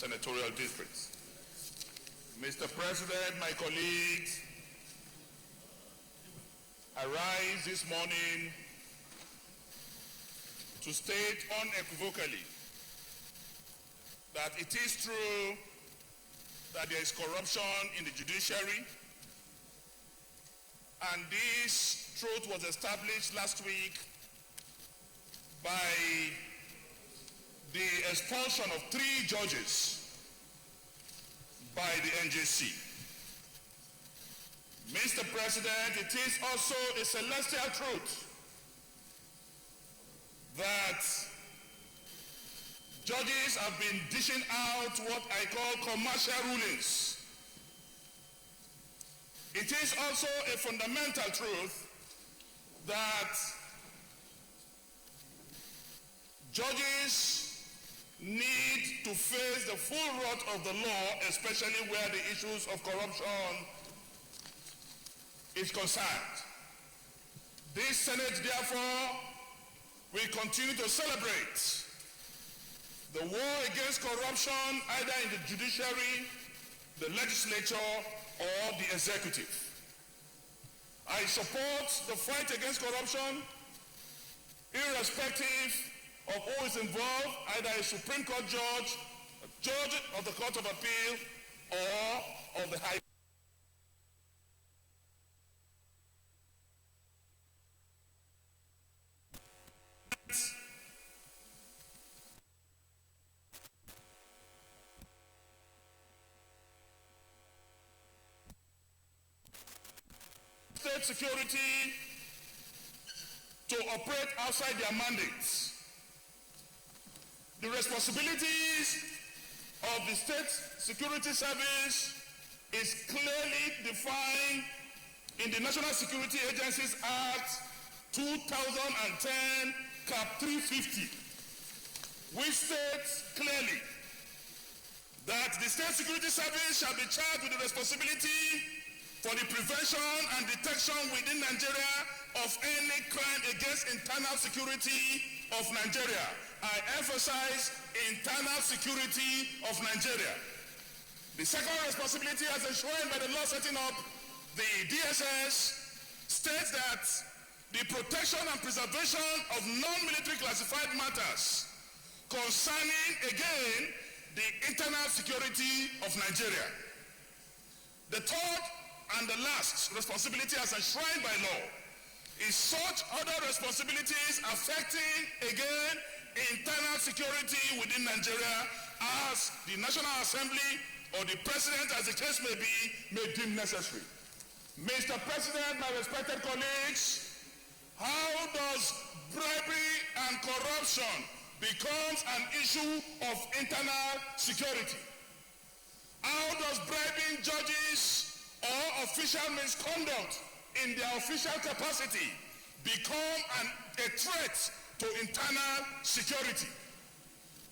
senatorial districts. Mr. President, my colleagues, I rise this morning to state unequivocally that it is true that there is corruption in the judiciary, and this truth was established last week by the expulsion of 3 judges by the NJC. Mr. President, it is also a celestial truth that judges have been dishing out what I call commercial rulings. It is also a fundamental truth that judges need to face the full wrath of the law, especially where the issues of corruption is concerned. This Senate, therefore, will continue to celebrate the war against corruption either in the judiciary, the legislature, or the executive. I support the fight against corruption irrespective of who is involved, either a Supreme Court judge, a judge of the Court of Appeal, or of the High State security to operate outside their mandates. The responsibilities of the State Security Service is clearly defined in the National Security Agencies Act 2010, Cap 350, which states clearly that the State Security Service shall be charged with the responsibility for the prevention and detection within Nigeria of any crime against internal security of Nigeria. I emphasize internal security of Nigeria. The second responsibility, as enshrined by the law setting up the DSS, states that the protection and preservation of non-military classified matters concerning, again, the internal security of Nigeria. The third and the last responsibility, as enshrined by law, is such other responsibilities affecting, again, internal security within Nigeria as the National Assembly or the President, as the case may be, may deem necessary. Mr. President, my respected colleagues, how does bribery and corruption become an issue of internal security? How does bribing judges or official misconduct in their official capacity become a threat to internal security?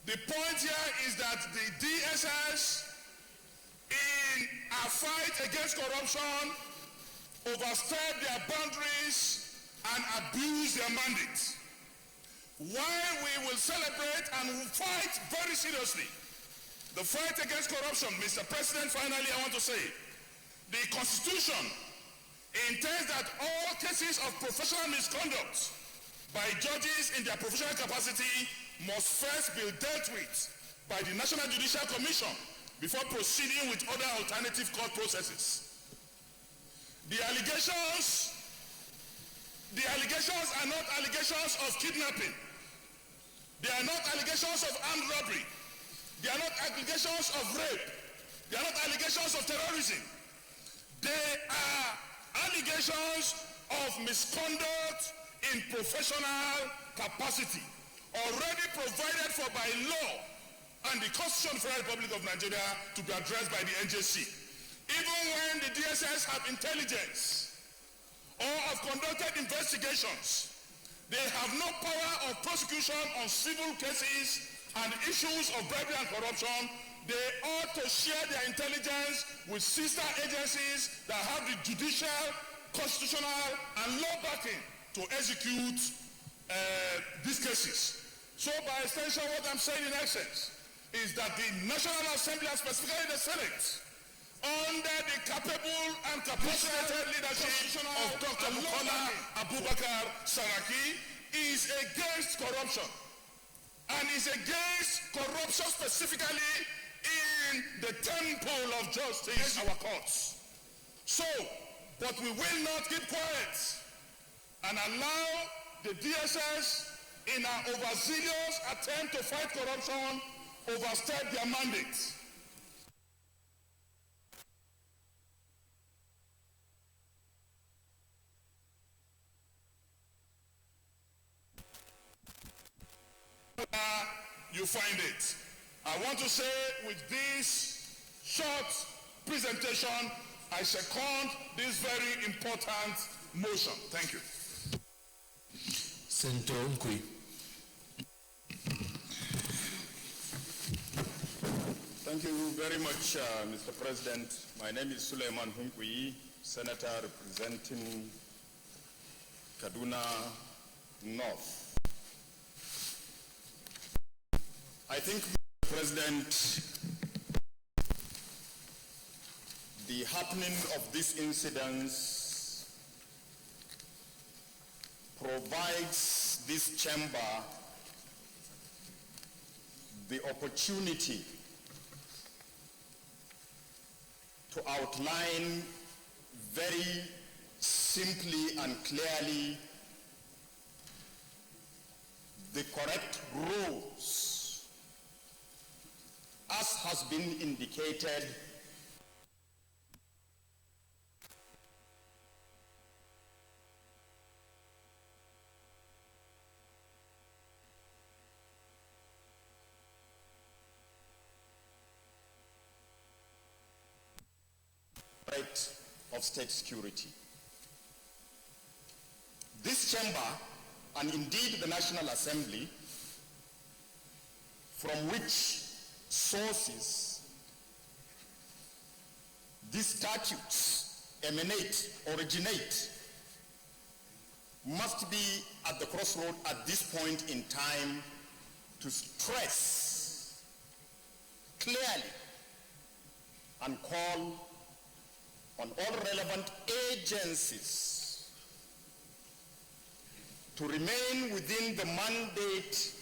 The point here is that the DSS, in a fight against corruption, overstep their boundaries and abuse their mandate. While we will celebrate and fight very seriously the fight against corruption, Mr. President, finally I want to say, the Constitution intends that all cases of professional misconduct by judges in their professional capacity must first be dealt with by the National Judicial Commission before proceeding with other alternative court processes. The allegations are not allegations of kidnapping. They are not allegations of armed robbery. They are not allegations of rape. They are not allegations of terrorism. They are allegations of misconduct in professional capacity, already provided for by law and the Constitution of the Federal Republic of Nigeria to be addressed by the NJC. Even when the DSS have intelligence or have conducted investigations, they have no power of prosecution on civil cases and issues of bribery and corruption. They ought to share their intelligence with sister agencies that have the judicial, constitutional, and law backing to execute these cases. So by extension, what I'm saying in essence is that the National Assembly, and specifically the Senate, under the capable and capacitated leadership of Dr. Bukola Abubakar Saraki, is against corruption, and is against corruption specifically in the temple of justice, our courts. So, but we will not keep quiet and allow the DSS, in our overzealous attempt to fight corruption, overstep their mandate. You find it. I want to say with this short presentation, I second this very important motion. Thank you. Senator Nkwi. Thank you very much, Mr. President. My name is Suleiman Nkwi, Senator representing Kaduna North. I think, Mr. President, the happening of these incidents provides this chamber the opportunity to outline very simply and clearly the correct rules, as has been indicated of state security. This chamber, and indeed the National Assembly, from which sources these statutes originate, must be at the crossroad at this point in time to stress clearly and call on all relevant agencies to remain within the mandate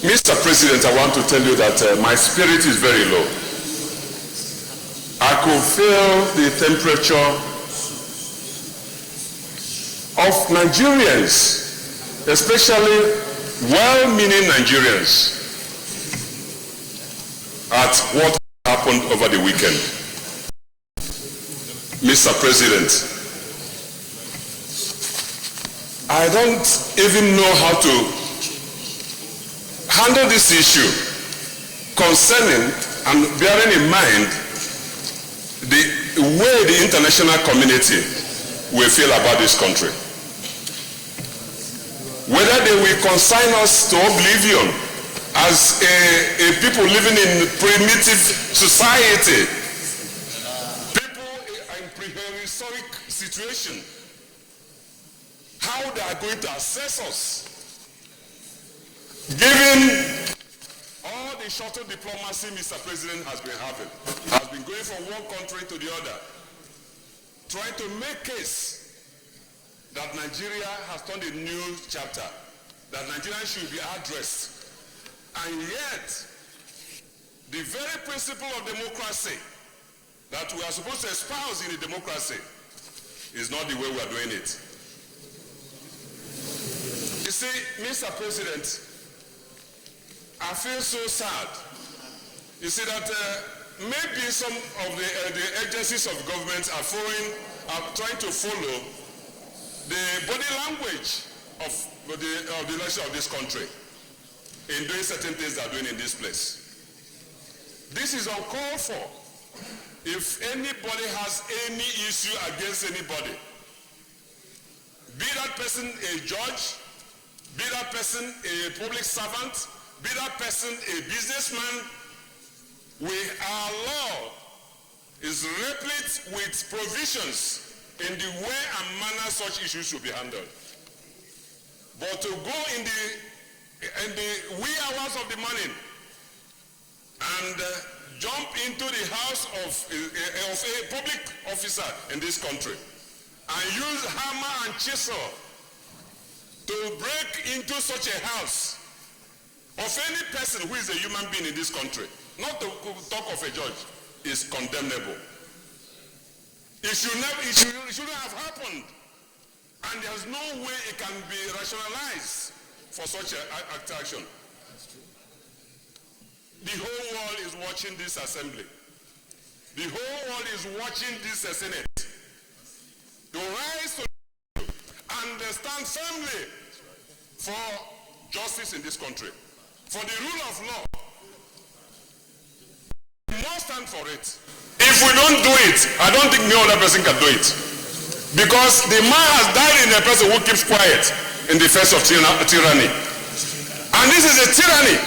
Mr. President, I want to tell you that my spirit is very low. I could feel the temperature of Nigerians, especially well-meaning Nigerians, at what happened over the weekend. Mr. President, I don't even know how to handle this issue concerning and bearing in mind the way the international community will feel about this country. Whether they will consign us to oblivion as a people living in primitive society, people in prehistoric situation, how they are going to assess us, given all the shuttle diplomacy Mr. President has been having, has been going from one country to the other, trying to make case that Nigeria has turned a new chapter, that Nigeria should be addressed. And yet, the very principle of democracy that we are supposed to espouse in a democracy is not the way we are doing it. You see, Mr. President, I feel so sad. You see that maybe some of the agencies of government are trying to follow the body language of the leadership of this country in doing certain things they are doing in this place. This is uncalled for. If anybody has any issue against anybody, be that person a judge, be that person a public servant, be that person a businessman, our law is replete with provisions in the way and manner such issues should be handled. But to go in the wee hours of the morning and jump into the house of a public officer in this country and use hammer and chisel to break into such a house of any person who is a human being in this country, not to talk of a judge, is condemnable. It shouldn't have happened, and there's no way it can be rationalized for such an action. The whole world is watching this assembly. The whole world is watching this Senate. To rise to and stand firmly for justice in this country, for the rule of law. We must stand for it. If we don't do it, I don't think no other person can do it. Because the man has died in a person who keeps quiet in the face of tyranny. And this is a tyranny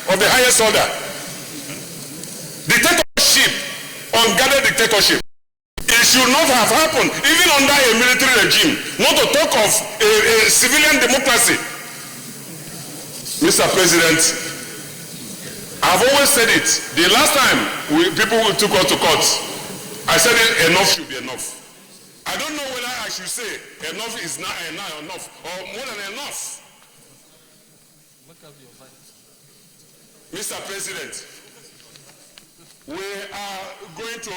of the highest order. Dictatorship, unguarded dictatorship. It should not have happened, even under a military regime, not to talk of a civilian democracy. Mr. President, I've always said it. The last time people took us to court, I said it, enough should be enough. I don't know whether I should say enough is not enough or more than enough. Mr. President, we are going to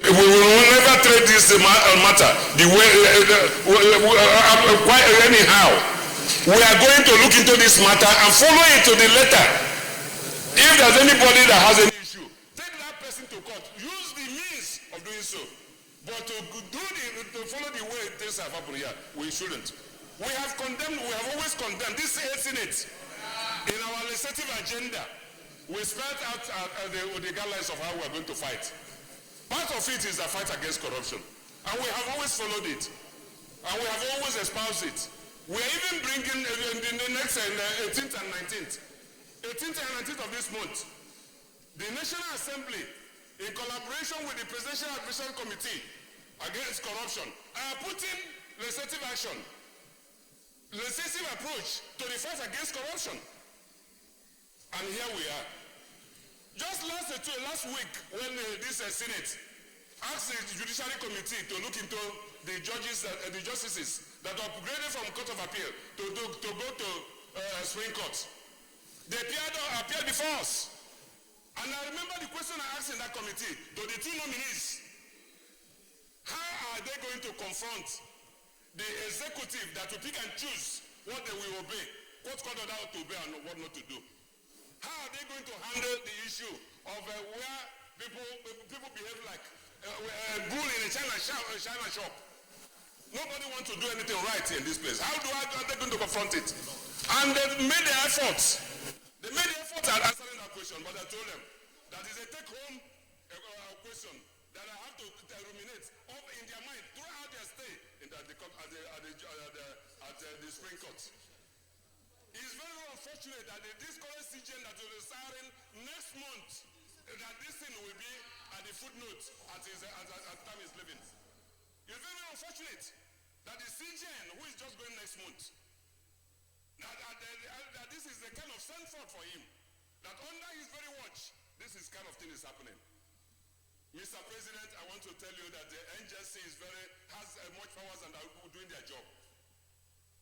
we will never trade this matter the way quite anyhow. We are going to look into this matter and follow it to the letter. If there's anybody that has any issue, take that person to court. Use the means of doing so. But to follow the way things have happened here, we shouldn't. We have always condemned this Senate in our legislative agenda. We spelled out the guidelines of how we are going to fight. Part of it is the fight against corruption. And we have always followed it. And we have always espoused it. We are even bringing in the next 18th and 19th. 18th and 19th of this month, the National Assembly, in collaboration with the Presidential Advisory Committee Against Corruption, are putting legislative action, legislative approach to the fight against corruption. And here we are. Just last week, when this Senate asked the Judiciary Committee to look into the justices that upgraded from Court of Appeal to go to Supreme Court. They appeared before us. And I remember the question I asked in that committee to the two nominees. How are they going to confront the executive that will pick and choose what they will obey, what conduct to obey and what not to do? How are they going to handle the issue of where people behave like a bull in a China shop? Nobody wants to do anything right in this place. How are they going to confront it? And they made the efforts. They made the effort at answering that question, but I told them that is a take-home question that I have to ruminate up in their mind throughout their stay at the Supreme Court. It's very unfortunate that this current CGN that will be starting next month, that this thing will be at the footnote at time is living. It's very unfortunate that the CGN, who is just going next month, that this is the kind of send-forth for him, that under his very watch, this is kind of thing is happening. Mr. President, I want to tell you that the NJC has much powers and are doing their job.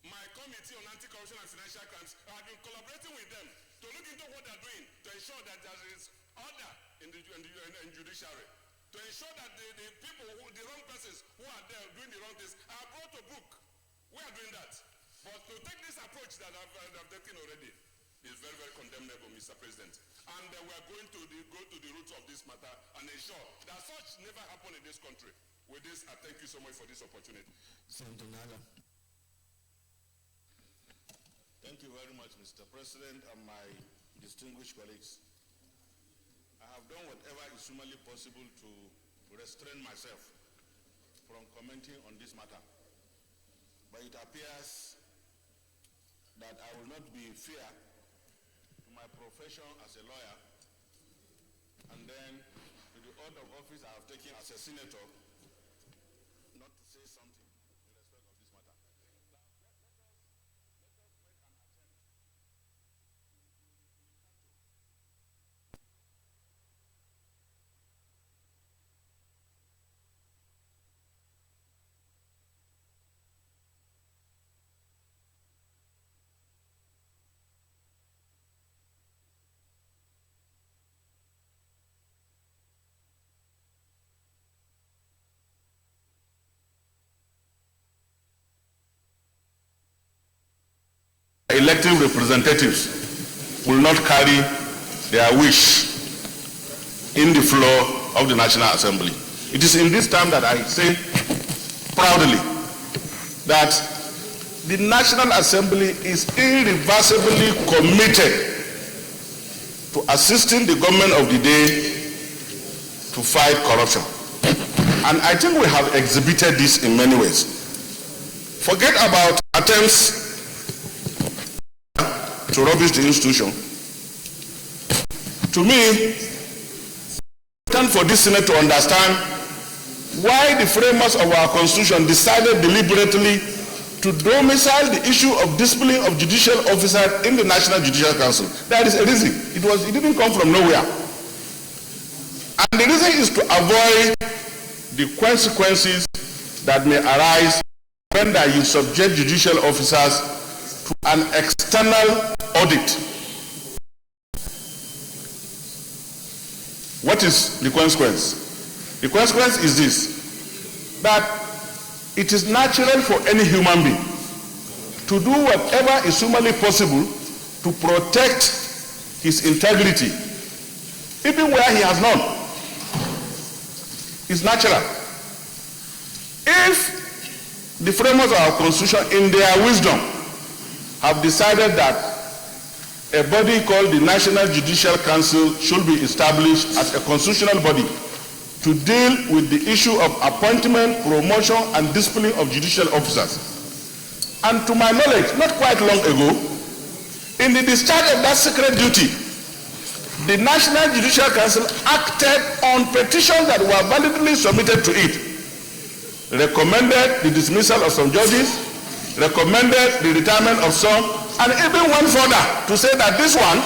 My committee on anti-corruption and financial crimes, I've been collaborating with them to look into what they're doing to ensure that there is order in the judiciary, to ensure that the people, the wrong persons who are there doing the wrong things are brought to book. We are doing that. But to take this approach that I've taken already is very, very condemnable, Mr. President. And we are going to go to the roots of this matter and ensure that such never happen in this country. With this, I thank you so much for this opportunity. Senator Nala. Thank you very much, Mr. President, and my distinguished colleagues. I have done whatever is humanly possible to restrain myself from commenting on this matter. But it appears that I will not be fair to my profession as a lawyer and then to the oath of office I have taken as a senator not to say something in respect of this matter. Elected representatives will not carry their wish in the floor of the National Assembly. It is in this time that I say proudly that the National Assembly is irreversibly committed to assisting the government of the day to fight corruption. And I think we have exhibited this in many ways. Forget about attempts to rubbish the institution. To me, it's important for this Senate to understand why the framers of our Constitution decided deliberately to domicile the issue of discipline of judicial officers in the National Judicial Council. There is a reason. It didn't come from nowhere. And the reason is to avoid the consequences that may arise when you subject judicial officers to an external audit. What is the consequence? The consequence is this, that it is natural for any human being to do whatever is humanly possible to protect his integrity, even where he has none. It's natural. If the framers of our Constitution, in their wisdom, have decided that a body called the National Judicial Council should be established as a constitutional body to deal with the issue of appointment, promotion, and discipline of judicial officers. And to my knowledge, not quite long ago, in the discharge of that sacred duty, the National Judicial Council acted on petitions that were validly submitted to it, recommended the dismissal of some judges, recommended the retirement of some, and even went further to say that this one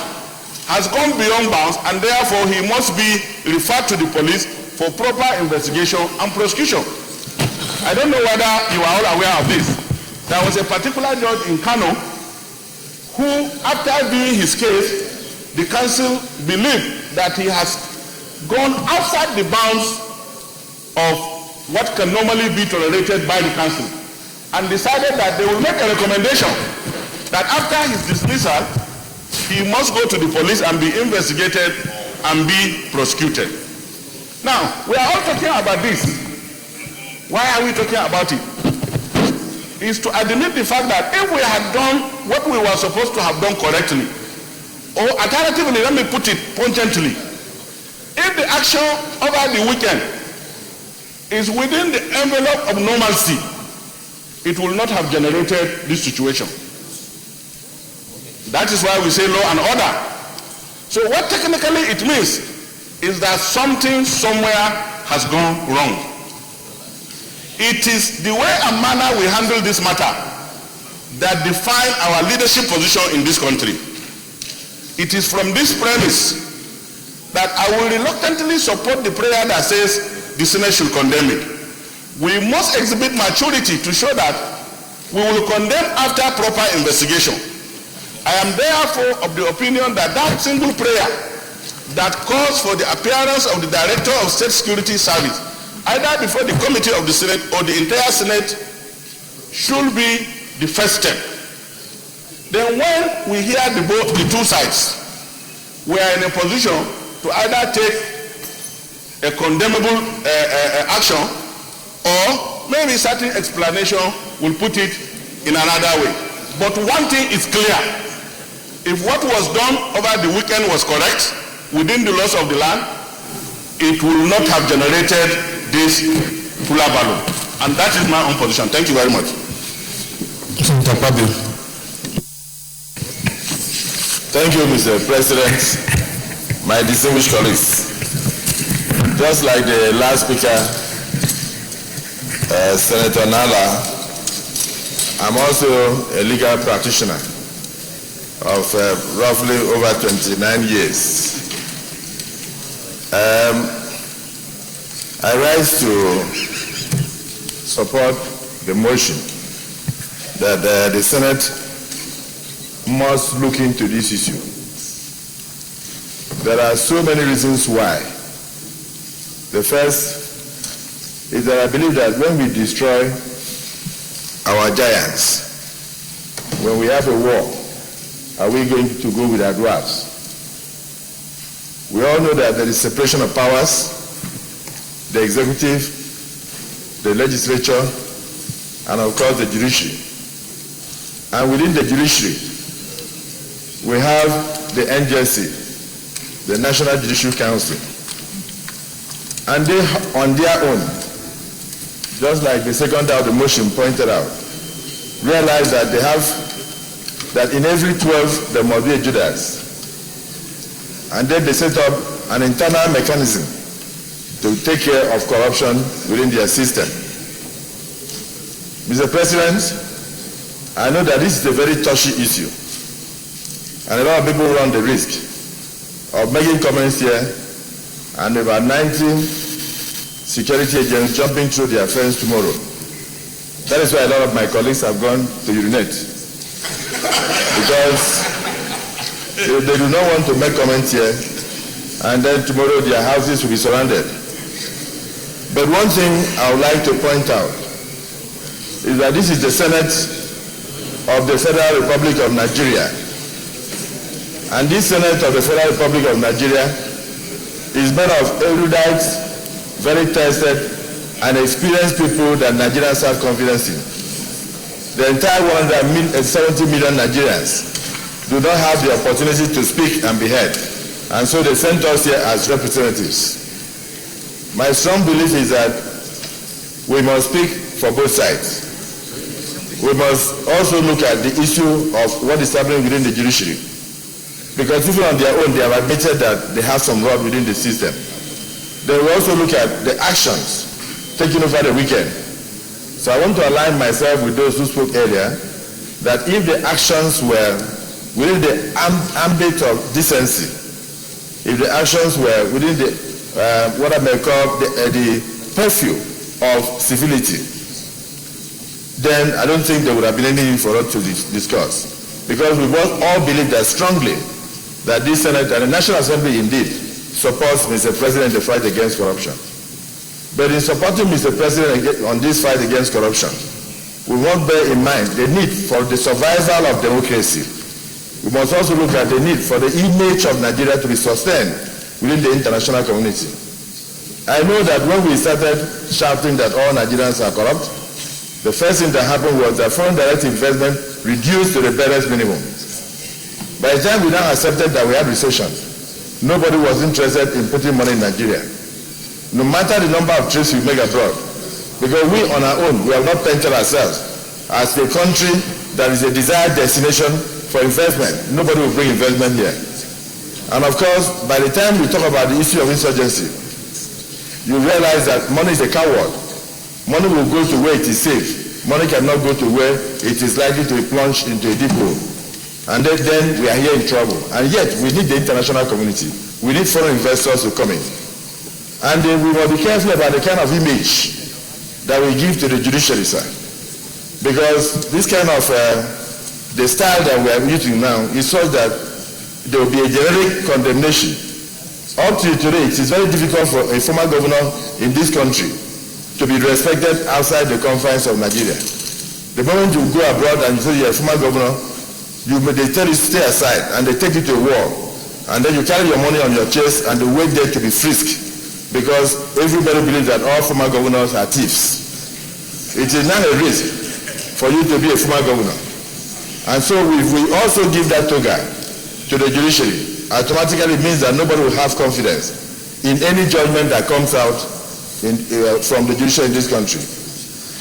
has gone beyond bounds and therefore he must be referred to the police for proper investigation and prosecution. I don't know whether you are all aware of this. There was a particular judge in Kano who, after viewing his case, the council believed that he has gone outside the bounds of what can normally be tolerated by the council, and decided that they will make a recommendation that after his dismissal, he must go to the police and be investigated and be prosecuted. Now, we are all talking about this. Why are we talking about it? Is to admit the fact that if we had done what we were supposed to have done correctly, or alternatively, let me put it pungently, if the action over the weekend is within the envelope of normalcy, it will not have generated this situation. That is why we say law and order. So what technically it means is that something somewhere has gone wrong. It is the way and manner we handle this matter that define our leadership position in this country. It is from this premise that I will reluctantly support the prayer that says the Senate should condemn it. We must exhibit maturity to show that we will condemn after proper investigation. I am therefore of the opinion that that single prayer that calls for the appearance of the Director of State Security Service, either before the committee of the Senate or the entire Senate, should be the first step. Then when we hear the two sides, we are in a position to either take a condemnable action, or maybe certain explanation will put it in another way. But one thing is clear: if what was done over the weekend was correct, within the laws of the land, it will not have generated this cooler balloon. And that is my own position. Thank you very much. Thank you, Mr. President, my distinguished colleagues. Just like the last speaker, Senator Nala, I'm also a legal practitioner of roughly over 29 years. I rise to support the motion that the Senate must look into this issue. There are so many reasons why. The first is that I believe that when we destroy our giants, when we have a war, are we going to go with our dwarfs? We all know that there is separation of powers, the executive, the legislature, and of course the judiciary. And within the judiciary, we have the NJC, the National Judicial Council. And they, on their own, just like the second of the motion pointed out, realize that they have, that in every 12 there must be a Judas. And then they set up an internal mechanism to take care of corruption within their system. Mr. President, I know that this is a very touchy issue, and a lot of people run the risk of making comments here and about 19 security agents jumping through their fence tomorrow. That is why a lot of my colleagues have gone to urinate, because they do not want to make comments here, and then tomorrow their houses will be surrounded. But one thing I would like to point out is that this is the Senate of the Federal Republic of Nigeria. And this Senate of the Federal Republic of Nigeria is made of erudite, very tested, and experienced people that Nigerians have confidence in. The entire 170 million Nigerians do not have the opportunity to speak and be heard. And so they sent us here as representatives. My strong belief is that we must speak for both sides. We must also look at the issue of what is happening within the judiciary. Because even on their own, they have admitted that they have some rot within the system. They will also look at the actions taken over the weekend. So I want to align myself with those who spoke earlier, that if the actions were within the ambit of decency, if the actions were within the what I may call the purview of civility, then I don't think there would have been any need for us to discuss. Because we both all believe that strongly that this Senate and the National Assembly indeed supports Mr. President in the fight against corruption. But in supporting Mr. President on this fight against corruption, we must bear in mind the need for the survival of democracy. We must also look at the need for the image of Nigeria to be sustained within the international community. I know that when we started shouting that all Nigerians are corrupt, the first thing that happened was that foreign direct investment reduced to the barest minimum. By the time we now accepted that we had recession, nobody was interested in putting money in Nigeria, no matter the number of trips we make abroad. Because we on our own, we have not painted ourselves as a country that is a desired destination for investment. Nobody will bring investment here. And of course, by the time we talk about the issue of insurgency, you realize that money is a coward. Money will go to where it is safe. Money cannot go to where it is likely to be plunged into a deep hole. And then we are here in trouble. And yet, we need the international community. We need foreign investors to come in. And we must be careful about the kind of image that we give to the judiciary, sir. Because this kind of, the style that we are using now is such that there will be a generic condemnation. Up to today, it is very difficult for a former governor in this country to be respected outside the confines of Nigeria. The moment you go abroad and you say you're a former governor, they tell you to stay aside and they take you to a war. And then you carry your money on your chest and they wait there to be frisked because everybody believes that all former governors are thieves. It is not a risk for you to be a former governor. And so if we also give that toga to the judiciary, automatically means that nobody will have confidence in any judgment that comes out from the judiciary in this country.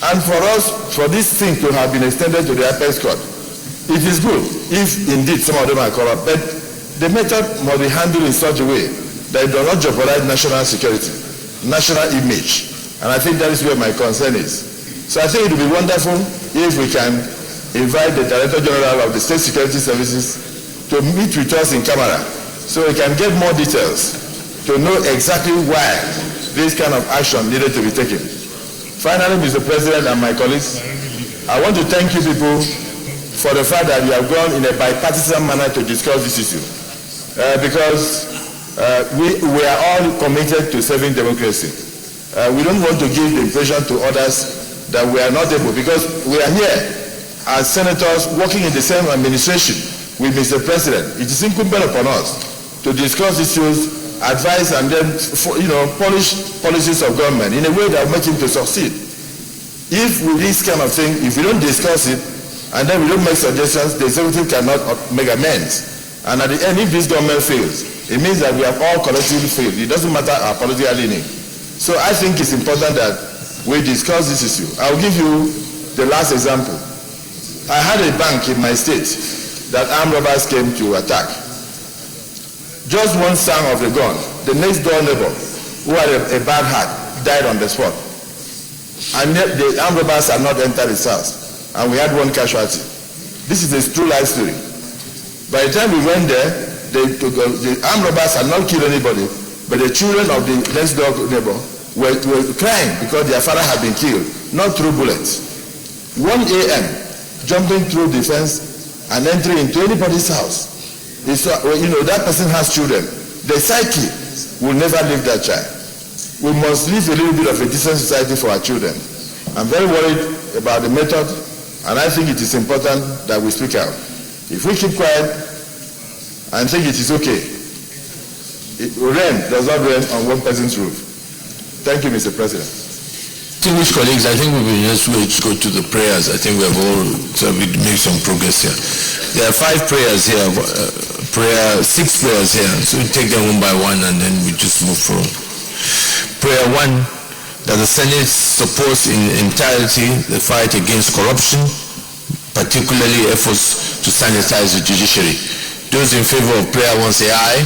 And for us, for this thing to have been extended to the apex court, it is good if indeed some of them are corrupt, but the method must be handled in such a way that it does not jeopardize national security, national image. And I think that is where my concern is. So I think it would be wonderful if we can invite the Director General of the State Security Services to meet with us in camera so we can get more details to know exactly why this kind of action needed to be taken. Finally, Mr. President and my colleagues, I want to thank you people for the fact that you have gone in a bipartisan manner to discuss this issue. Because we are all committed to serving democracy. We don't want to give the impression to others that we are not able, because we are here as senators working in the same administration with Mr. President. It is incumbent upon us to discuss issues, advise, and then polish policies of government in a way that will make him to succeed. If with this kind of thing, if we don't discuss it, and then we don't make suggestions, the executive cannot make amends. And at the end, if this government fails, it means that we have all collectively failed. It doesn't matter our political leaning. So I think it's important that we discuss this issue. I'll give you the last example. I had a bank in my state that armed robbers came to attack. Just one sound of the gun, the next door neighbor, who had a bad heart, died on the spot. And the armed robbers had not entered his house, and we had one casualty. This is a true life story. By the time we went there, the armed robbers had not killed anybody, but the children of the next door neighbor were crying because their father had been killed, not through bullets. 1 a.m., jumping through the fence and entering into anybody's house. That person has children. The psyche will never leave that child. We must live a little bit of a decent society for our children. I'm very worried about the method, and I think it is important that we speak out. If we keep quiet and think it is okay, rain does not rain on one person's roof. Thank you, Mr. President. Distinguished colleagues, I think we will just go to the prayers. I think we have all made some progress here. There are 5 prayers here, 6 prayers here. So we take them one by one and then we just move forward. Prayer 1, that the Senate supports in entirety the fight against corruption, particularly efforts to sanitize the judiciary. Those in favor of prayer 1 say aye.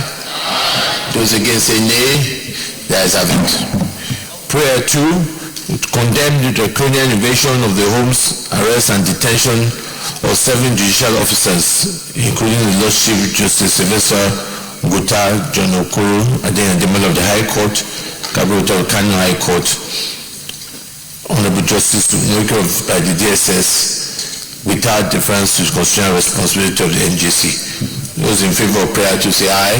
Those against say nay. The ayes have it. Prayer 2, condemn the draconian invasion of the homes, arrest and detention of 7 judicial officers, including the Lord Chief Justice Sylvester Guta, John Okoro, and then the member of the High Court, Gabriel Kano High Court. Honorable Justice by the DSS without deference to the constitutional responsibility of the NJC. Those in favor of prayer to say aye.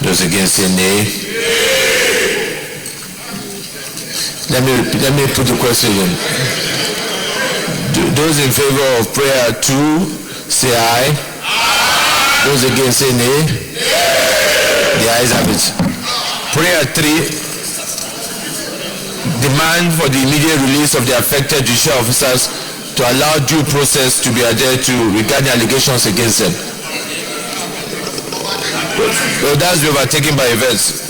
Those against say nay. Let me put the question again. Those in favor of prayer 2 say aye. Those against say nay. The ayes have it. Prayer 3. Demand for the immediate release of the affected judicial officers to allow due process to be adhered to regarding allegations against them. Well, that's been overtaken by events.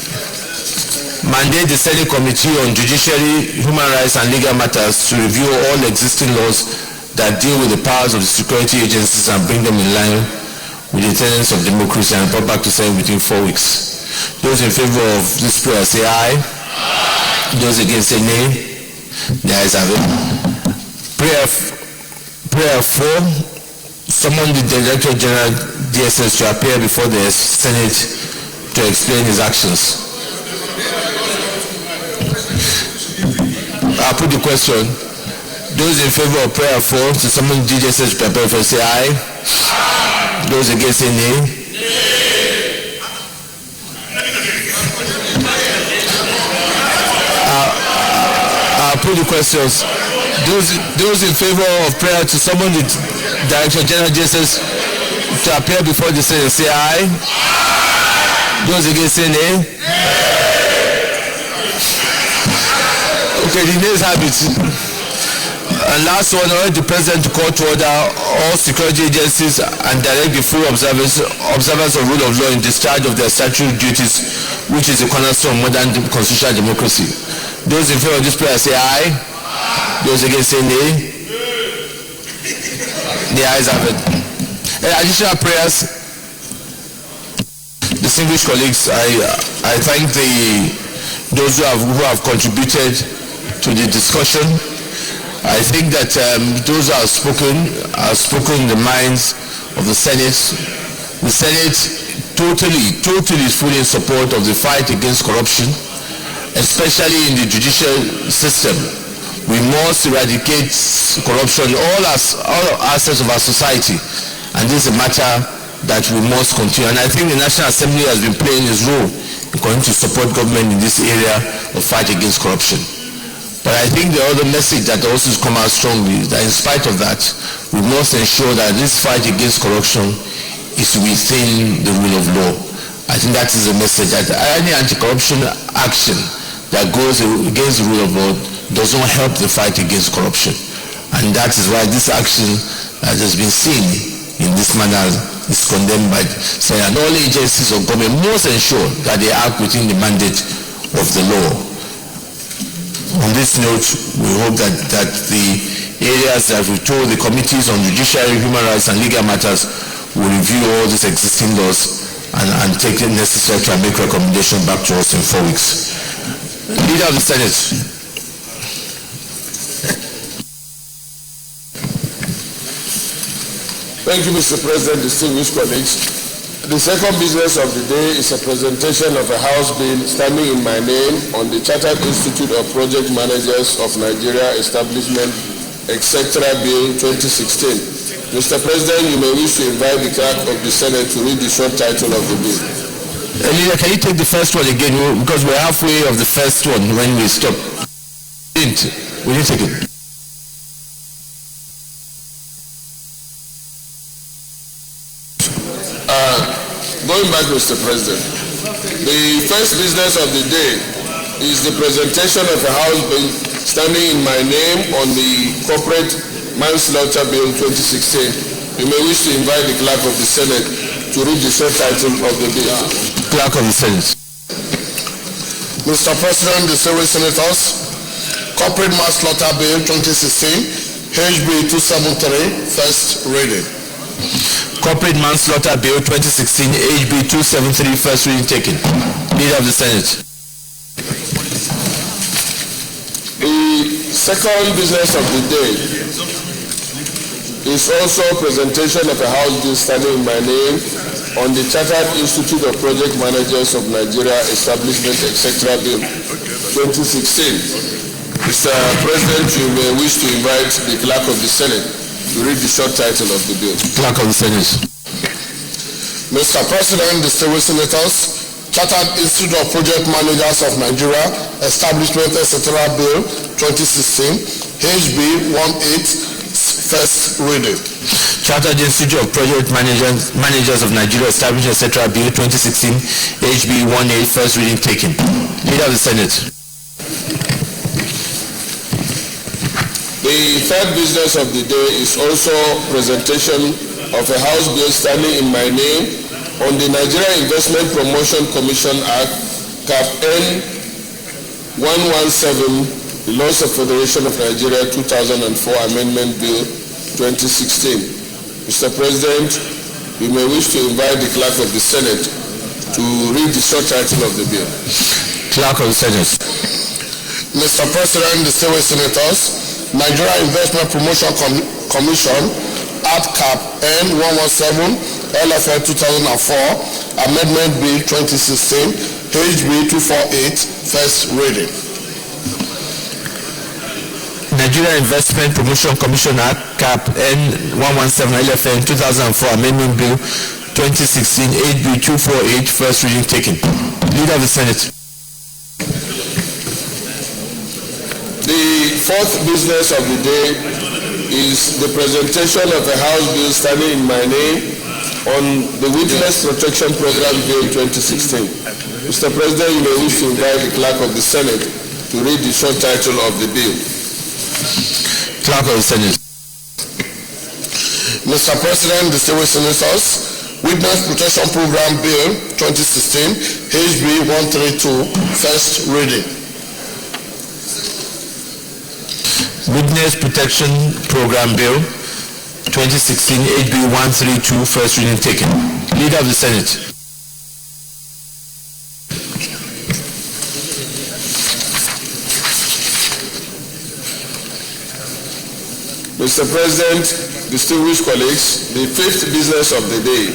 Mandate the Senate Committee on Judiciary, Human Rights and Legal Matters to review all existing laws that deal with the powers of the security agencies and bring them in line with the tenets of democracy and report back to Senate within 4 weeks. Those in favor of this prayer say aye. Those against say nay. The ayes have it. Prayer 4. Summon the Director General DSS to appear before the Senate to explain his actions. I'll put the question. Those in favor of prayer 4 to summon the DSS to appear say aye. Those against say nay. I'll put the questions. Those in favor of prayer to summon the Director General DSS to appear before the Senate say aye. Those against say nay. Okay, the nays have it. And last one, I urge the President to call to order all security agencies and direct the full observance of rule of law in discharge of their statutory duties, which is the cornerstone of modern constitutional democracy. Those in favor of this prayer say aye. Those against say nay. The ayes have it. Additional prayers. Distinguished colleagues, I thank those who have contributed to the discussion. I think that those who have spoken in the minds of the Senate. The Senate totally is fully in support of the fight against corruption, especially in the judicial system. We must eradicate corruption in all aspects of our society, and this is a matter that we must continue. And I think the National Assembly has been playing its role in going to support government in this area of fight against corruption. But I think the other message that also has come out strongly is that in spite of that, we must ensure that this fight against corruption is within the rule of law. I think that is a message, that any anti-corruption action that goes against the rule of law does not help the fight against corruption. And that is why this action that has been seen in this manner is condemned by saying that all agencies of government must ensure that they act within the mandate of the law. On this note, we hope that the areas that we've told the committees on judiciary, human rights and legal matters will review all these existing laws and take the necessary to make recommendation back to us in 4 weeks. Leader of the Senate. Thank you, Mr. President, distinguished colleagues. The second business of the day is a presentation of a House bill standing in my name on the Chartered Institute of Project Managers of Nigeria Establishment, etc. Bill 2016. Mr. President, you may wish to invite the clerk of the Senate to read the short title of the bill. Leader, can you take the first one again? Because we're halfway of the first one when we stop. Will you take it? Going back, Mr. President, the first business of the day is the presentation of a House bill standing in my name on the Corporate Manslaughter Bill 2016. You may wish to invite the Clerk of the Senate to read the short title of the bill. Clerk of the Senate. Mr. President, distinguished senators, Corporate Manslaughter Bill 2016, HB 273, first reading. Corporate Manslaughter Bill 2016, HB 273, first reading taken. Leader of the Senate. The second business of the day is also a presentation of a House bill standing in my name on the Chartered Institute of Project Managers of Nigeria Establishment, etc. Bill 2016. Mr. President, you may wish to invite the Clerk of the Senate to read the short title of the bill. Clerk of the Senate. Mr. President, distinguished senators, Chartered Institute of Project Managers of Nigeria, Establishment, etc. Bill 2016, HB 18, first reading. Chartered Institute of Project Managers of Nigeria, Establishment, etc. Bill 2016, HB 18, first reading taken. Leader of the Senate. The third business of the day is also presentation of a House bill standing in my name on the Nigeria Investment Promotion Commission Act, Cap N 117, the Laws of Federation of Nigeria 2004 Amendment Bill 2016. Mr. President, you may wish to invite the Clerk of the Senate to read the short title of the bill. Clerk of the Senate. Mr. President, distinguished senators, Nigeria Investment Promotion Commission Act Cap N 117 LFL 2004 Amendment Bill 2016 HB 248 first reading. Nigeria Investment Promotion Commission Act Cap N 117 LFN 2004 Amendment Bill 2016 HB 248 first reading taken. Leader of the Senate. The fourth business of the day is the presentation of a House bill standing in my name on the Witness Protection Program Bill 2016. Mr. President, you may wish to invite the Clerk of the Senate to read the short title of the bill. Clerk of the Senate. Mr. President, distinguished senators, Witness Protection Program Bill 2016, HB 132, first reading. Witness Protection Program Bill 2016 HB 132 first reading taken. Leader of the Senate. Mr. President, distinguished colleagues, the fifth business of the day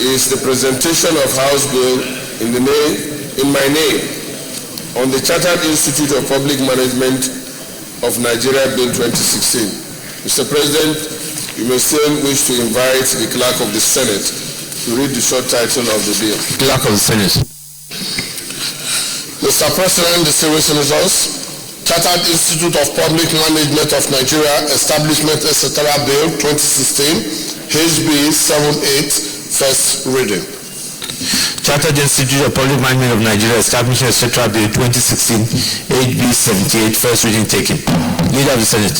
is the presentation of House Bill in my name on the Chartered Institute of Public Management of Nigeria Bill 2016. Mr. President, you may still wish to invite the Clerk of the Senate to read the short title of the bill. Clerk of the Senate. Mr. President, distinguished senators, Chartered Institute of Public Management of Nigeria, Establishment, etc. Bill 2016, HB 78, first reading. Chartered Institute of Public Management of Nigeria, Establishment, etc. Bill 2016, HB 78, first reading taken. Leader of the Senate.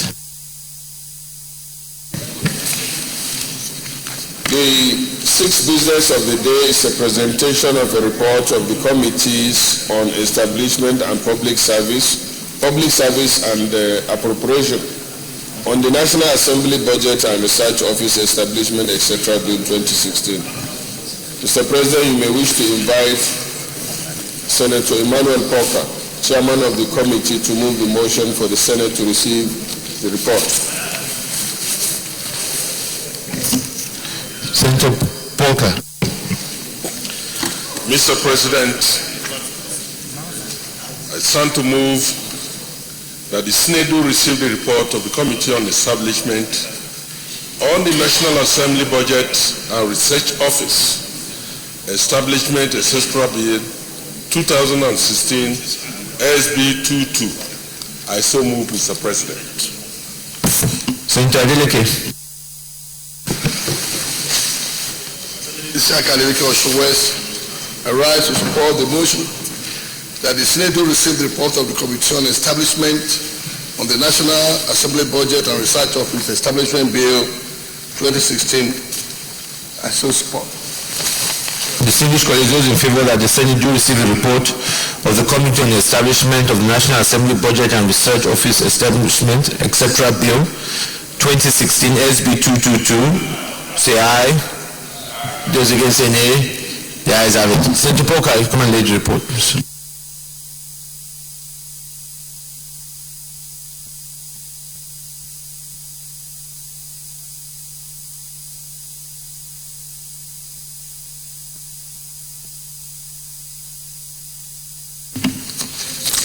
The sixth business of the day is a presentation of a report of the Committees on Establishment and Public Service and Appropriation on the National Assembly Budget and Research Office Establishment, etc. Bill 2016. Mr. President, you may wish to invite Senator Emmanuel Porker, Chairman of the committee, to move the motion for the Senate to receive the report. Senator Porker. Mr. President, I stand to move that the Senate do receive the report of the Committee on Establishment on the National Assembly Budget and Research Office Establishment, etc. Bill 2016 SB 22. I so move, Mr. President. Senator Adeleke. Mr. Adeleke Osun West, I rise to support the motion that the Senate will receive the report of the Committee on Establishment on the National Assembly Budget and Research Office Establishment Bill 2016. I so support. Distinguished colleagues, those in favor that the Senate do receive the report of the Committee on the Establishment of the National Assembly Budget and Research Office Establishment, etc. Bill 2016 SB 222, say aye. Those against say nay. The ayes have it. Senator Porker, you come and lay the report.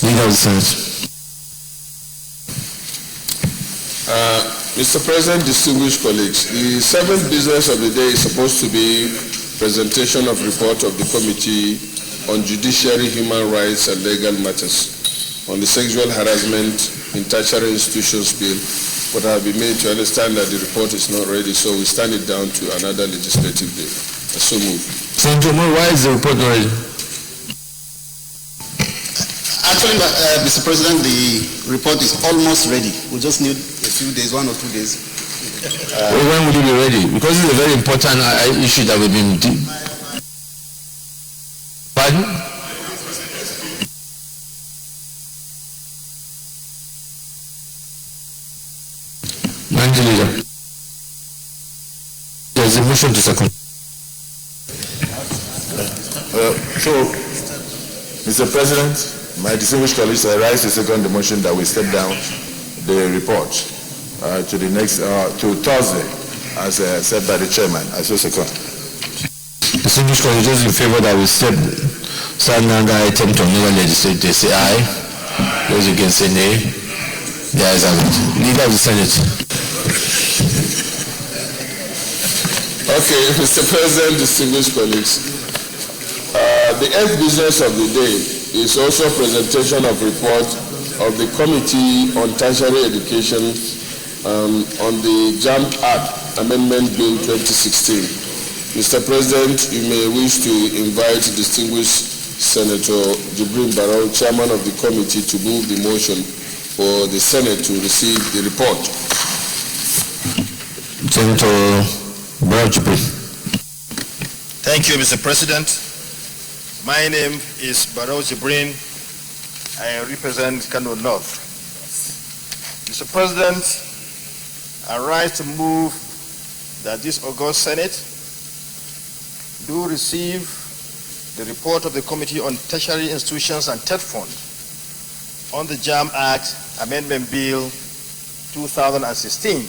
Leader of the Senate. Mr. President, distinguished colleagues, the seventh business of the day is supposed to be presentation of report of the Committee on Judiciary, Human Rights and Legal Matters on the Sexual Harassment in Tertiary Institutions Bill, but I have been made to understand that the report is not ready, so we stand it down to another legislative day. So move. Senator Moore, why is the report not ready? Actually, Mr. President, the report is almost ready. We just need a few days, 1 or 2 days. When will it be ready? Because it's a very important issue that we've been... Pardon? Leader. There's a motion to second. So, Mr. President, my distinguished colleagues, I rise to second the motion that we step down the report to the next to Thursday, as said by the chairman. I so second. Distinguished colleagues, those in favor that we step down the item to another legislature, they say aye. Those against say nay. The ayes have it. Leader of the Senate. Okay, Mr. President, distinguished colleagues, the eighth business of the day is also presentation of report of the Committee on Tertiary Education on the JAMB Act Amendment Bill 2016. Mr. President, you may wish to invite distinguished Senator Jibrin Barrow, Chairman of the committee, to move the motion for the Senate to receive the report. Senator Barrow. Thank you, Mr. President. My name is Barrow Jibrin. I represent Kano North. Mr. President, I rise to move that this August Senate do receive the report of the Committee on Tertiary Institutions and TED Fund on the JAMB Act Amendment Bill 2016,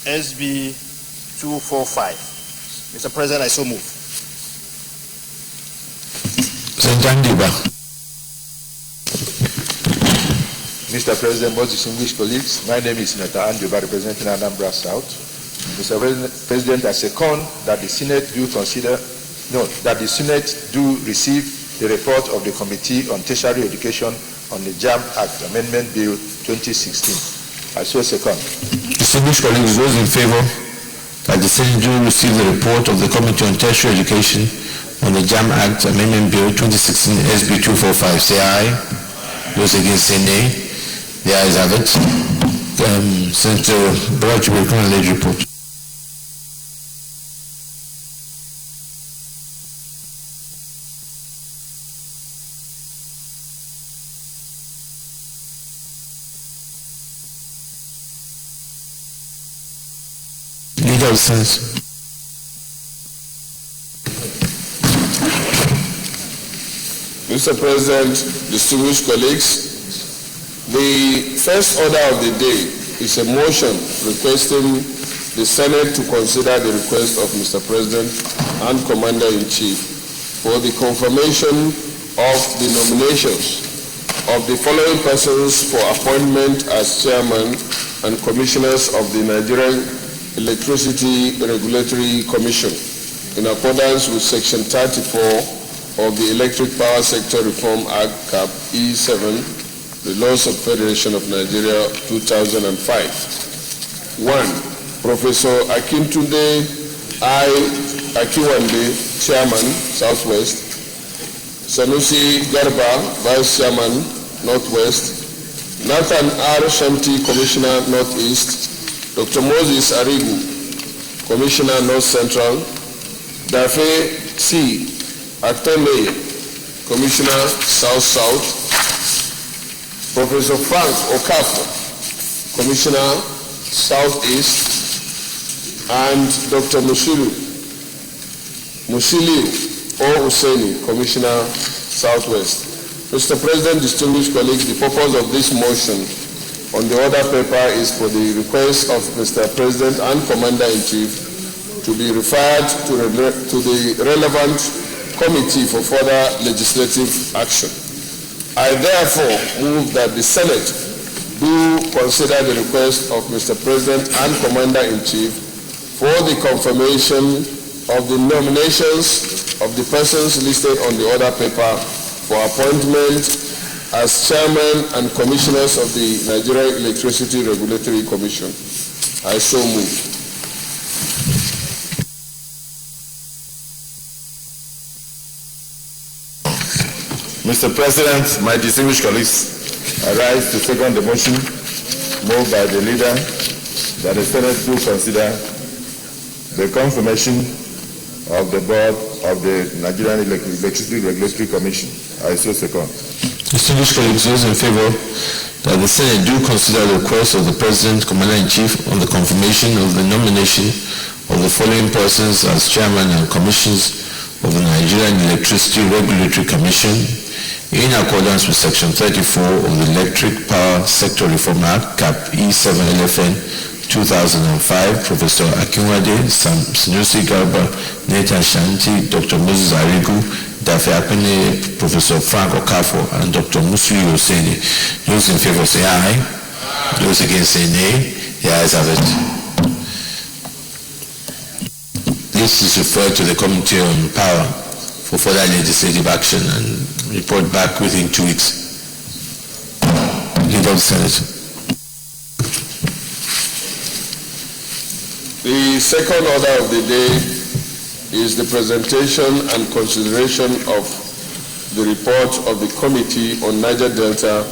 SB 245. Mr. President, I so move. Senator Ndiba. Mr. President, most distinguished colleagues, my name is Senator Ndiba, representing Anambra South. Mr. President, I second that the Senate do receive the report of the Committee on Tertiary Education on the JAMB Act Amendment Bill 2016. I so second. Distinguished colleagues, those in favor that the Senate do receive the report of the Committee on Tertiary Education on the JAMB Act Amendment Bill 2016 SB 245, say aye. Those against say nay. The ayes have it. Senator Barrow will come and lead report. Leader of the Senate. Mr. President, distinguished colleagues, the first order of the day is a motion requesting the Senate to consider the request of Mr. President and Commander-in-Chief for the confirmation of the nominations of the following persons for appointment as chairman and commissioners of the Nigerian Electricity Regulatory Commission in accordance with Section 34 of the Electric Power Sector Reform Act, Cap E7, the Laws of Federation of Nigeria 2005. 1. Professor Akintunde I. Akiwande, Chairman, Southwest. Sanusi Garba, Vice Chairman, Northwest. Nathan R. Shamti, Commissioner, Northeast. Dr. Moses Arigu, Commissioner, North Central. Dafe C. Akteme, Commissioner, South-South. Professor Frank Okafor, Commissioner, Southeast. And Dr. Musiliu O. Hussaini, Commissioner, Southwest. Mr. President, distinguished colleagues, the purpose of this motion on the order paper is for the request of Mr. President and Commander-in-Chief to be referred to the relevant committee for further legislative action. I therefore move that the Senate do consider the request of Mr. President and Commander-in-Chief for the confirmation of the nominations of the persons listed on the order paper for appointment as chairman and commissioners of the Nigeria Electricity Regulatory Commission. I so move. Mr. President, my distinguished colleagues, I rise to second the motion moved by the leader that the Senate do consider the confirmation of the board of the Nigerian Electricity Regulatory Commission. I so second. Distinguished colleagues, those in favor that the Senate do consider the request of the President, Commander-in-Chief on the confirmation of the nomination of the following persons as chairman and commissioners of the Nigerian Electricity Regulatory Commission in accordance with Section 34 of the Electric Power Sector Reform Act, CAP E7-LFN 2005, Professor Akinwade, Sanusi Garba, Nathan Shanti, Dr. Moses Arigu, Dafe Akpene, Professor Frank Okafo, and Dr. Musli Hosseini. Those in favor say aye. Those against say nay. The ayes have it. This is referred to the Committee on Power for further legislative action and report back within 2 weeks. Leader of the Senate. The second order of the day is the presentation and consideration of the report of the Committee on Niger Delta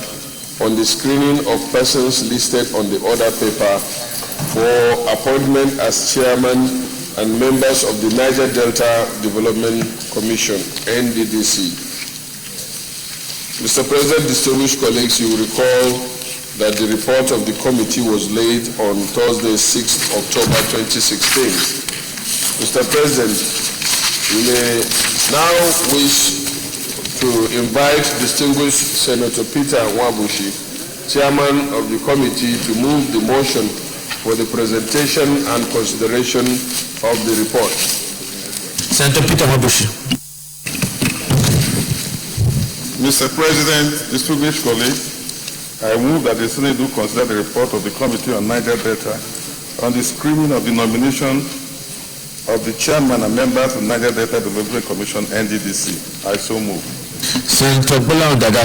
on the screening of persons listed on the order paper for appointment as chairman and members of the Niger Delta Development Commission, NDDC. Mr. President, distinguished colleagues, you will recall that the report of the committee was laid on Thursday, 6th October 2016. Mr. President, we may now wish to invite distinguished Senator Peter Nwabushi, chairman of the committee, to move the motion for the presentation and consideration of the report. Senator Peter Nwabushi. Mr. President, distinguished colleagues, I move that the Senate do consider the report of the Committee on Niger Delta on the screening of the nomination of the chairman and members of the Niger Delta Development Commission, NDDC. I so move. Senator Bola Odaga.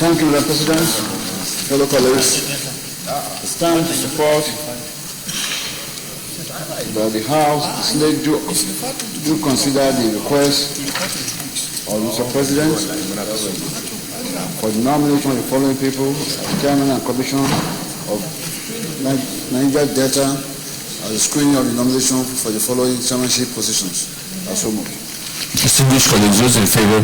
Thank you, Mr. President. Fellow colleagues, I stand to support that the House, the Senate do consider the request of Mr. President for the nomination of the following people, Chairman and Commissioner of Niger Delta, as the screening of the nomination for the following chairmanship positions. As so moved. Distinguished colleagues, those in favor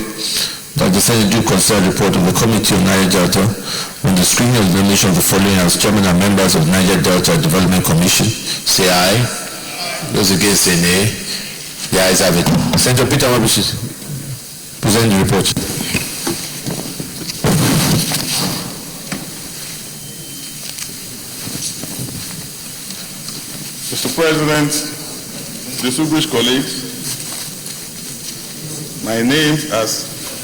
that the Senate do consider the report of the Committee on Niger Delta on the screening of the nomination of the following as chairman and members of the Niger Delta Development Commission, say aye. Those against say nay. The ayes have it. Senator Peter Nwabushi, present the report. Mr. President, distinguished colleagues, my name as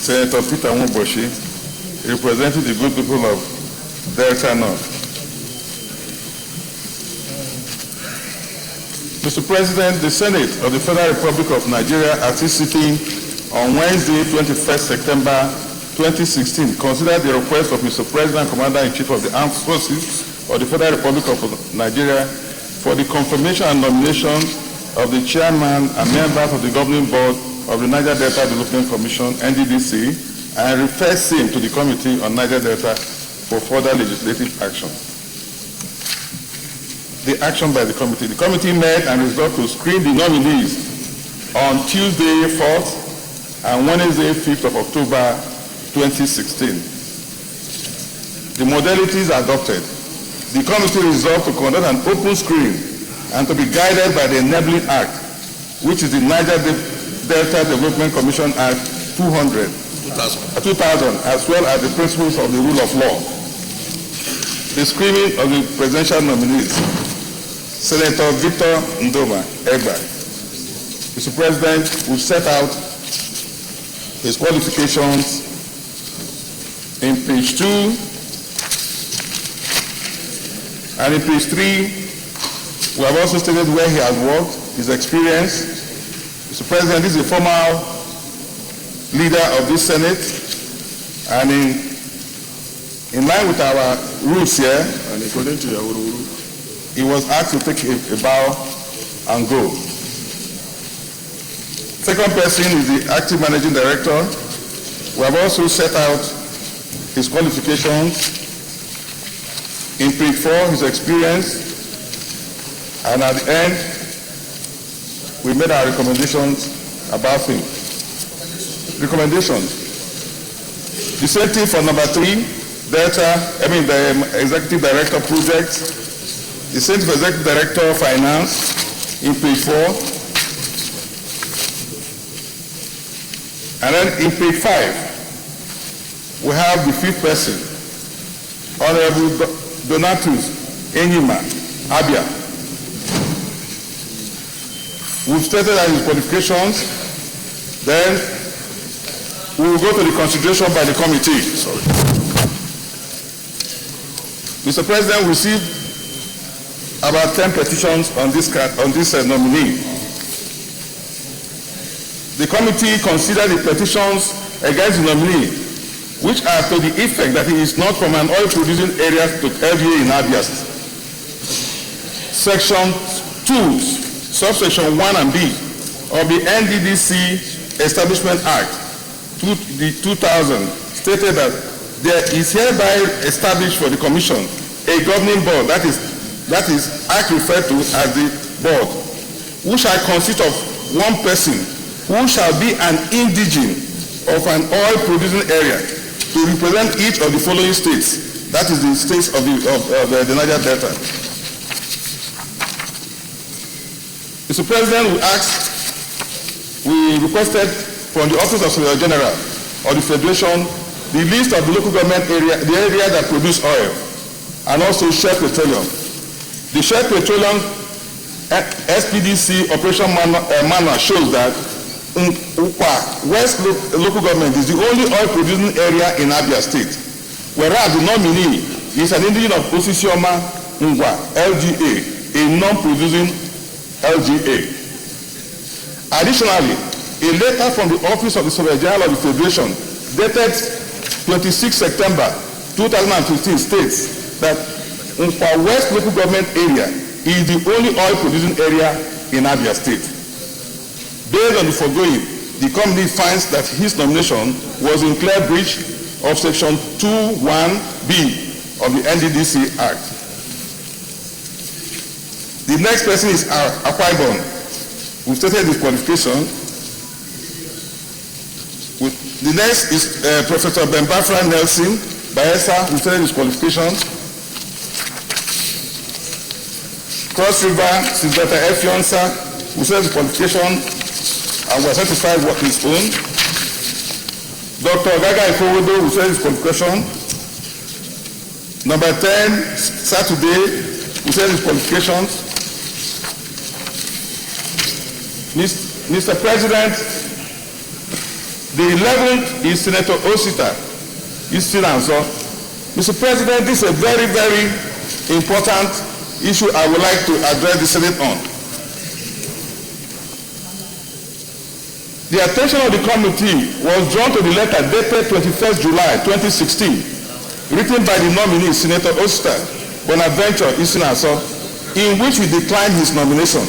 Senator Peter Nwabushi, representing the good people of Delta North. Mr. President, the Senate of the Federal Republic of Nigeria, at its sitting on Wednesday, 21st September 2016, considered the request of Mr. President, Commander-in-Chief of the Armed Forces of the Federal Republic of Nigeria for the confirmation and nomination of the chairman and members of the governing board of the Niger Delta Development Commission, NDDC, and refers him to the Committee on Niger Delta for further legislative action. The action by the committee met and resolved to screen the nominees on Tuesday 4th and Wednesday 5th of October 2016. The modalities adopted. The committee resolved to conduct an open screen and to be guided by the Enabling Act, which is the Niger Delta Development Commission Act 2000, as well as the principles of the rule of law. The screening of the presidential nominees. Senator Victor Ndoma Egba. Mr. President, we've set out his qualifications page 2 and in page 3, we have also stated where he has worked, his experience. Mr. President, this is a former leader of this Senate, and in line with our rules here, and according to your rule, he was asked to take a bow and go. Second person is the active managing director. We have also set out his qualifications. In page 4, his experience, and at the end, we made our recommendations about him. Recommendations. The same thing for number 3, the executive director project. The same thing for executive director of finance in page 4. And then in page 5, we have the 5th person, Honorable Donatus Enyima Abia. We've stated out his qualifications, then we will go to the consideration by the committee. Sorry. Mr. President, we received about 10 petitions on this nominee. The committee considered the petitions against the nominee, which are to the effect that he is not from an oil-producing area to LGA in Abia. Section 2, subsection 1 and B of the NDDC Establishment Act, the 2000, stated that there is hereby established for the Commission a governing board, that is Act referred to as the board, which shall consist of one person who shall be an indigene of an oil-producing area to represent each of the following states, that is the states of the Niger Delta. Mr. President, we requested from the Office of Solicitor General or the Federation the list of the local government area, the area that produce oil, and also Shell Petroleum. The Shell Petroleum SPDC operation manual shows that West local government is the only oil producing area in Abia State, whereas the nominee is an indigene of Osisioma Ngwa LGA, a non-producing LGA. Additionally, a letter from the Office of the Solicitor General of the Federation dated 26 September 2015 states that Nkwa West local government area is the only oil producing area in Abia State. Based on the foregoing, the committee finds that his nomination was in clear breach of Section 2(1)(b) of the NDDC Act. The next person is Akwa Ibom. We've stated his qualification. The next is Professor Bembafra Nelson Bayelsa. We've stated his qualifications. Cross River, Sylvester F. Yonsa. We've stated his qualification, and we're satisfied what he's own. Dr. Gaga Ifowodo, we said his qualification. Number 10, Saturday, we said his qualifications. Mr. President, the 11th is Senator Osita. Mr. President, this is a very, very important issue I would like to address the Senate on. The attention of the committee was drawn to the letter dated 21st July 2016, written by the nominee, Senator Osita Bonaventure Isinaso, in which he declined his nomination.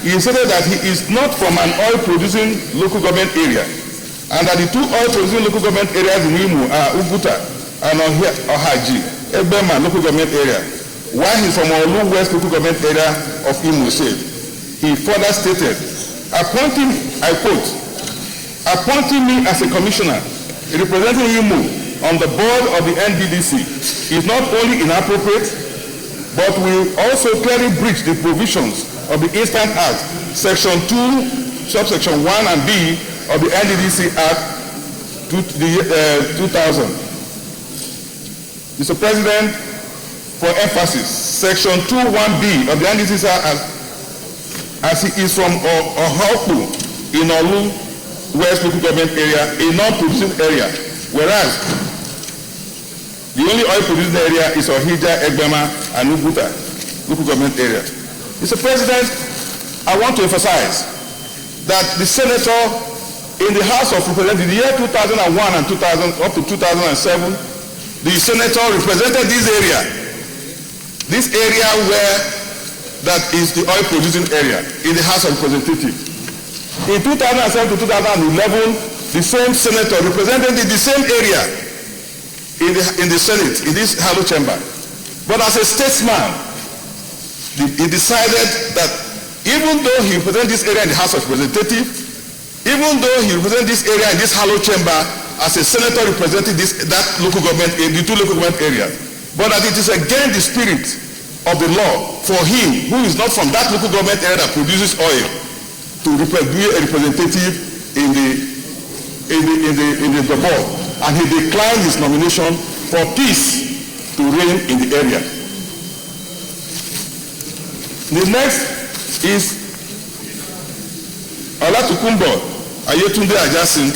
He stated that he is not from an oil-producing local government area, and that the two oil-producing local government areas in Imo are Uguta and Ohaji, Ebema local government area, while he is from Olu West local government area of Imo State. He further stated, appointing, I quote, appointing me as a commissioner representing Imo on the board of the NDDC is not only inappropriate, but will also clearly breach the provisions of the Instant Act, Section 2, Subsection 1 and B of the NDDC Act 2000. Mr. President, for emphasis, Section 2(1)(b) of the NDDC Act, as he is from Ohaku in Olu West local government area, a non-producing area, whereas The only oil producing area is Ohija, Egbema, and Uguta, local government area. Mr. President, I want to emphasize that the senator in the House of Representatives, in the year 2001 and 2000, up to 2007, the senator represented this area where that is the oil producing area in the House of Representatives. In 2007 to 2011, the same senator represented the same area in the Senate, in this hollow chamber. But as a statesman, he decided that even though he represented this area in the House of Representatives, even though he represented this area in this hollow chamber as a senator representing that local government, the two local government areas, but that it is against the spirit of the law for him, who is not from that local government area that produces oil, to be a representative in the board, and he declined his nomination for peace to reign in the area. The next is Olatukumbo Ayetunde Ajasin,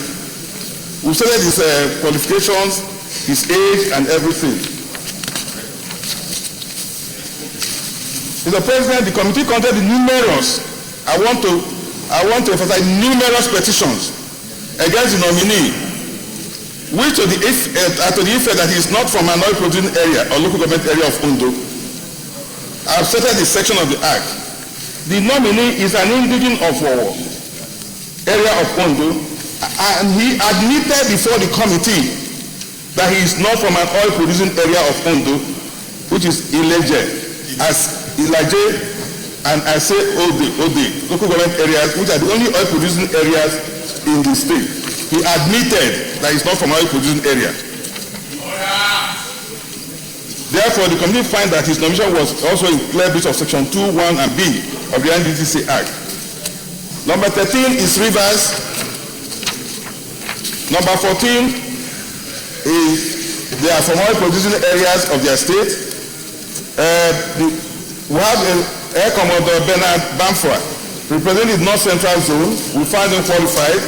who stated his qualifications, his age, and everything. Mr. President, the committee contained numerous, I want to emphasize numerous petitions against the nominee, which to the effect that he is not from an oil producing area or local government area of Ondo. I have stated the section of the Act. The nominee is an indigene of area of Ondo, and he admitted before the committee that he is not from an oil producing area of Ondo, which is Ileje, as Ilaje, and I say Ode, local government areas, which are the only oil producing areas in the state. He admitted that he's not from an oil producing area. Therefore, the committee finds that his nomination was also in clear breach of Section 2, 1, and B of the NDTC Act. Number 13 is Rivers. Number 14 is they are from oil producing areas of their state. We have Air Commodore Bernard Bamford, representing the North Central Zone. We find him qualified.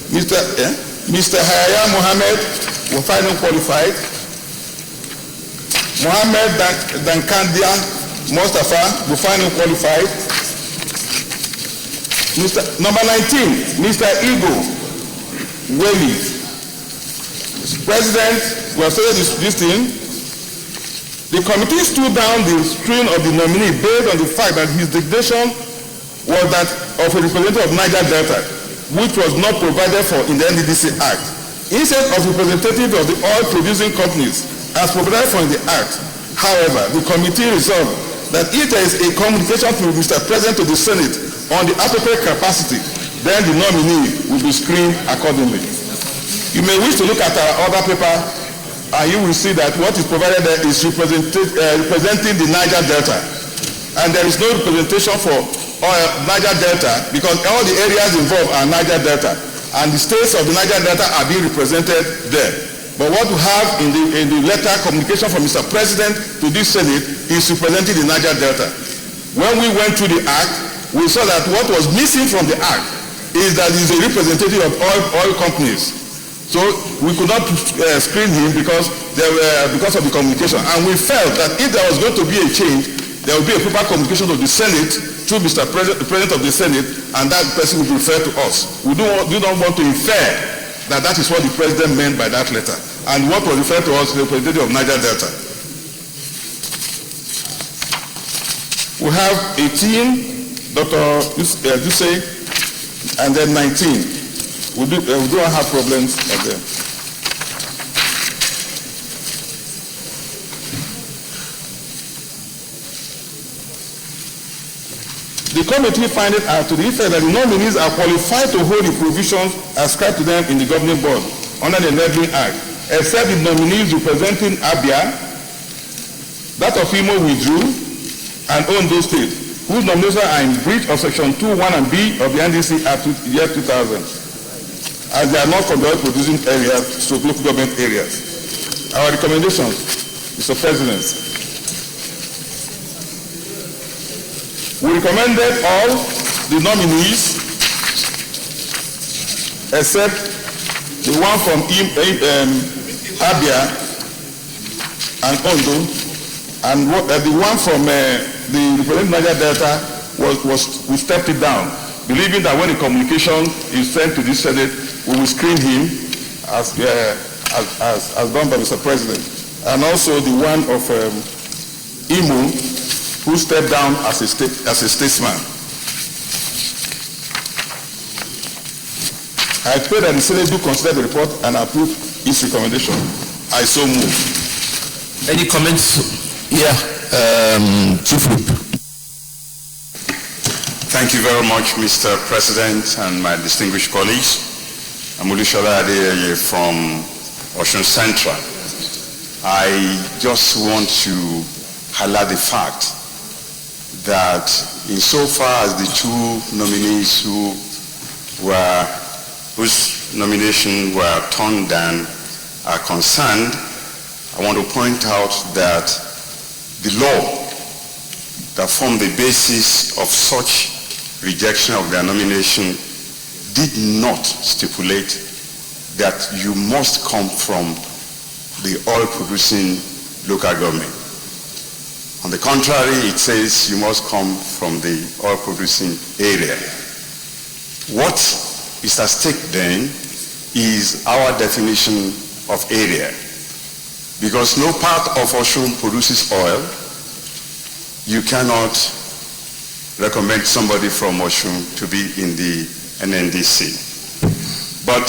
Mr. Hayaya Mohammed, we find him qualified. Mohammed Dankandia Mustafa, we find him qualified. Number 19, Mr. Igo Weli. President, we have stated this thing. The committee stood down the screen of the nominee based on the fact that his designation was that of a representative of Niger Delta, which was not provided for in the NDDC Act. Instead of representative of the oil producing companies as provided for in the Act, however, the committee resolved that if there is a communication from Mr. President to the Senate on the appropriate capacity, then the nominee will be screened accordingly. You may wish to look at our other paper, and you will see that what is provided there is representing the Niger Delta. And there is no representation for Niger Delta because all the areas involved are Niger Delta. And the states of the Niger Delta are being represented there. But what we have in the letter communication from Mr. President to this Senate is representing the Niger Delta. When we went through the Act, we saw that what was missing from the Act is that he is a representative of oil companies. So we could not screen him because of the communication. And we felt that if there was going to be a change, there would be a proper communication to the Senate through Mr. President of the Senate, and that person would refer to us. We don't want to infer that that is what the President meant by that letter. And what was referred to us is the representative of Niger Delta. We have 18, Dr. Duse, and then 19. We don't have problems of them. The committee find it out to the effect that the nominees are qualified to hold the provisions ascribed to them in the governing board under the Enabling Act, except the nominees representing Abia, that of Imo withdrew, and Ondo State, whose nominations are in breach of Section 2, 1, and B of the NDC Act year 2000, as they are not from the oil producing areas, so local government areas. Our recommendations, Mr. President. We recommended all the nominees except the one from Abia and Ondo, and the one from the Niger Delta we stepped it down, believing that when the communication is sent to the Senate, we will screen him as done by Mr. President. And also the one of Imo, who stepped down as a statesman. I pray that the Senate do consider the report and approve its recommendation. I so move. Any comments? Yeah, Chief Whip. Thank you very much, Mr. President and my distinguished colleagues. I'm Olushola Adeyeye from Osun Central. I just want to highlight the fact that insofar as the two nominees whose nomination were turned down are concerned, I want to point out that the law that formed the basis of such rejection of their nomination did not stipulate that you must come from the oil-producing local government. On the contrary, it says you must come from the oil-producing area. What is at stake then is our definition of area. Because no part of Osun produces oil, you cannot recommend somebody from Osun to be in the NNDC. But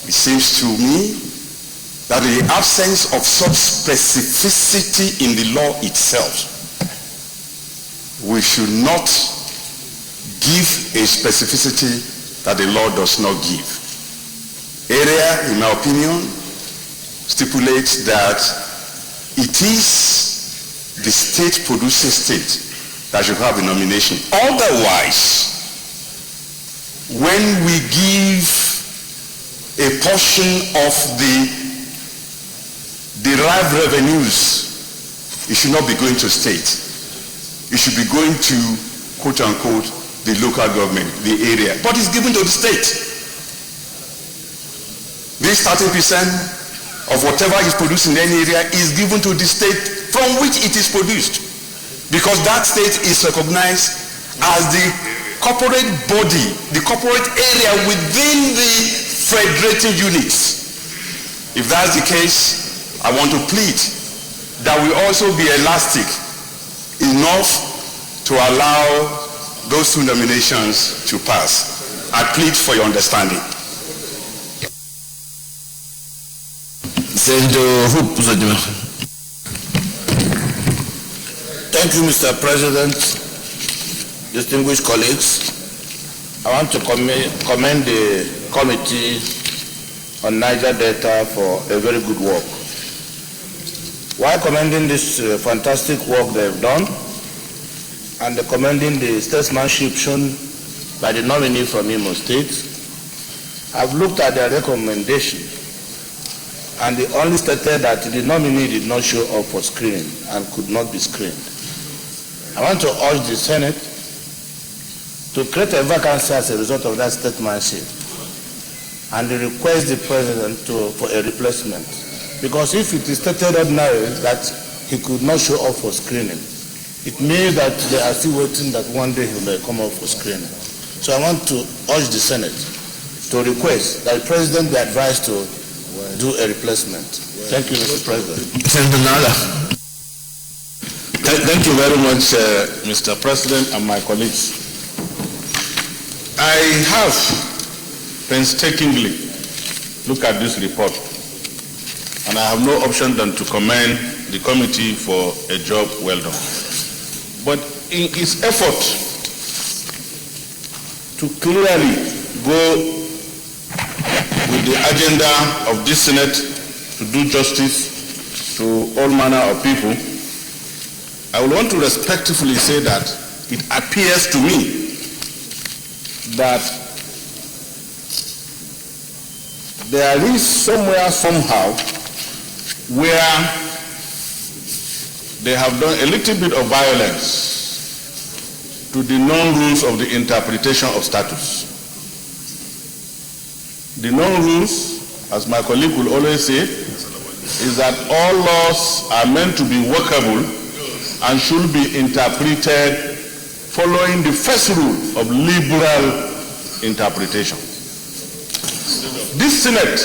it seems to me that in the absence of such specificity in the law itself, we should not give a specificity that the law does not give. Area, in my opinion, stipulates that it is the state producing state that should have a nomination. Otherwise, when we give a portion of the derived revenues, it should not be going to state. It should be going to, quote unquote, the local government, the area. But it's given to the state. This 30% of whatever is produced in any area is given to the state from which it is produced. Because that state is recognized as the corporate body, the corporate area within the federating units. If that's the case, I want to plead that we also be elastic enough to allow those two nominations to pass. I plead for your understanding. Thank you, Mr. President, distinguished colleagues. I want to commend the Committee on Niger Delta for a very good work. While commending this fantastic work they've done and commending the statesmanship shown by the nominee from Imo State, I've looked at their recommendation and they only stated that the nominee did not show up for screening and could not be screened. I want to urge the Senate to create a vacancy as a result of that statesmanship and request the President for a replacement. Because if it is stated ordinarily that he could not show up for screening, it means that they are still waiting that one day he may come up for screening. So I want to urge the Senate to request that the President be advised to do a replacement. Thank you, Mr. President. Senator Nala. Thank you very much, Mr. President and my colleagues. I have painstakingly looked at this report, and I have no option than to commend the committee for a job well done. But in its effort to clearly go with the agenda of this Senate to do justice to all manner of people, I would want to respectfully say that it appears to me that there is somewhere, somehow, where they have done a little bit of violence to the known rules of the interpretation of status. The known rules, as my colleague will always say, is that all laws are meant to be workable and should be interpreted following the first rule of liberal interpretation. This Senate,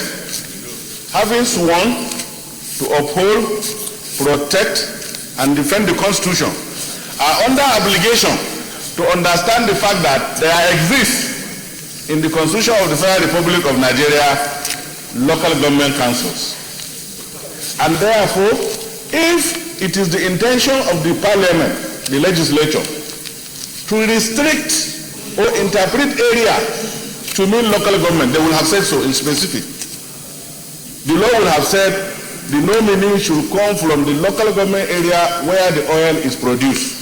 having sworn to uphold, protect, and defend the Constitution, are under obligation to understand the fact that there exists in the Constitution of the Federal Republic of Nigeria local government councils. And therefore, if it is the intention of the Parliament, the legislature, to restrict or interpret area to mean local government, they will have said so in specific. The law will have said the no meaning should come from the local government area where the oil is produced.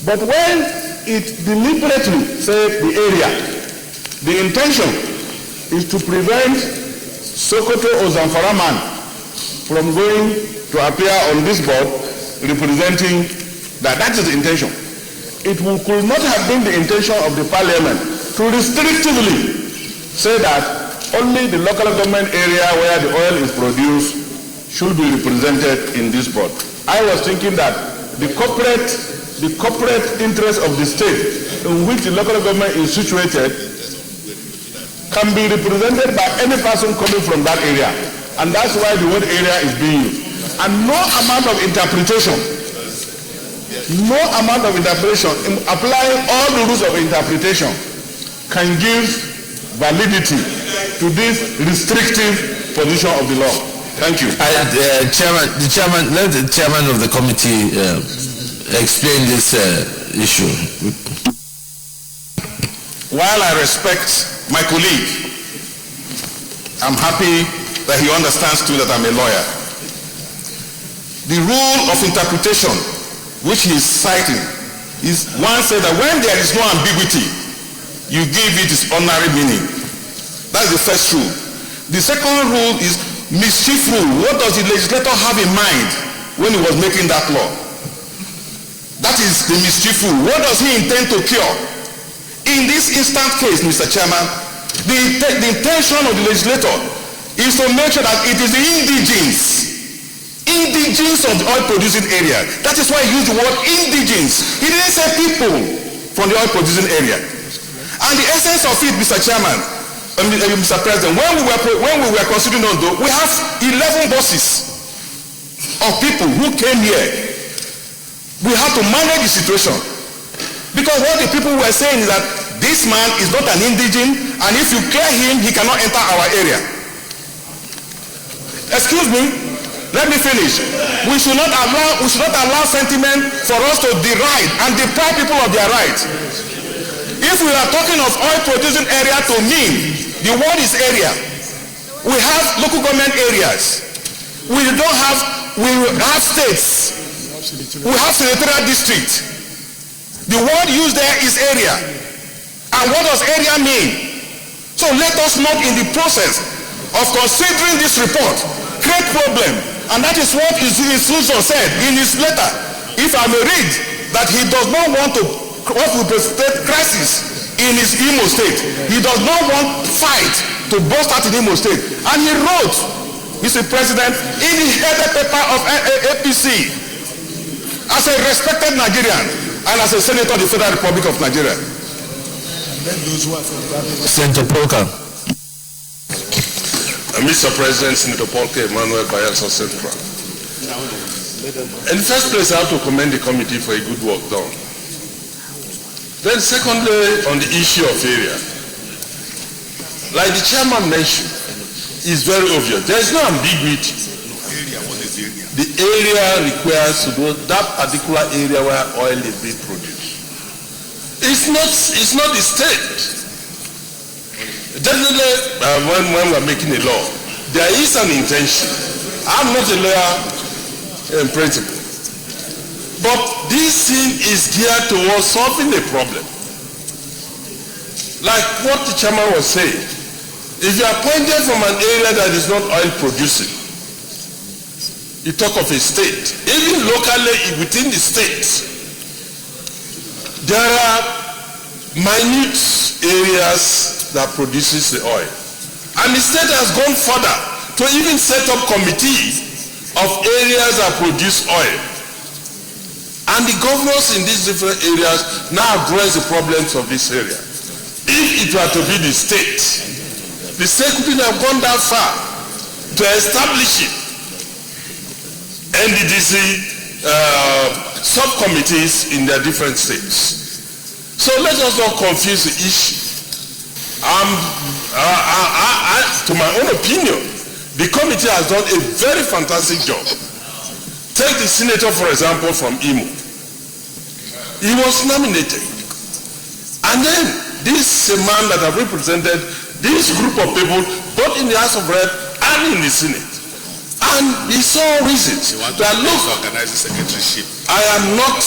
But when it deliberately says the area, the intention is to prevent Sokoto or Zamfara man from going to appear on this board representing that. That is the intention. It could not have been the intention of the Parliament to restrictively say that only the local government area where the oil is produced should be represented in this board. I was thinking that the corporate interest of the state in which the local government is situated can be represented by any person coming from that area. And that's why the word area is being used. And no amount of interpretation, applying all the rules of interpretation can give validity to this restrictive position of the law. Thank you. Let the chairman of the committee explain this issue. While I respect my colleague, I'm happy that he understands too that I'm a lawyer. The rule of interpretation which he is citing is one said that when there is no ambiguity, you give it its ordinary meaning. That's the first rule. The second rule is mischief rule. What does the legislator have in mind when he was making that law? That is the mischief rule. What does he intend to cure? In this instant case, Mr. Chairman, the intention of the legislator is to make sure that it is the indigenes of the oil-producing area. That is why he used the word indigenes. He didn't say people from the oil-producing area. And the essence of it, Mr. Chairman, Mr. President, when we were considering Ondo, we have 11 buses of people who came here. We have to manage the situation. Because what the people were saying is that this man is not an indigene, and if you clear him, he cannot enter our area. Excuse me, let me finish. We should not allow sentiment for us to deride and deprive people of their rights. If we are talking of oil-producing area to mean, the word is area. We have local government areas. We have states. We have senatorial districts. The word used there is area. And what does area mean? So let us not in the process of considering this report create problem. And that is what Institution said in his letter. If I may read, that he does not want to precipitate crisis in his Imo state. He does not want fight to burst out in Imo state. And he wrote, Mr. President, in the headed paper of APC, as a respected Nigerian and as a senator of the Federal Republic of Nigeria. Senator Polka. Mr. President, Senator Polka Emmanuel Bayelsa Central. In the first place, I have to commend the committee for a good work done. Then secondly, on the issue of area, like the chairman mentioned, it's very obvious. There is no ambiguity. The area requires to go that particular area where oil is being produced. It's not the state. Definitely, when we're making a law, there is an intention. I'm not a lawyer in principle, but this thing is geared towards solving a problem. Like what the chairman was saying, if you are pointed from an area that is not oil producing, you talk of a state. Even locally within the state, there are minute areas that produces the oil. And the state has gone further to to even set up committees of areas that produce oil. And the governors in these different areas now address the problems of this area. If it were to be the state couldn't have gone that far to establish it. NDDC subcommittees in their different states. So let us not confuse the issue. To my own opinion, the committee has done a very fantastic job. Take the senator, for example, from Imo. He was nominated. And then this man that have represented this group of people, both in the House of Rep and in the Senate. And he saw reasons that, look, I am not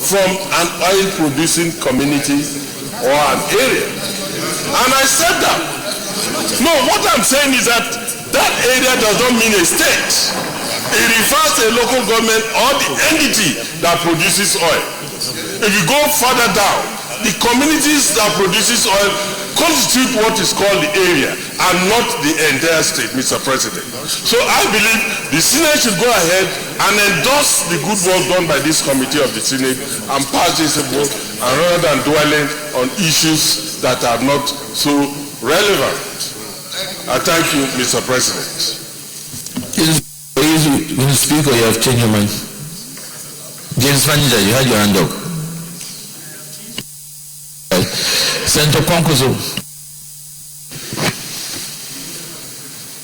from an oil producing community or an area. And I said that. No, what I'm saying is that that area does not mean a state. It refers to a local government or the entity that produces oil. If you go further down, the communities that produces oil constitute what is called the area and not the entire state, Mr. President. So I believe the Senate should go ahead and endorse the good work done by this committee of the Senate and pass this vote, and rather than dwelling on issues that are not so relevant. I thank you, Mr. President. When you speak or you have changed your mind? James Manager, you had your hand up. Senator Kwankuzo.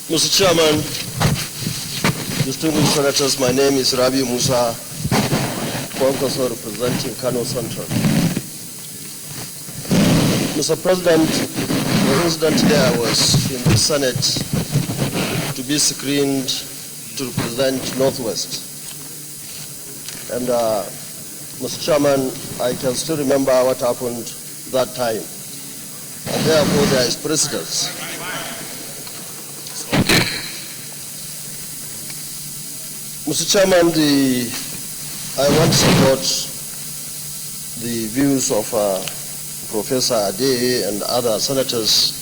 Mr. Chairman, distinguished senators, my name is Rabi Musa Kwankuzo, representing Kano Central. Mr. President, the incident there was in the Senate to be screened to represent Northwest. And Mr. Chairman, I can still remember what happened that time. And therefore there is precedence. Mr. Chairman, I want to support the views of Professor Ade and other senators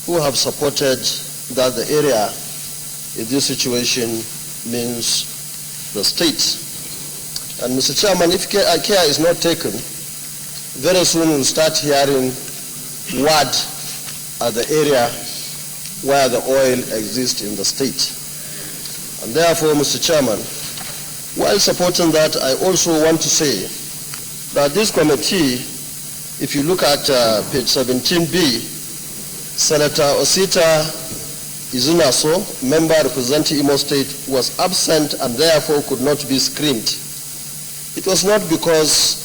who have supported that the area in this situation means the state. And Mr. Chairman, if care is not taken, very soon we'll start hearing word at the area where the oil exists in the state. And therefore, Mr. Chairman, while supporting that, I also want to say that this committee, if you look at page 17B, Senator Osita Izunaso, member representing Imo State, was absent and therefore could not be screened. It was not because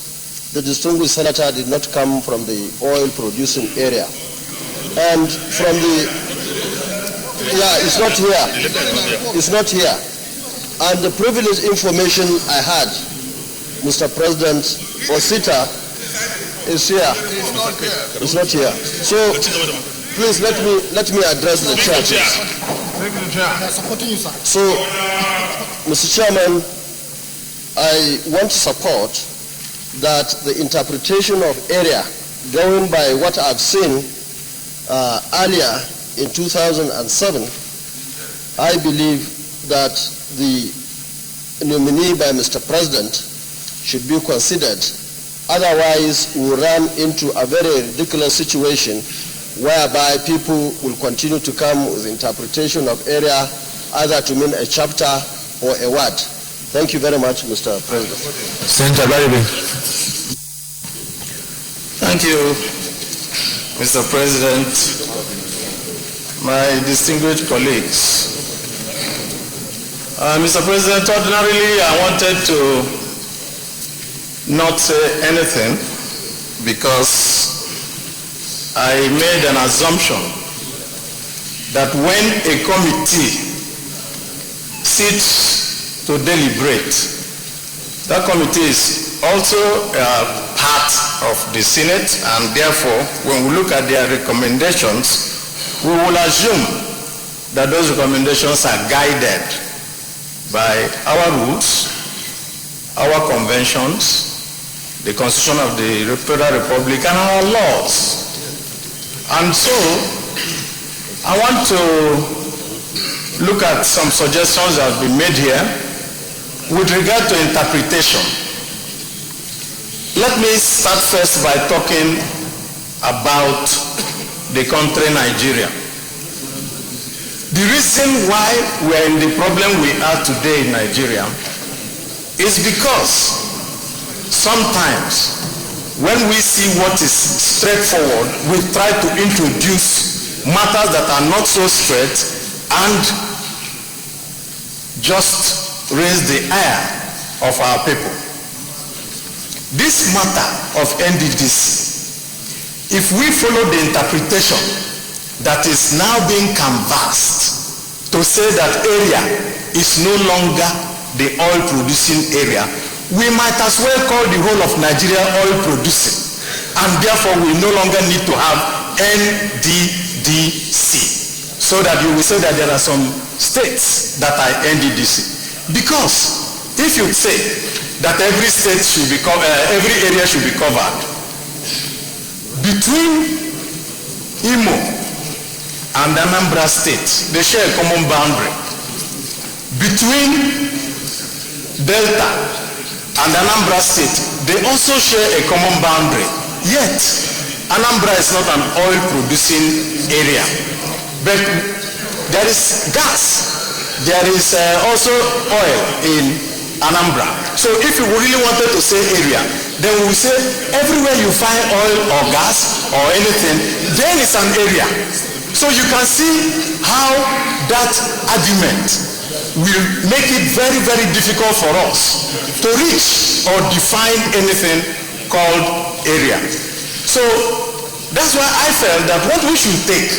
the distinguished senator did not come from the oil producing area. And from the, it's not here. It's not here. And the privileged information I had, Mr. President, Osita is here. It's not here. So please let me address the church. So, Mr. Chairman, I want to support that the interpretation of area, going by what I've seen earlier in 2007, I believe that the nominee by Mr. President should be considered. Otherwise, we'll run into a very ridiculous situation whereby people will continue to come with interpretation of area either to mean a chapter or a word. Thank you very much, Mr. President. Senator Baribe. Thank you, Mr. President, my distinguished colleagues. Mr. President, ordinarily I wanted to not say anything because I made an assumption that when a committee sits to deliberate, that committee is also part of the Senate, and therefore when we look at their recommendations, we will assume that those recommendations are guided by our rules, our conventions, the Constitution of the Federal Republic, and our laws. And so I want to look at some suggestions that have been made here with regard to interpretation. Let me start first by talking about the country Nigeria. The reason why we are in the problem we are today in Nigeria is because sometimes when we see what is straightforward, we try to introduce matters that are not so straight and just raise the ire of our people. This matter of NDDC, if we follow the interpretation that is now being canvassed to say that area is no longer the oil producing area, we might as well call the whole of Nigeria oil producing, and therefore we no longer need to have NDDC, so that you will say that there are some states that are NDDC. Because if you say that every state should be every area should be covered, between Imo and Anambra State, they share a common boundary. Between Delta and Anambra State, they also share a common boundary. Yet, Anambra is not an oil-producing area. But there is gas. There is also oil in Anambra. So if you really wanted to say area, then we will say everywhere you find oil or gas or anything, then it's an area. So you can see how that argument will make it very, very difficult for us to reach or define anything called area. So that's why I felt that what we should take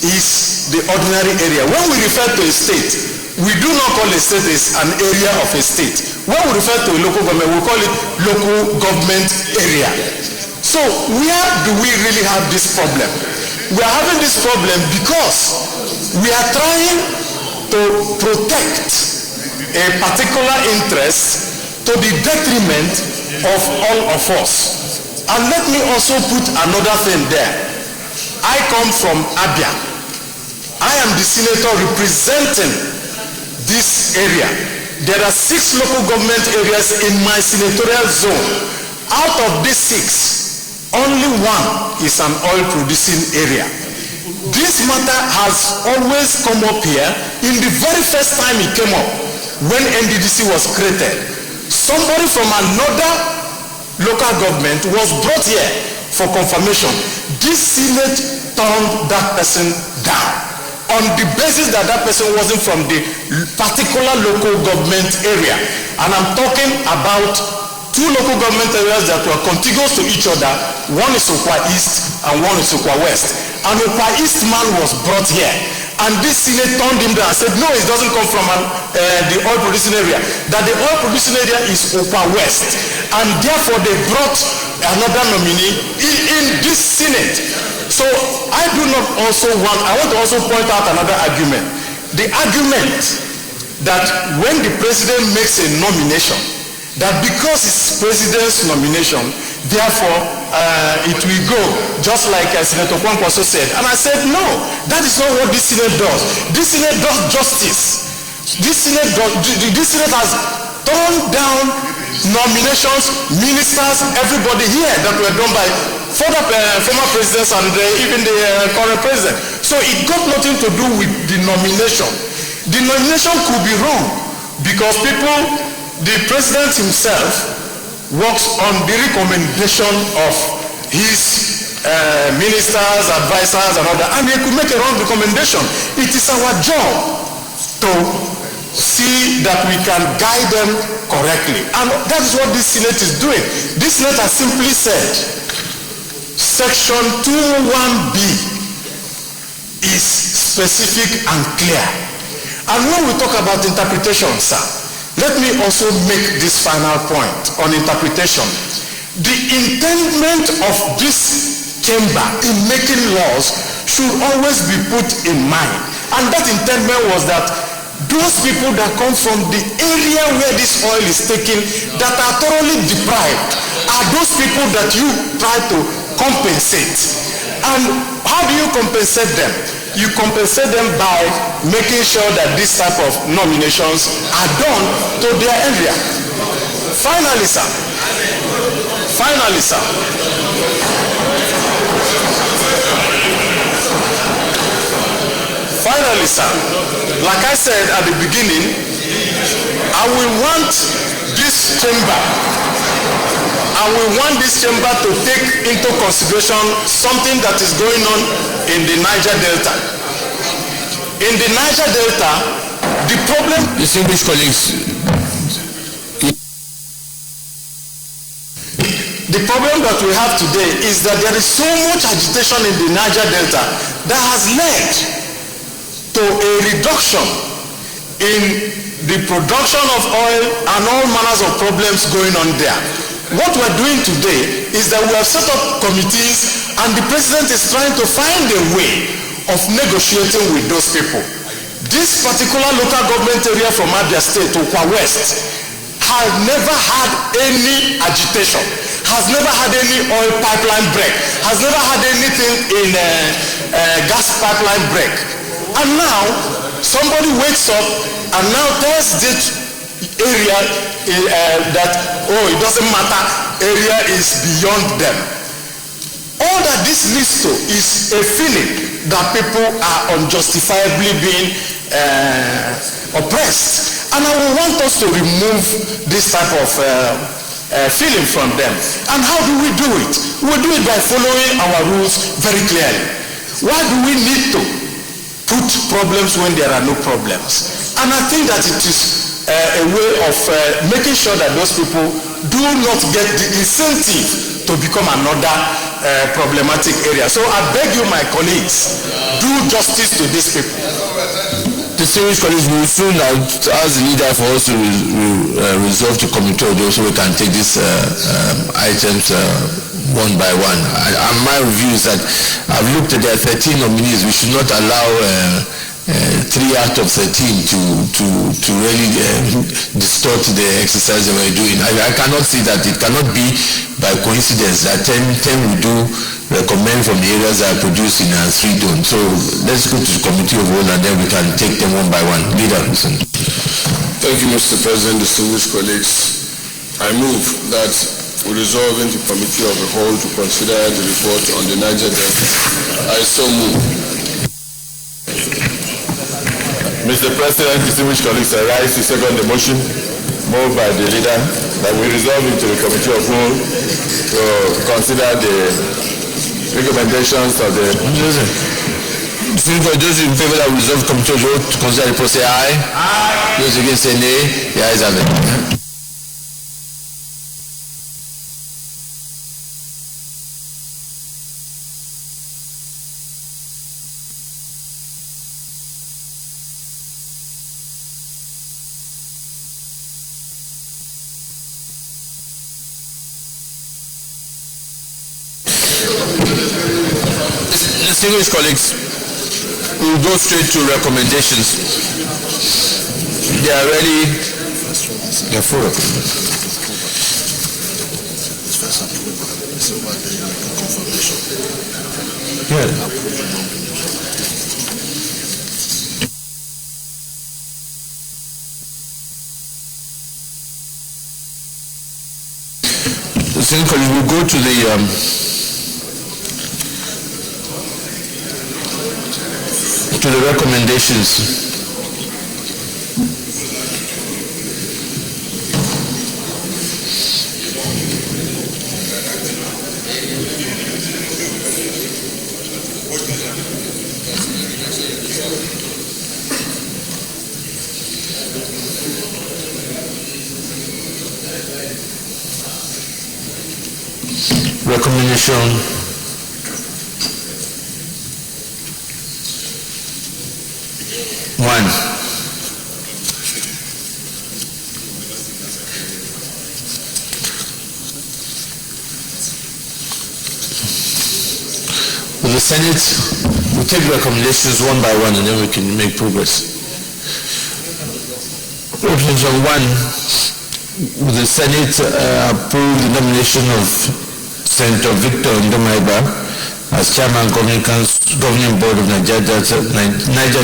is the ordinary area. When we refer to a state, we do not call a state an area of a state. When we refer to a local government, we call it local government area. So where do we really have this problem? We are having this problem because we are trying to protect a particular interest to the detriment of all of us. And let me also put another thing there. I come from Abia. I am the senator representing this area. There are 6 local government areas in my senatorial zone. Out of these 6, only 1 is an oil producing area. This matter has always come up here. In the very first time it came up, when NDDC was created, somebody from another local government was brought here for confirmation. This Senate turned that person down on the basis that that person wasn't from the particular local government area. And I'm talking about 2 local government areas that were contiguous to each other. One is Okwa East and one is Okwa West. And Okwa East man was brought here. And this Senate turned him down and said, no, it doesn't come from the oil producing area. That the oil producing area is Okwa West. And therefore they brought another nominee in this Senate. So I do not also want, I want to also point out another argument. The argument that when the president makes a nomination, that because it's president's nomination, therefore it will go, just like Senator Kwankwaso said. And I said, no, that is not what this Senate does. This Senate does justice. This Senate has turned down nominations, ministers, everybody here that were done by former presidents and even the current president. So it got nothing to do with the nomination. The nomination could be wrong because the president himself works on the recommendation of his ministers, advisors, and all that, and he could make a wrong recommendation. It is our job to see that we can guide them correctly, and that is what this Senate is doing. This Senate has simply said Section 2(1)(b) is specific and clear. And when we talk about interpretation, sir, let me also make this final point on interpretation. The intendment of this chamber in making laws should always be put in mind. And that intendment was that those people that come from the area where this oil is taken, that are thoroughly deprived, are those people that you try to compensate. And how do you compensate them? you compensate them by making sure that this type of nominations are done to their area. Finally, sir. Finally, sir, like I said at the beginning, I will want this chamber, to take into consideration something that is going on in the Niger Delta. In the Niger Delta, the problem... Distinguished colleagues, the problem that we have today is that there is so much agitation in the Niger Delta that has led to a reduction in the production of oil and all manners of problems going on there. What we're doing today is that we have set up committees and the president is trying to find a way of negotiating with those people. This particular local government area from Abia State to Kwa West has never had any agitation, has never had any oil pipeline break, has never had anything in gas pipeline break. And now, somebody wakes up and now tells this area that, oh, it doesn't matter, area is beyond them. All that this leads to is a feeling that people are unjustifiably being oppressed. And I will want us to remove this type of feeling from them. And how do we do it? We do it by following our rules very clearly. Why do we need to put problems when there are no problems? And I think that it is a way of making sure that those people do not get the incentive to become another problematic area. So I beg you, my colleagues, do justice to these people. Distinguished colleagues, we will soon ask the leader for us to resolve to committee so we can take these items one by one. My review is that I've looked at there are 13 nominees. We should not allow 3 out of 13 to really distort the exercise that we're doing. I cannot see that. It cannot be by coincidence that 10 we do recommend from the areas that are produced in 3 don't. So let's go to the committee of whole and then we can take them one by one. Leader, listen. Thank you, Mr. President, distinguished colleagues. I move that we resolve into committee of the whole to consider the report on the Niger Delta. I so move. Mr. President, distinguished colleagues, I rise to second the motion moved by the leader that we resolve into the committee of whole to consider the recommendations of the... Those in favor that we resolve committee of whole to consider the report say aye. Aye. Those against say nay. The ayes have it. Distinguished colleagues, we will go straight to recommendations. They are ready. There are 4 recommendations. Yeah. Distinguished colleagues, we will go to the recommendations. Recommendation 1. With the Senate, we'll take recommendations one by one and then we can make progress. Recommendation 1, will the Senate approve the nomination of Senator Victor Ndomaiba as Chairman Governing Board of Niger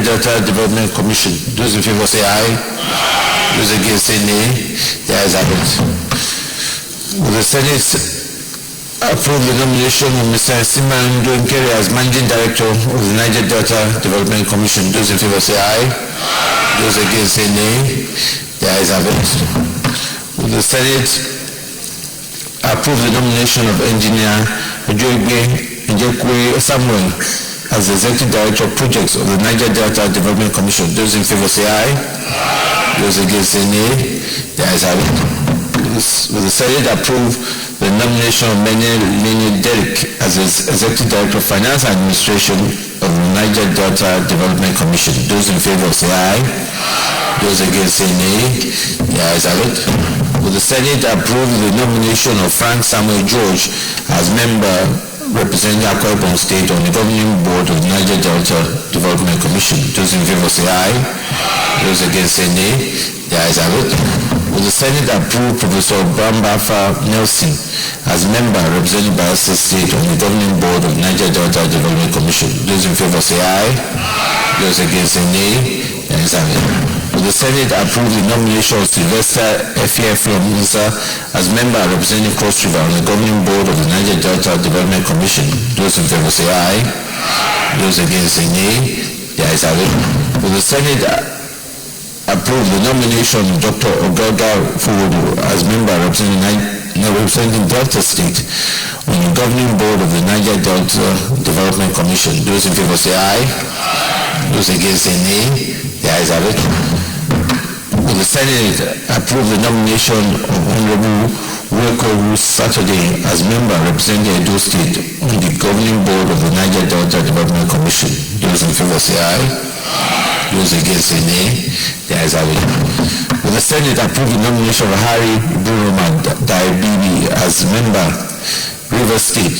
Delta Development Commission. Those in favor say aye. Those against say nay. The ayes have it. Will the Senate approve the nomination of Mr. Siman Ndonkere as Managing Director of the Niger Delta Development Commission? Those in favor say aye. Those against say nay. The ayes have it. Will the Senate approve the nomination of Engineer Njekwe Samuel as the Executive Director of Projects of the Niger Delta Development Commission? Those in favor say aye. Those against say nay. The ayes have it. Will the Senate approve the nomination of Mene Derrick as the Executive Director of Finance and Administration of the Niger Delta Development Commission? Those in favor say aye. Those against say nay. The ayes have it. Will the Senate approve the nomination of Frank Samuel George as member representing Akwa Ibom State on the Governing Board of the Niger Delta Development Commission? Those in favor say aye. Those against say nay. The ayes have it. Will the Senate approve Professor Bambafa Nelson as member representing Bayelsa State on the Governing Board of Niger Delta Development Commission? Those in favor say aye. Those against say nay. The ayes have it. Will the Senate approve the nomination of Sylvester Effieflon Musa as member representing Cross River on the Governing Board of the Niger Delta Development Commission? Those in favor say aye. Those against say nay. The ayes have it. Will the Senate approve the nomination of Dr. Ogaga Fuwodo as member representing Delta State on the Governing Board of the Niger Delta Development Commission? Those in favor say aye. Those against say nay. The ayes have it. Will the Senate approve the nomination of Honorable Weko Saturday as member representing Edo State on the Governing Board of the Niger Delta Development Commission? Those in favor say aye. Those against say nay. The ayes have it. Will the Senate approve the nomination of Harry Buroma Daibibi as member River State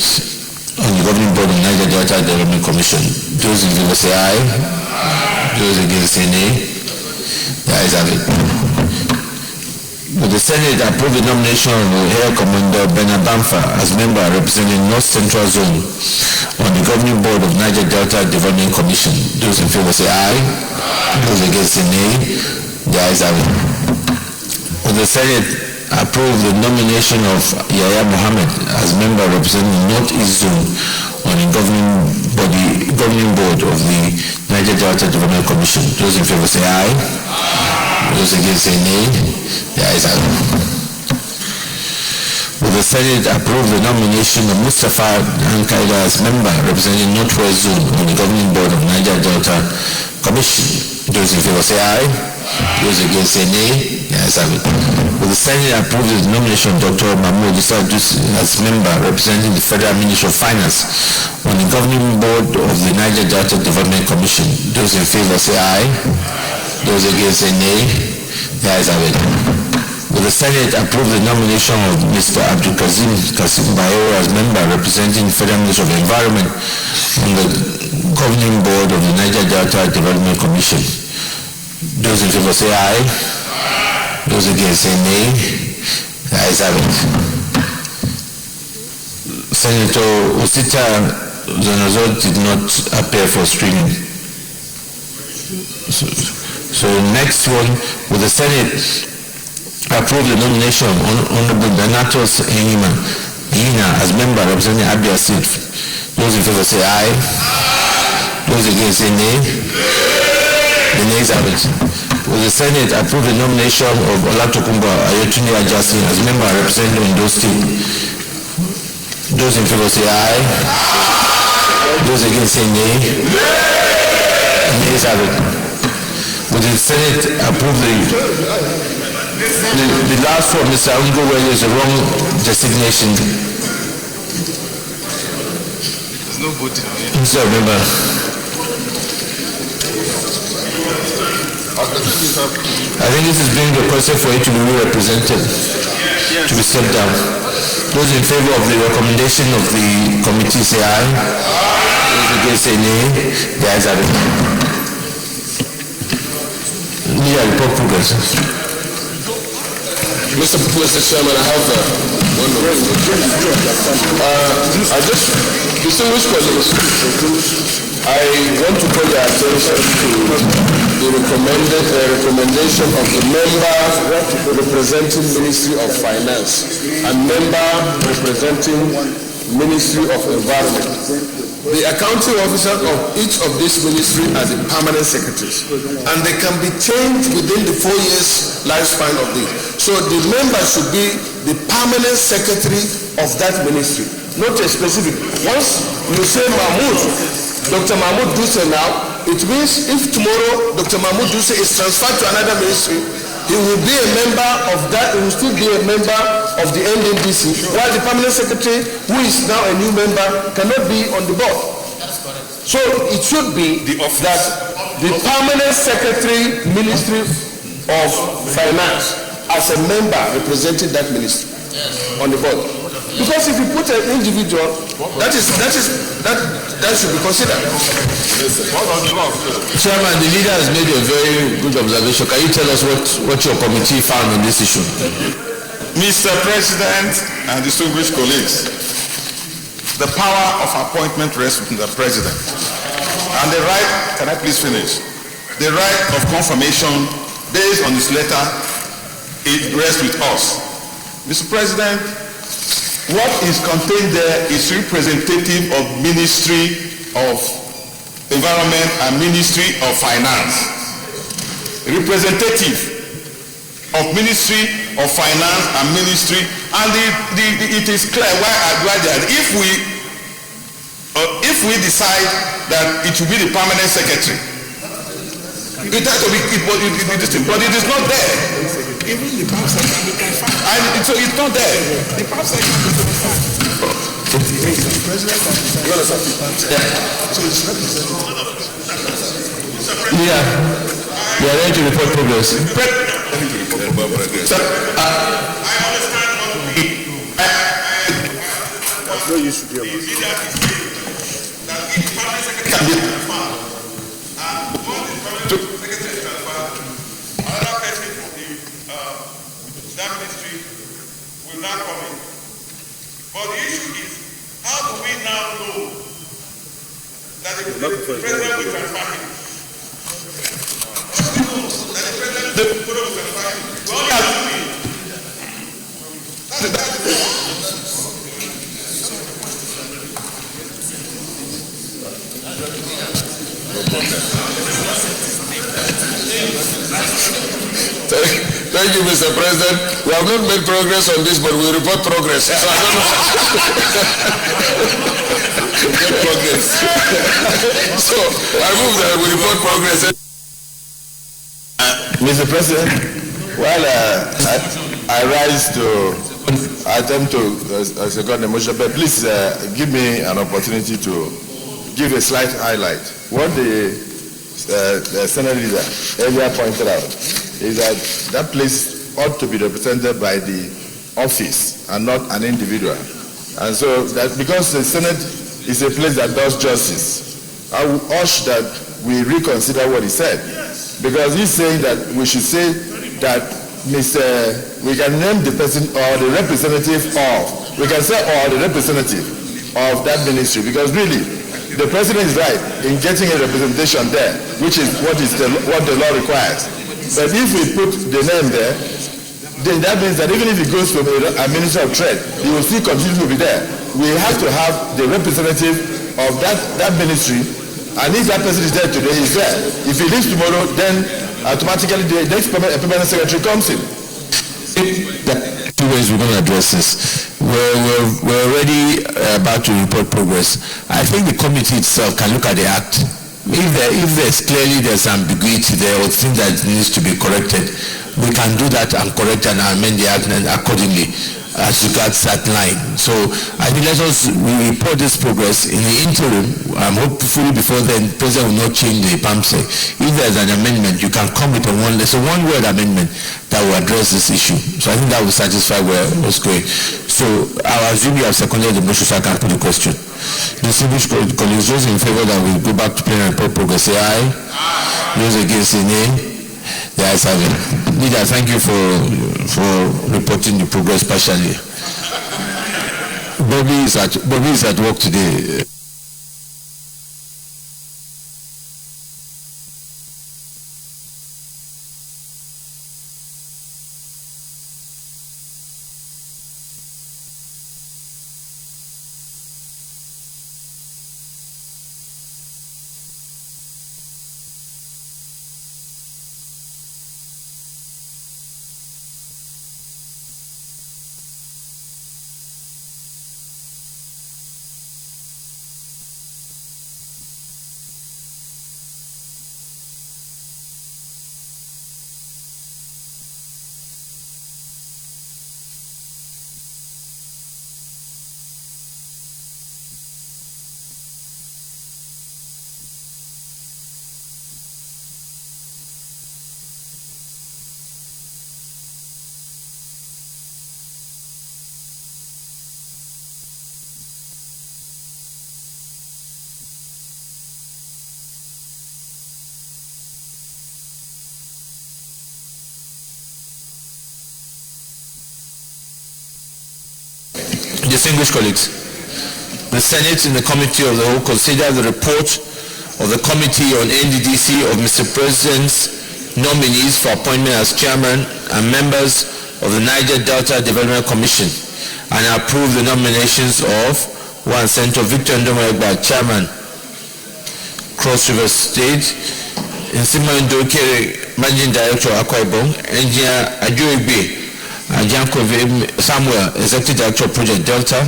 on the Governing Board of the Niger Delta Development Commission? Those in favor say aye. Those against say nay. The ayes have it. Will the Senate approve the nomination of Air Commander Benabamfa as member representing North Central Zone on the Governing Board of Niger Delta Development Commission? Those in favor say aye. Those against say nay. The ayes have it. Will the Senate approve the nomination of Yahya Mohammed as member representing North East Zone on the Governing Board of the Niger Delta Development Commission? Those in favor say aye. Those against say nay. The ayes have it. Will the Senate approve the nomination of Mustafa Ankaida as member representing Northwest Zone on the Governing Board of Niger Delta Commission? Those in favor say aye. Those against say nay. The ayes have it. Will the Senate approve the nomination of Dr. Mahmoud Issa as member representing the Federal Ministry of Finance on the Governing Board of the Niger Delta Development Commission? Those in favor say aye. Those against say nay. The ayes have it. Will the Senate approve the nomination of Mr. Abdul Kasim Bayero as member representing the Federal Ministry of Environment on the Governing Board of the Niger Delta Development Commission? Those in favor say aye. Those against say nay. The ayes have it. Senator Osita Zanazot did not appear for screening. So next one, will the Senate approve the nomination of Honorable Donatus Enyina as member representing Abia State? Those in favor say aye. Those against say nay. The nays have it. Will the Senate approve the nomination of Olatokunbo Ayotunde Ajasin as member representing Ondo State? Those in favor say aye. Those against say nay. The nays have it. Will the Senate approve the last one, Mr. Ungo, where there's a wrong designation? There's no voting. Mr. Member. I think this is being requested for it to be represented, to be stepped down. Those in favor of the recommendation of the committee say aye. Those against say nay. The ayes have it. Mr. Chairman, I have Distinguished colleagues, I want to call your attention to the recommendation of the member representing Ministry of Finance and member representing Ministry of Environment. The accounting officer of each of these ministries are the permanent secretaries, and they can be changed within the 4 years lifespan of this. So the member should be the permanent secretary of that ministry, not a specific. Once you say Mahmoud, Dr. Mahmoud Duse now, it means if tomorrow Dr. Mahmoud Duse is transferred to another ministry, he will be a member of that, he will still be a member of the NDDC, while the permanent secretary, who is now a new member, cannot be on the board. That's correct. So it should be the permanent secretary, Ministry of Finance, as a member representing that ministry on the board. Because if you put an individual, that should be considered. Chairman, the leader has made a very good observation. Can you tell us what your committee found on this issue? Mr. President and distinguished colleagues, the power of appointment rests with the President. And the right, can I please finish? The right of confirmation based on this letter, it rests with us. Mr. President, what is contained there is representative of Ministry of Environment and Ministry of Finance. Representative of Ministry of Finance and Ministry, and it is clear why they are. If we decide that it should be the permanent secretary, it has to be, but it is not there. Even the power secretary can find. And so it's not there. The power secretary can find. Yeah. We are ready to report progress. Sir, I understand what no use to do about that if the permanent secretary can be transferred, and once the permanent secretary is transferred, another person from that ministry will not come in. But the issue is, how do we now know that the president will transfer him? How do we know that the president will transfer him? We only have to be. Thank you, Mr. President. We have not made progress on this, but we report progress. So I don't know. Progress. So I move that we report progress. Mr. President, while I rise to attempt to second the motion, but please give me an opportunity to give a slight highlight. What the Senate leader earlier pointed out is that place ought to be represented by the office and not an individual. And so that because the Senate is a place that does justice, I would urge that we reconsider what he said. Because he's saying that we should say that we can name the person or the representative of, we can say or the representative of that ministry, because really the president is right in getting a representation there, which is what the law requires. But if we put the name there, then that means that even if it goes to a minister of trade, he will still continue to be there. We have to have the representative of that ministry, and if that person is there today, he's there. If he leaves tomorrow, then automatically the next permanent secretary comes in. Two ways we're going to address this. We're already about to report progress. I think the committee itself can look at the act. If there's ambiguity there or things that needs to be corrected, we can do that and correct and amend the act accordingly as regards that line. So I think let us report this progress. In the interim, hopefully before then, the President will not change the PAMSEC. If there's an amendment, you can come with a one-word amendment that will address this issue. So I think that will satisfy where it was going. So I assume you have seconded the motion, so I can put the question. Distinguished colleagues, those in favor that we go back to plenary and report progress, say aye. Those against, say nay. The ayes have it. Leader, thank you for reporting the progress partially. Bobby is at work today. Distinguished colleagues, the Senate in the Committee of the Whole considered the report of the Committee on NDDC of Mr. President's nominees for appointment as chairman and members of the Niger Delta Development Commission and approved the nominations of one Senator Victor Ndomegba, chairman, Cross River State, Nsima Ndokere, managing director, Akwa Ibom, engineer Ajoegbe Ajankove Samuel, Executive Director of Project Delta,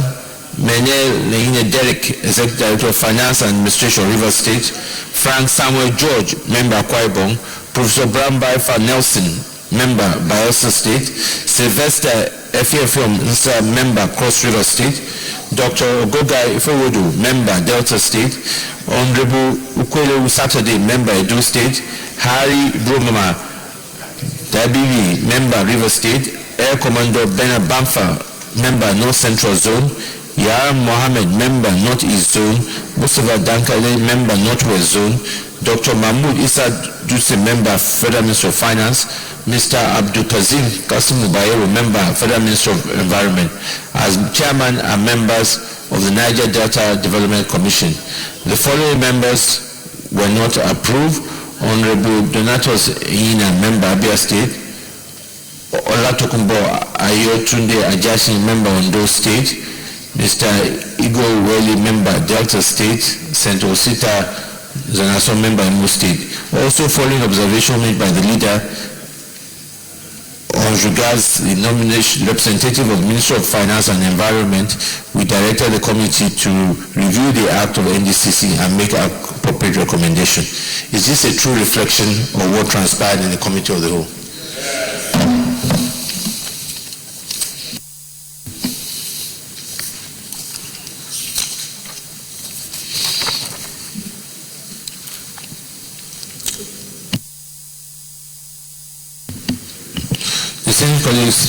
Menel Lehine Derek, Executive Director of Finance and Administration, River State, Frank Samuel George, Member Akwa Ibom, Professor Bram Baifa Nelson, Member Bayelsa State, Sylvester Efiefom Nsa, Member Cross River State, Dr. Ogoga Ifewodu, Member Delta State, Honorable Ukwele Saturday, Member Edo State, Harry Bromama Dabibi, Member River State, Air Commodore Bernard Bamfa, Member North Central Zone, Yar Mohammed, Member North East Zone, Mustafa Dankale, Member Northwest Zone, Dr. Mahmoud Issa Dutse, Member Federal Minister of Finance, Mr. Abdul Kazim Kasim Bayero, Member Federal Minister of Environment, as Chairman and members of the Niger Delta Development Commission. The following members were not approved: Honorable Donatus Ina, Member Abia State; Olatokunbo Ayotunde Ajasin, Member Ondo State; Mr. Igor Weli, Member Delta State; St. Osita Zanaso, Member Imo State. Also, following observation made by the leader as regards the nomination representative of the Ministry of Finance and Environment, we directed the committee to review the act of NDCC and make an appropriate recommendation. Is this a true reflection of what transpired in the Committee of the Whole? Distinguished colleagues,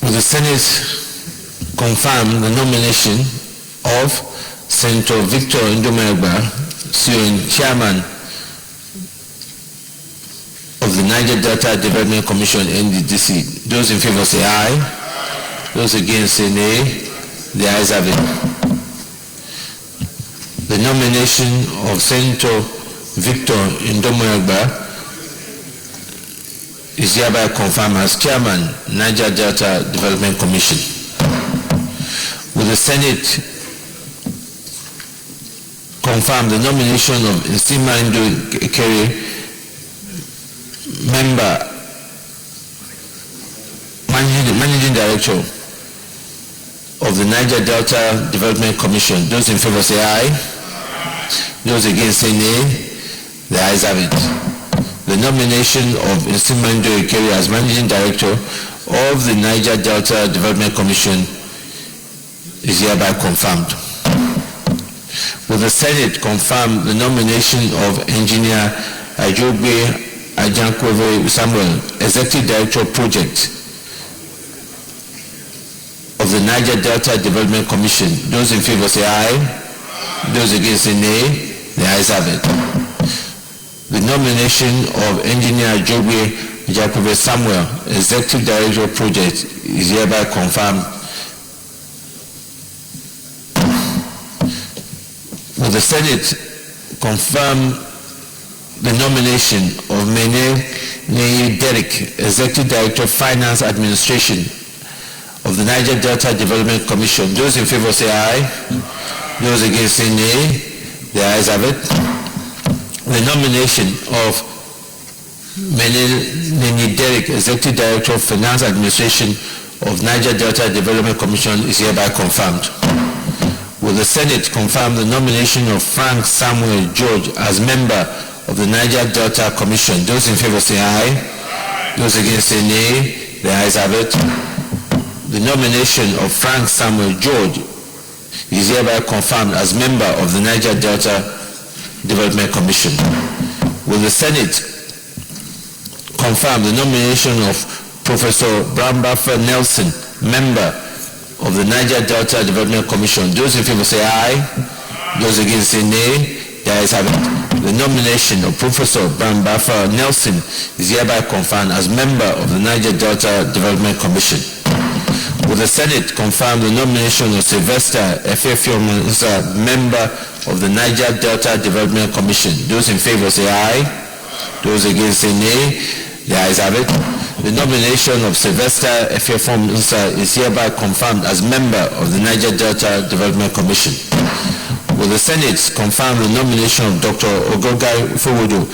will the Senate confirm the nomination of Senator Victor Ndomegba, Chairman of the Niger Delta Development Commission, NDDC? Those in favor say aye. Those against say nay. The ayes have it. The nomination of Senator Victor Ndomegba is hereby confirmed as Chairman, Niger Delta Development Commission. Will the Senate confirm the nomination of Nsima Ndokere, Member, Managing Director of the Niger Delta Development Commission? Those in favor say aye. Those against say nay. The ayes have it. The nomination of Nsima Ndokere as Managing Director of the Niger Delta Development Commission is hereby confirmed. Will the Senate confirm the nomination of Engineer Ajoegbe Ajankove Samuel, Executive Director of Project of the Niger Delta Development Commission? Those in favor say aye. Those against say nay. The ayes have it. The nomination of Engineer Ajoegbe Jacob Samuel, Executive Director of Project, is hereby confirmed. Will the Senate confirm the nomination of Mene Derek, Executive Director of Finance Administration of the Niger Delta Development Commission? Those in favor say aye. Those against say nay. The ayes have it. The nomination of Mene Derek, Executive Director of Finance Administration of Niger Delta Development Commission is hereby confirmed. Will the Senate confirm the nomination of Frank Samuel George as member of the Niger Delta Commission? Those in favor say aye. Those against say nay. The ayes have it. The nomination of Frank Samuel George is hereby confirmed as member of the Niger Delta Development Commission. Will the Senate confirm the nomination of Professor Brambafa Nelson, member of the Niger Delta Development Commission? Those in favor say aye. Those against say nay. The ayes have it. The nomination of Professor Brambafa Nelson is hereby confirmed as member of the Niger Delta Development Commission. Will the Senate confirm the nomination of Sylvester Efefiomansa, member of the Niger Delta Development Commission? Those in favor say aye. Those against say nay. The ayes have it. The nomination of Sylvester Efefiomansa is hereby confirmed as member of the Niger Delta Development Commission. Will the Senate confirm the nomination of Dr. Ogogai Fowodo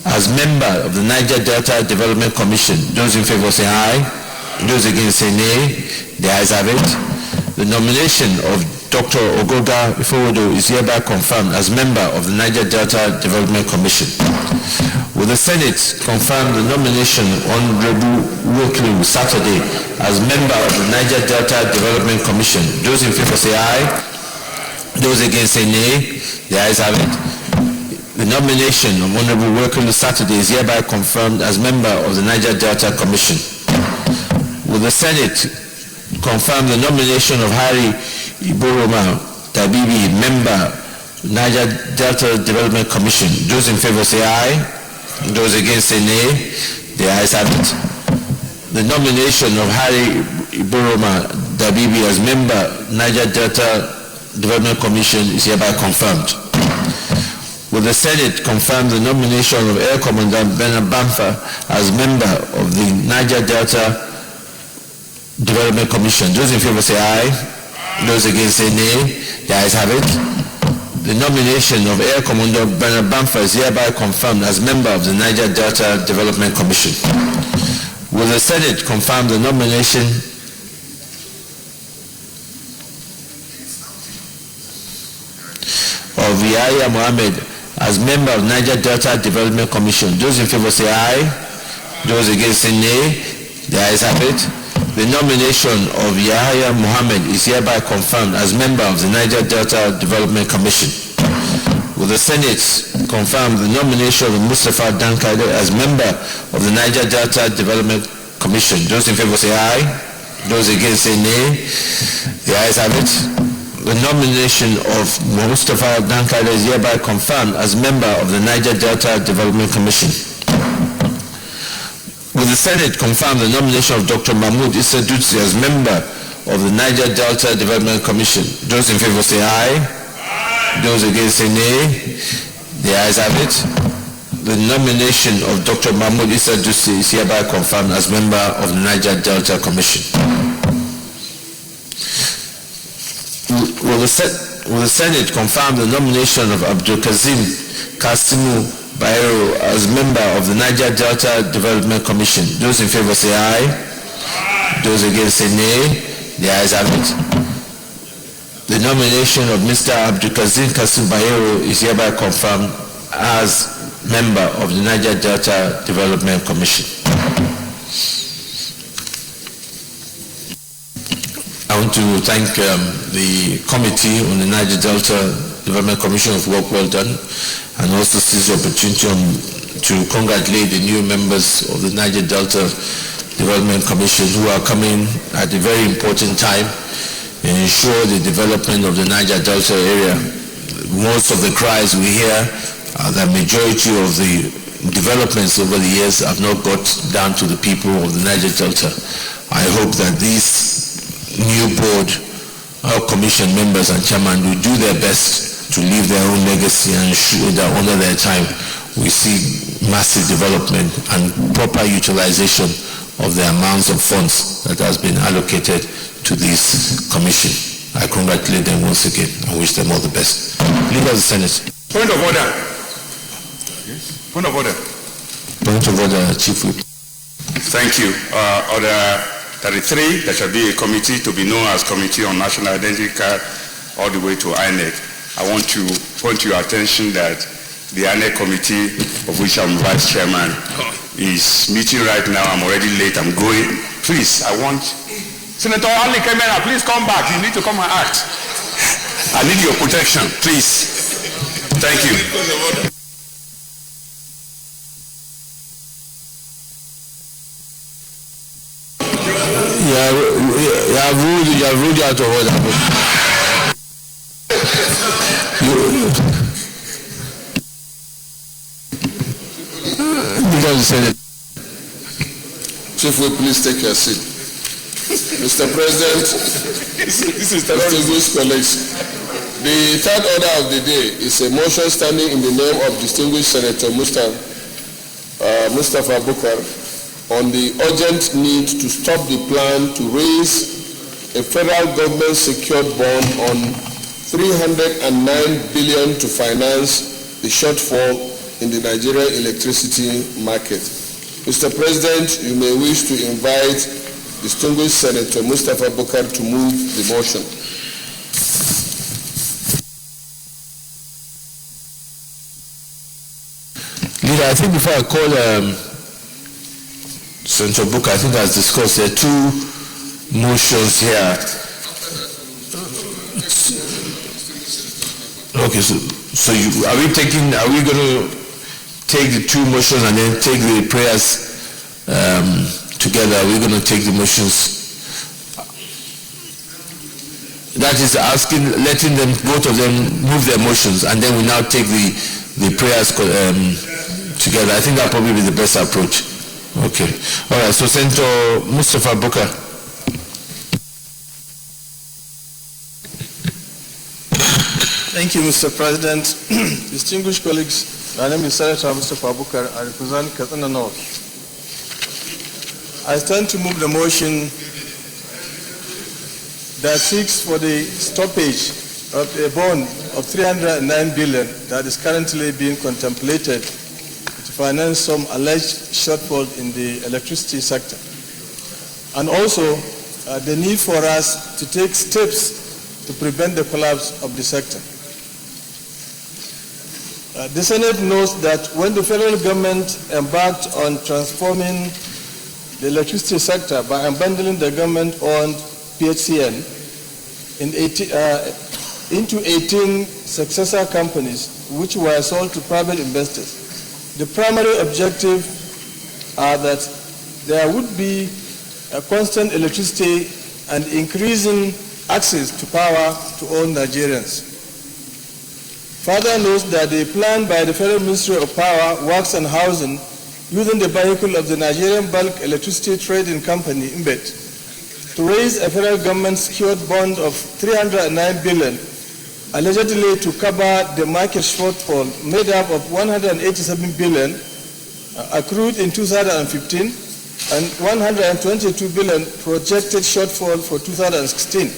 as member of the Niger Delta Development Commission? Those in favor say aye. Those against say nay. The ayes have it. The nomination of Dr. Ogoga Fowodo is hereby confirmed as member of the Niger Delta Development Commission. Will the Senate confirm the nomination of Honorable Woklu Saturday as member of the Niger Delta Development Commission? Those in favor say aye. Those against say nay. The ayes have it. The nomination of Honorable Woklu Saturday is hereby confirmed as member of the Niger Delta Commission. Will the Senate confirm the nomination of Harry Iboroma Tabibi, member, Niger Delta Development Commission? Those in favor say aye. Those against say nay. The ayes have it. The nomination of Harry Iboroma Tabibi as member, Niger Delta Development Commission is hereby confirmed. Will the Senate confirm the nomination of Air Commandant Bernard Bamfa as member of the Niger Delta Development Commission? Those in favor say aye. Those against say nay. The ayes have it. The nomination of Air Commander Bernard Bamfa is hereby confirmed as member of the Niger Delta Development Commission. Will the Senate confirm the nomination of Yahya Mohammed as member of Niger Delta Development Commission? Those in favor say aye. Those against say nay. The ayes have it. The nomination of Yahya Mohammed is hereby confirmed as member of the Niger Delta Development Commission. Will the Senate confirm the nomination of Mustafa Dankade as member of the Niger Delta Development Commission? Those in favor say aye. Those against say nay. The ayes have it. The nomination of Mustafa Dankade is hereby confirmed as member of the Niger Delta Development Commission. Will the Senate confirm the nomination of Dr. Mahmoud Issa Dutsi as member of the Niger Delta Development Commission? Those in favor say aye. Those against say nay. The ayes have it. The nomination of Dr. Mahmoud Issa Dutsi is hereby confirmed as member of the Niger Delta Commission. Will the Senate confirm the nomination of Abdul Kazim Kasimu Bayero as member of the Niger Delta Development Commission? Those in favor say aye. Those against say nay. The ayes have it. The nomination of Mr. Abdul Kazim Kasim Bayero is hereby confirmed as member of the Niger Delta Development Commission. I want to thank the committee on the Niger Delta Development Commission for work well done, and also seize the opportunity to congratulate the new members of the Niger Delta Development Commission who are coming at a very important time and ensure the development of the Niger Delta area. Most of the cries we hear are that majority of the developments over the years have not got down to the people of the Niger Delta. I hope that this new board, our commission members and chairman will do their best to leave their own legacy and ensure that under their time we see massive development and proper utilization of the amounts of funds that has been allocated to this commission. I congratulate them once again and wish them all the best. Leader of the Senate. Point of order. Point of order. Point of order, Chief Whip. Thank you. Order 33, there shall be a committee to be known as Committee on National Identity Card all the way to INEC. I want to point your attention that the INEC committee, of which I'm vice chairman, is meeting right now. I'm already late. I'm going. Please, I want... Senator Ali Kemena, please come back. You need to come and act. I need your protection, please. Thank you. You have ruled out of order. Chief Whip, please take your seat. Mr. President, distinguished colleagues, the third order of the day is a motion standing in the name of distinguished Senator Mustafa Bukar on the urgent need to stop the plan to raise a federal government secured bond on 309 billion to finance the shortfall in the Nigerian electricity market. Mr. President, you may wish to invite distinguished Senator Mustafa Bukar to move the motion. Leader, I think before I call Senator Bukar, I think as discussed, there are two motions here. Okay, so are we going to take the two motions and then take the prayers together? Are we going to take the motions? That is letting them, both of them move their motions, and then we now take the prayers together. I think that probably be the best approach. Okay. All right. So Senator Mustafa Bukar. Thank you, Mr. President. Distinguished colleagues, my name is Senator Mustafa Bukar. I represent Katsina North. I stand to move the motion that seeks for the stoppage of a bond of 309 billion that is currently being contemplated to finance some alleged shortfall in the electricity sector. And also the need for us to take steps to prevent the collapse of the sector. The Senate knows that when the federal government embarked on transforming the electricity sector by unbundling the government-owned PHCN into 18 successor companies which were sold to private investors, the primary objective are that there would be a constant electricity and increasing access to power to all Nigerians. Further notes that the plan by the Federal Ministry of Power, Works and Housing, using the vehicle of the Nigerian Bulk Electricity Trading Company, INBET, to raise a federal government secured bond of 309 billion, allegedly to cover the market shortfall made up of 187 billion accrued in 2015 and 122 billion projected shortfall for 2016.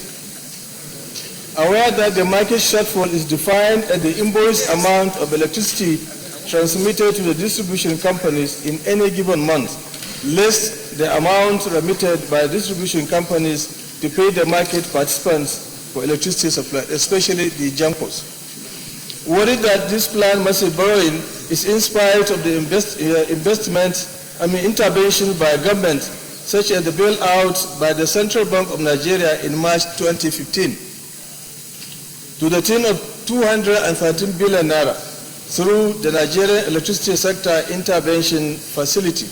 Aware that the market shortfall is defined as the invoice amount of electricity transmitted to the distribution companies in any given month, less the amount remitted by distribution companies to pay the market participants for electricity supply, especially the JANCOs. Worried that this planned massive borrowing is in spite of the intervention by government, such as the bailout by the Central Bank of Nigeria in March 2015, to the tune of 213 billion naira through the Nigerian Electricity Sector Intervention Facility.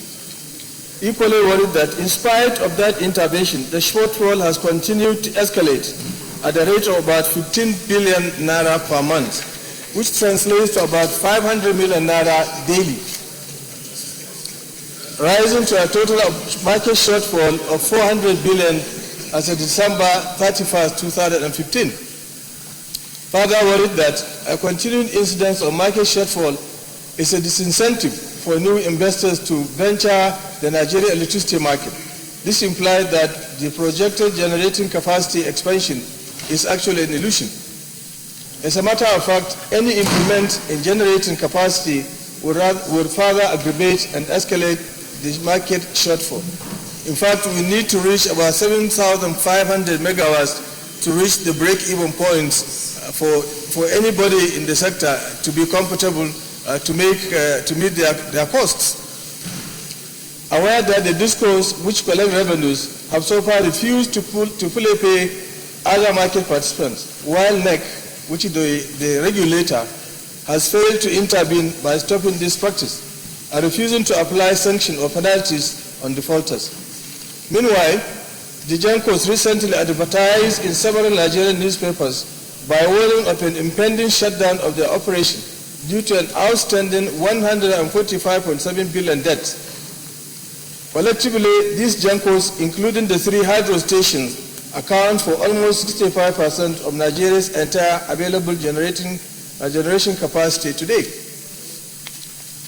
Equally worried that in spite of that intervention, the shortfall has continued to escalate at a rate of about 15 billion naira per month, which translates to about 500 million naira daily. rising to a total of market shortfall of 400 billion as of December 31st, 2015. Further worried that a continuing incidence of market shortfall is a disincentive for new investors to venture the Nigerian electricity market. This implies that the projected generating capacity expansion is actually an illusion. As a matter of fact, any increment in generating capacity would further aggravate and escalate the market shortfall. In fact, we need to reach about 7,500 megawatts to reach the break-even points for anybody in the sector to be comfortable to meet their costs. Aware that the DISCOs, which collect revenues, have so far refused to fully pay other market participants, while NEC, which is the regulator, has failed to intervene by stopping this practice and refusing to apply sanctions or penalties on defaulters. Meanwhile, the GENCOs recently advertised in several Nigerian newspapers by warning of an impending shutdown of their operation due to an outstanding 145.7 billion debt. Collectively, these GENCOs, including the 3 hydro stations, account for almost 65% of Nigeria's entire available generation capacity today.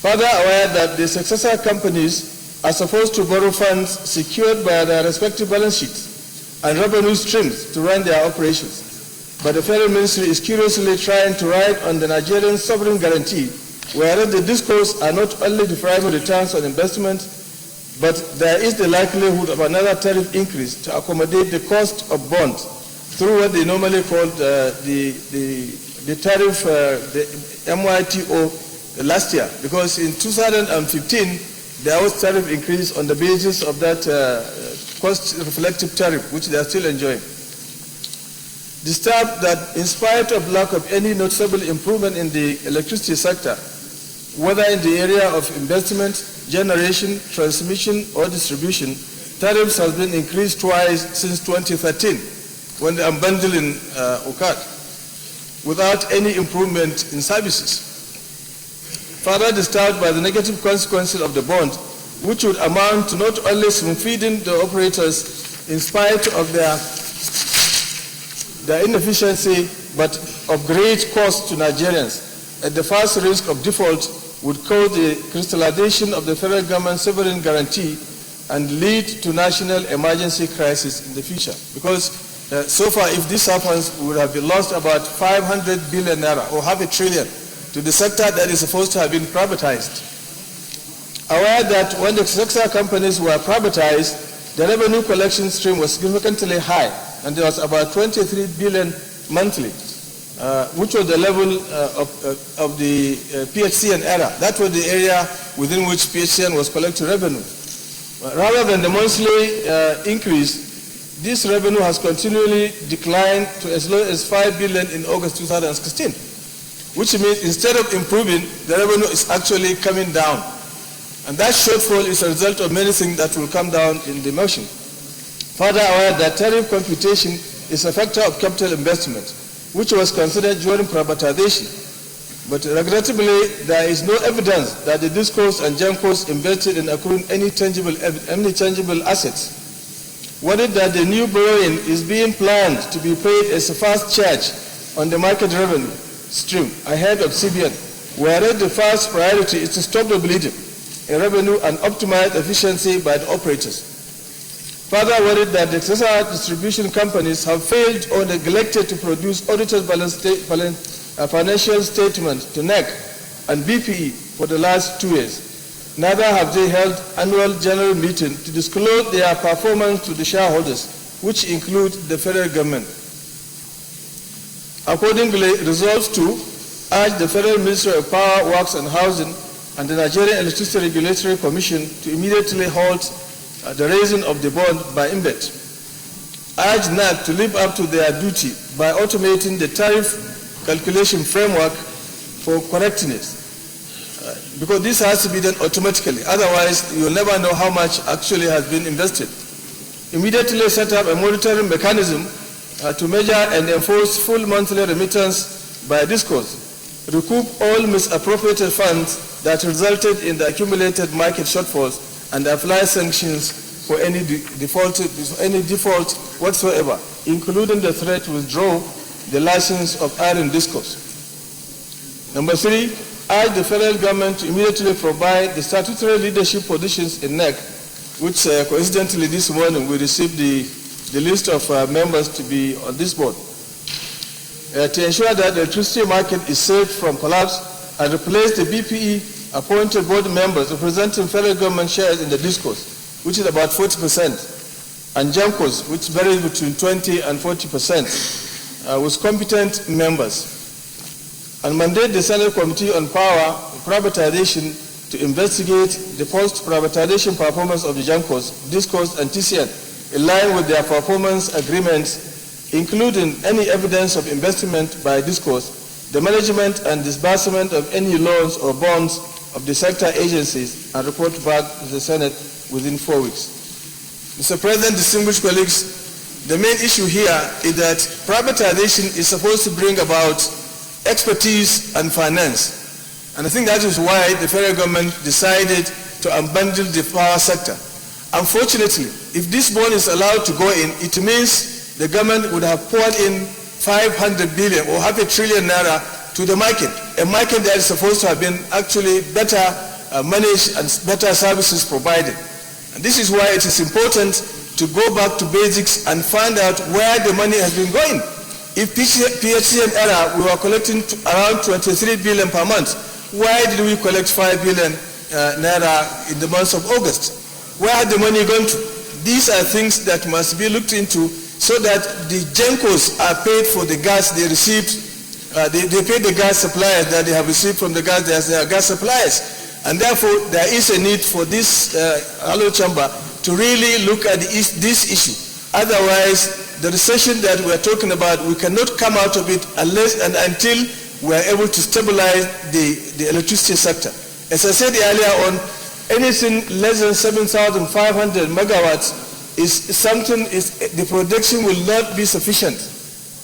Further aware that the successor companies are supposed to borrow funds secured by their respective balance sheets and revenue streams to run their operations. But the Federal Ministry is curiously trying to ride on the Nigerian sovereign guarantee, whereas the DISCOs are not only deriving returns on investment, but there is the likelihood of another tariff increase to accommodate the cost of bonds through what they normally call the tariff, the MYTO last year, because in 2015 there was tariff increase on the basis of that cost-reflective tariff, which they are still enjoying. Disturbed that in spite of lack of any noticeable improvement in the electricity sector, whether in the area of investment, generation, transmission, or distribution, tariffs have been increased twice since 2013, when the unbundling occurred, without any improvement in services. Further disturbed by the negative consequences of the bond, which would amount to not only feeding the operators in spite of their inefficiency, but of great cost to Nigerians, at the first risk of default would cause the crystallization of the federal government's sovereign guarantee and lead to national emergency crisis in the future. Because so far, if this happens, we would have lost about 500 billion naira, or half a trillion, to the sector that is supposed to have been privatized. Aware that when the successor companies were privatized, the revenue collection stream was significantly high, and there was about 23 billion monthly, which was the level of the PHCN era. That was the area within which PHCN was collecting revenue. Rather than the monthly increase, this revenue has continually declined to as low as 5 billion in August 2016, which means instead of improving, the revenue is actually coming down. And that shortfall is a result of many things that will come down in the motion. Further aware that tariff computation is a factor of capital investment, which was considered during privatization. But regrettably, there is no evidence that the DISCOs and GENCOs invested in accruing any tangible assets. Worried that the new borrowing is being planned to be paid as a fast charge on the market revenue stream ahead of CBN, whereas the first priority is to stop the bleeding in revenue and optimize efficiency by the operators. Further worried that the successor distribution companies have failed or neglected to produce audited financial statements to NEC and BPE for the last 2 years. Neither have they held annual general meeting to disclose their performance to the shareholders, which include the federal government. Accordingly, resolves to urge the Federal Ministry of Power, Works and Housing and the Nigerian Electricity Regulatory Commission to immediately halt the raising of the bond by INBET. Urge NAC to live up to their duty by automating the tariff calculation framework for correctness, because this has to be done automatically. Otherwise, you'll never know how much actually has been invested. Immediately set up a monitoring mechanism to measure and enforce full monthly remittance by DISCOs, recoup all misappropriated funds that resulted in the accumulated market shortfalls, and apply sanctions for any default whatsoever, including the threat to withdraw the license of iron discos. Number 3, urge the federal government to immediately provide the statutory leadership positions in NEC, which coincidentally this morning we received the list of members to be on this board, to ensure that the electricity market is saved from collapse, and replace the BPE appointed board members representing federal government shares in the discos, which is about 40%, and JAMCOs, which varies between 20 and 40%, with competent members, and mandate the Senate Committee on Power Privatization to investigate the post-privatization performance of the JAMCOs, DISCOs, and TCN in line with their performance agreements, including any evidence of investment by DISCOs, the management and disbursement of any loans or bonds of the sector agencies, and report back to the Senate within 4 weeks. Mr. President, distinguished colleagues, the main issue here is that privatization is supposed to bring about expertise and finance. And I think that is why the federal government decided to unbundle the power sector. Unfortunately, if this bond is allowed to go in, it means the government would have poured in 500 billion or half a trillion naira to the market, a market that is supposed to have been actually better managed and better services provided. And this is why it is important to go back to basics and find out where the money has been going. If PHCN era, we were collecting around 23 billion per month, why did we collect 5 billion naira in the month of August? Where had the money gone to? These are things that must be looked into so that the GENCOs are paid for the gas they received. They pay the gas suppliers that they have received from the gas, their gas suppliers. And therefore, there is a need for this Hello Chamber to really look at this issue. Otherwise, the recession that we are talking about, we cannot come out of it unless and until we are able to stabilize the electricity sector. As I said earlier on, anything less than 7,500 megawatts the production will not be sufficient.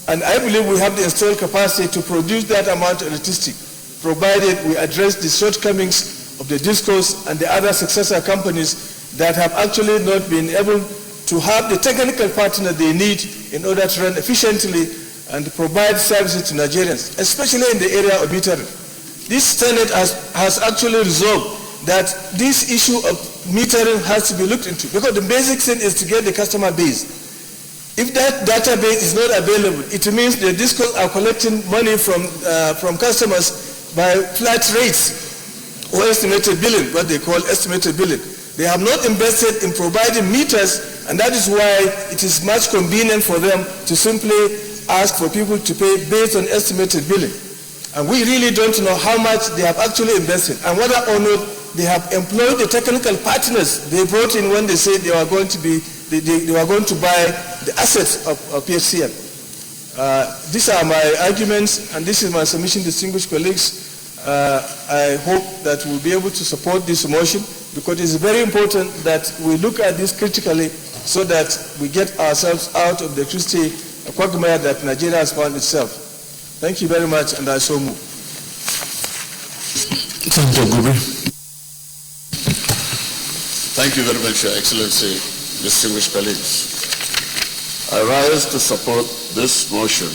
And I believe we have the installed capacity to produce that amount of electricity, provided we address the shortcomings of the DISCOs and the other successor companies that have actually not been able to have the technical partner they need in order to run efficiently and provide services to Nigerians, especially in the area of metering. This Senate has actually resolved that this issue of metering has to be looked into, because the basic thing is to get the customer base. If that database is not available, it means the DISCOs are collecting money from customers by flat rates or estimated billing, what they call estimated billing. They have not invested in providing meters, and that is why it is much convenient for them to simply ask for people to pay based on estimated billing. And we really don't know how much they have actually invested, and whether or not they have employed the technical partners they brought in when they said they were going to buy the assets of PHCN. These are my arguments, and this is my submission, distinguished colleagues. I hope that we'll be able to support this motion, because it's very important that we look at this critically so that we get ourselves out of the electricity quagmire that Nigeria has found itself. Thank you very much, and I so move. Thank you very much, Your Excellency, distinguished colleagues. I rise to support this motion.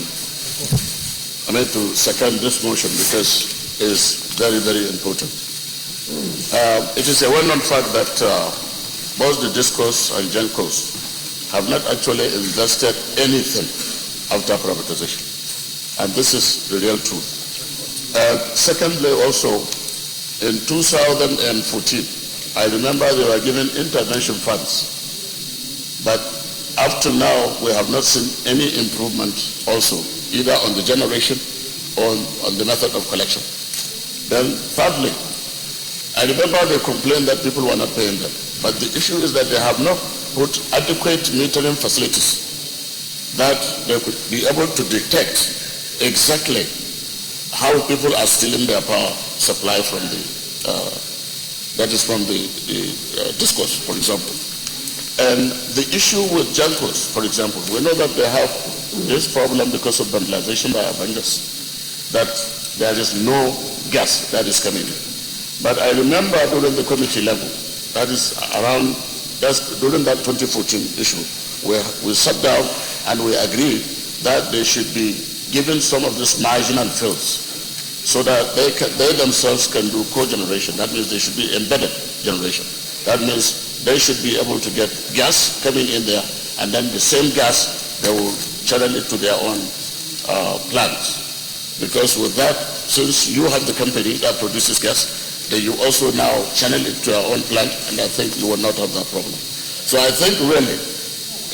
To second this motion because it is very, very important. It is a well-known fact that both the DISCOs and GENCOs have not actually invested anything after privatization. And this is the real truth. Secondly, also, in 2014, I remember they were given intervention funds. But up to now, we have not seen any improvement also, either on the generation or on the method of collection. Then thirdly, I remember they complained that people were not paying them. But the issue is that they have not put adequate metering facilities that they could be able to detect exactly how people are stealing their power supply from the DISCOs, for example. And the issue with GENCOs, for example, we know that they have this problem because of vandalization by Avengers, that there is no gas that is coming in. But I remember during the committee level, that is around, that's during that 2014 issue, we sat down and we agreed that they should be given some of these marginal fields so that they themselves can do cogeneration. That means they should be embedded generation. That means they should be able to get gas coming in there, and then the same gas, they will channel it to their own plants. Because with that, since you have the company that produces gas, then you also now channel it to your own plant, and I think you will not have that problem. So I think really,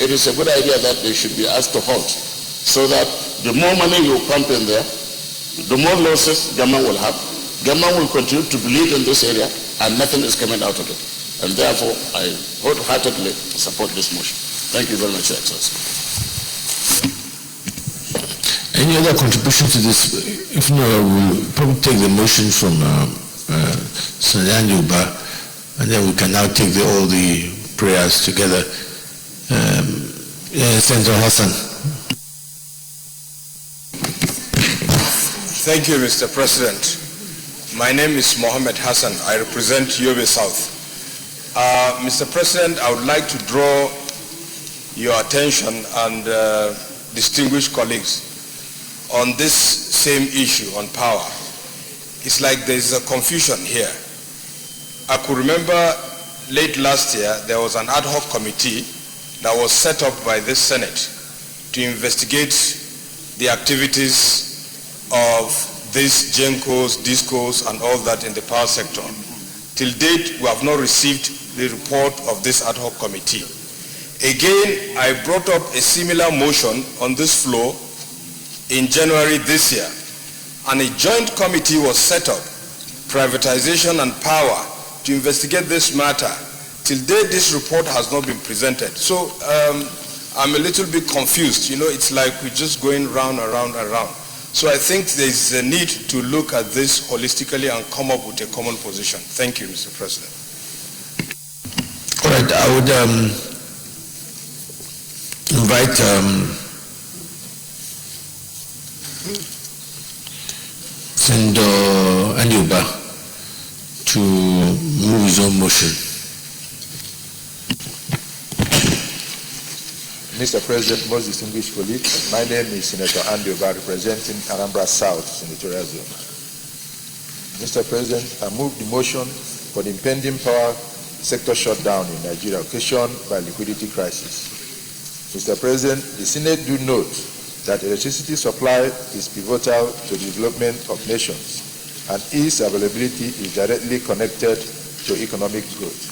it is a good idea that they should be asked to halt, so that the more money you pump in there, the more losses government will have. Government will continue to bleed in this area, and nothing is coming out of it. And therefore, I wholeheartedly support this motion. Thank you very much, Your Excellency. Any other contribution to this? If not, we'll probably take the motion from Senator Uba, and then we can now take all the prayers together. Senator Hassan. Thank you, Mr. President. My name is Mohammed Hassan. I represent Yobe South. Mr. President, I would like to draw your attention and distinguished colleagues on this same issue on power. It's like there's a confusion here. I could remember late last year there was an ad hoc committee that was set up by this Senate to investigate the activities of these GENCOs, DISCOs, and all that in the power sector. Till date, we have not received the report of this ad hoc committee. Again, I brought up a similar motion on this floor in January this year, and a joint committee was set up, privatization and power, to investigate this matter. Till date, this report has not been presented. So I'm a little bit confused. You know, it's like we're just going round and round and round. So I think there's a need to look at this holistically and come up with a common position. Thank you, Mr. President. All right, I would invite Senator Anyuba to move his own motion. Mr. President, most distinguished colleagues, my name is Senator Anyuba, representing Anambra South Senatorial Zone. Mr. President, I move the motion for the impending power sector shutdown in Nigeria occasioned by liquidity crisis. Mr. President, the Senate do note that electricity supply is pivotal to the development of nations, and its availability is directly connected to economic growth.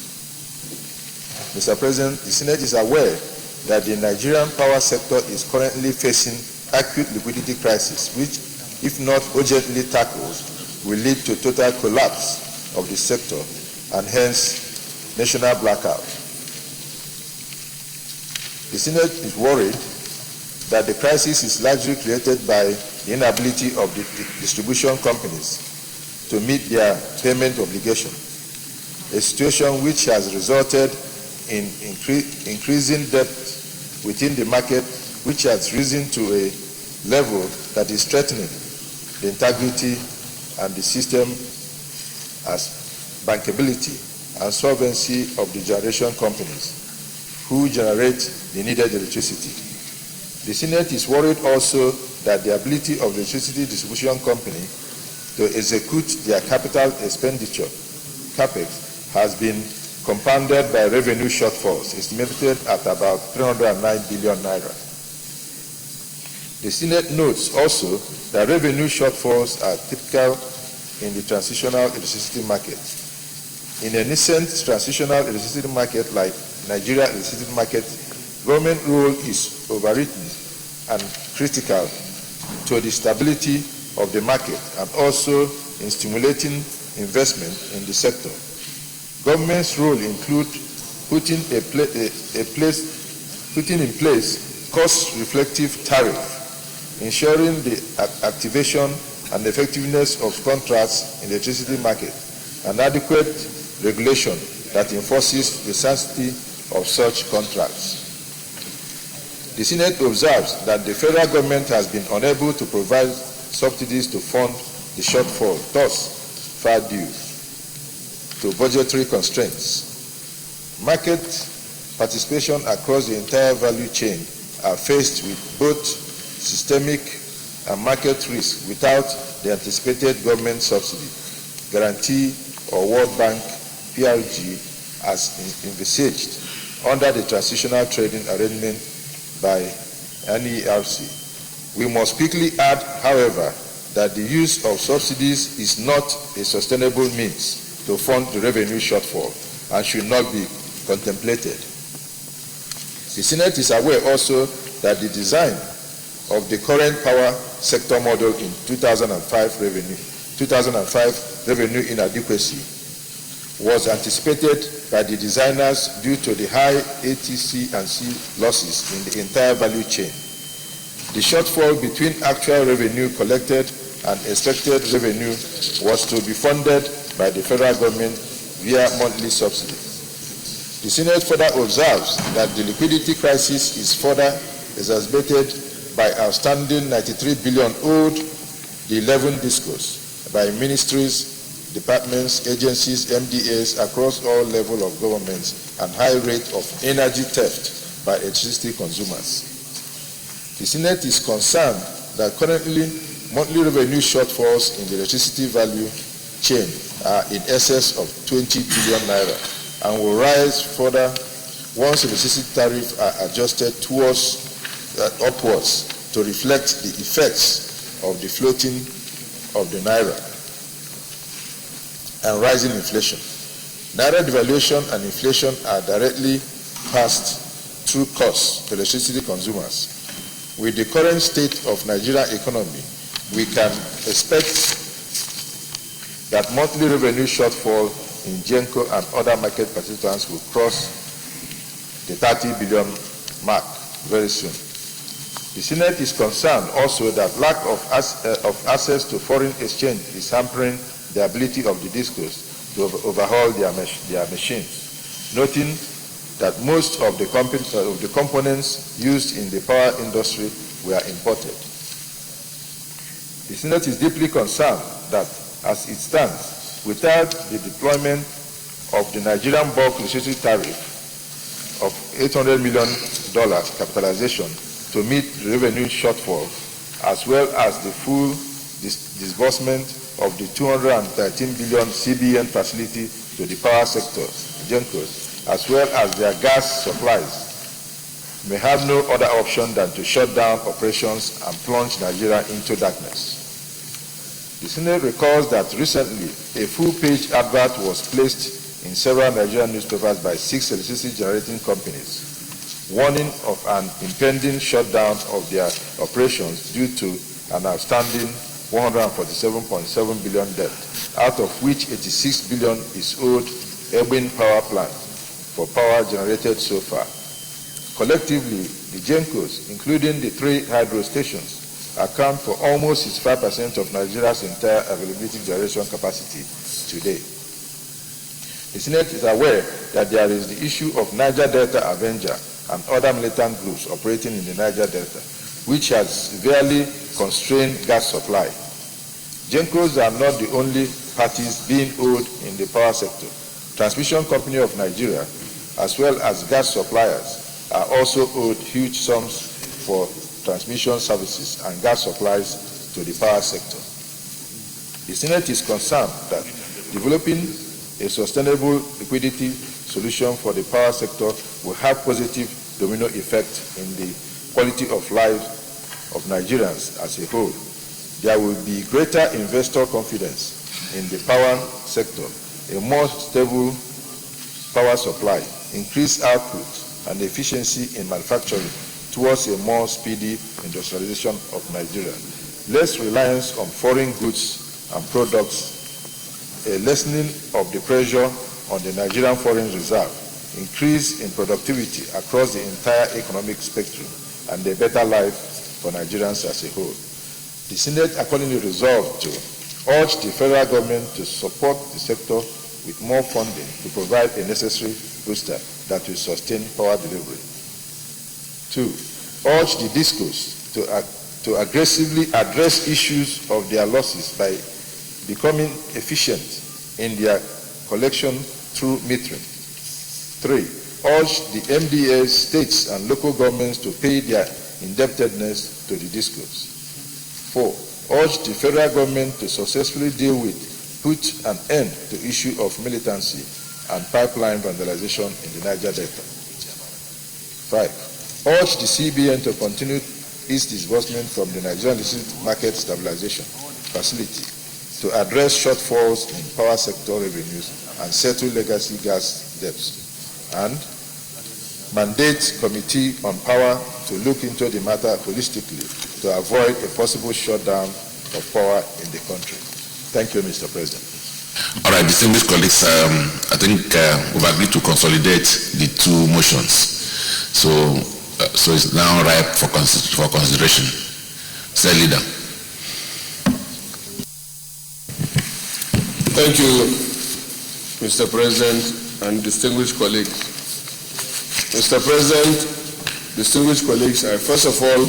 Mr. President, the Senate is aware that the Nigerian power sector is currently facing acute liquidity crisis, which, if not urgently tackled, will lead to total collapse of the sector and hence national blackout. The Senate is worried that the crisis is largely created by the inability of the distribution companies to meet their payment obligation, a situation which has resulted in increasing debt within the market, which has risen to a level that is threatening the integrity and the system as bankability and solvency of the generation companies who generate the needed electricity. The Senate is worried also that the ability of the electricity distribution company to execute their capital expenditure, CAPEX, has been compounded by revenue shortfalls estimated at about 309 billion naira. The Senate notes also that revenue shortfalls are typical in the transitional electricity market. In a nascent transitional electricity market like Nigeria electricity market, government role is overwritten and critical to the stability of the market and also in stimulating investment in the sector. Government's role includes putting in place cost-reflective tariff, ensuring the activation and effectiveness of contracts in the electricity market, and adequate regulation that enforces the sanctity of such contracts. The Senate observes that the federal government has been unable to provide subsidies to fund the shortfall, thus far due to budgetary constraints. market participation across the entire value chain are faced with both systemic and market risk without the anticipated government subsidy, guarantee, or World Bank PRG as envisaged under the transitional trading arrangement by NERC. We must quickly add, however, that the use of subsidies is not a sustainable means to fund the revenue shortfall and should not be contemplated. The Senate is aware also that the design of the current power sector model in 2005 revenue inadequacy was anticipated by the designers due to the high ATC and C losses in the entire value chain. The shortfall between actual revenue collected and expected revenue was to be funded by the federal government via monthly subsidy. The Senate further observes that the liquidity crisis is further exacerbated by outstanding 93 billion owed the 11 discos by ministries, departments, agencies, MDAs across all levels of governments and high rate of energy theft by electricity consumers. The Senate is concerned that currently monthly revenue shortfalls in the electricity value chain are in excess of 20 billion naira and will rise further once electricity tariffs are adjusted upwards to reflect the effects of the floating of the naira and rising inflation. Naira devaluation and inflation are directly passed through costs to electricity consumers. With the current state of Nigerian economy, we can expect that monthly revenue shortfall in GENCO and other market participants will cross the 30 billion mark very soon. The Senate is concerned also that lack of access to foreign exchange is hampering the ability of the discos to overhaul their machines, noting that most of the components used in the power industry were imported. The Senate is deeply concerned that, as it stands, without the deployment of the Nigerian bulk electricity tariff of $800 million capitalization to meet the revenue shortfall, as well as the full disbursement of the 213 billion CBN facility to the power sector, GENCOs, as well as their gas supplies, may have no other option than to shut down operations and plunge Nigeria into darkness. The Senate recalls that recently a full-page advert was placed in several Nigerian newspapers by 6 electricity generating companies, warning of an impending shutdown of their operations due to an outstanding 147.7 billion debt, out of which 86 billion is owed Ebin Power Plant for power generated so far. Collectively, the GENCOs, including the 3 hydro stations, account for almost 65% of Nigeria's entire availability generation capacity today. The Senate is aware that there is the issue of Niger Delta Avenger and other militant groups operating in the Niger Delta, which has severely constrained gas supply. GENCOs are not the only parties being owed in the power sector. Transmission Company of Nigeria, as well as gas suppliers, are also owed huge sums for transmission services and gas supplies to the power sector. The Senate is concerned that developing a sustainable liquidity solution for the power sector will have positive domino effect in the quality of life of Nigerians as a whole. There will be greater investor confidence in the power sector, a more stable power supply, increased output, and efficiency in manufacturing towards a more speedy industrialization of Nigeria, less reliance on foreign goods and products, a lessening of the pressure on the Nigerian foreign reserve, increase in productivity across the entire economic spectrum, and a better life for Nigerians as a whole. The Senate accordingly resolved to urge the federal government to support the sector with more funding to provide a necessary booster that will sustain power delivery. 2, urge the discos to aggressively address issues of their losses by becoming efficient in their collection through metering. 3. Urge the MDAs, states, and local governments to pay their indebtedness to the discos. 4. Urge the federal government to successfully put an end to issue of militancy and pipeline vandalization in the Niger Delta. 5. Urge the CBN to continue its disbursement from the Nigerian Illicit Market Stabilization Facility to address shortfalls in power sector revenues and settle legacy gas debts. And mandate Committee on Power to look into the matter holistically to avoid a possible shutdown of power in the country. Thank you, Mr. President. All right, distinguished colleagues, I think we've agreed to consolidate the two motions. So it's now ripe for consideration. Sir Leader. Thank you, Mr. President and distinguished colleagues. Mr. President, distinguished colleagues, I first of all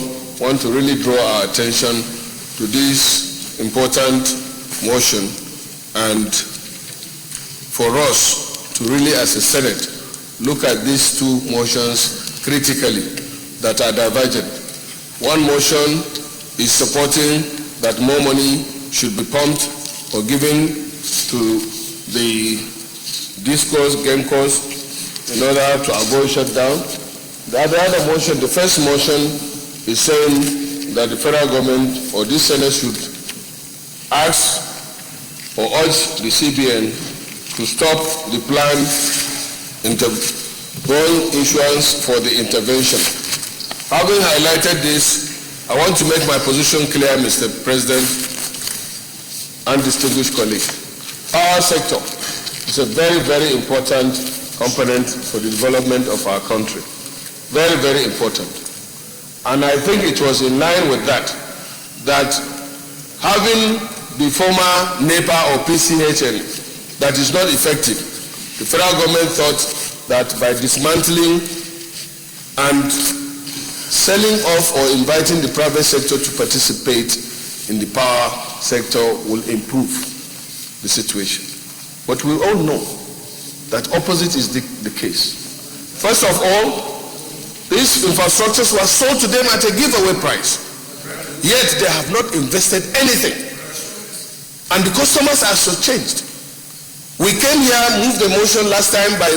want to really draw our attention to this important motion and for us to really, as a Senate, look at these two motions critically that are divergent. One motion is supporting that more money should be pumped or given to the discos, GEMCOs, in order to avoid shutdown. The other motion, the first motion, is saying that the federal government or this Senate should ask or urge the CBN to stop the planned bond issuance for the intervention. Having highlighted this, I want to make my position clear, Mr. President and distinguished colleagues. Power sector is a very, very important component for the development of our country. Very, very important. And I think it was in line with that having the former NEPA or PCHN that is not effective, the federal government thought that by dismantling and selling off or inviting the private sector to participate in the power sector will improve the situation. But we all know that opposite is the case. First of all, these infrastructures were sold to them at a giveaway price, yet they have not invested anything. And the customers are so changed. We came here, moved the motion last time by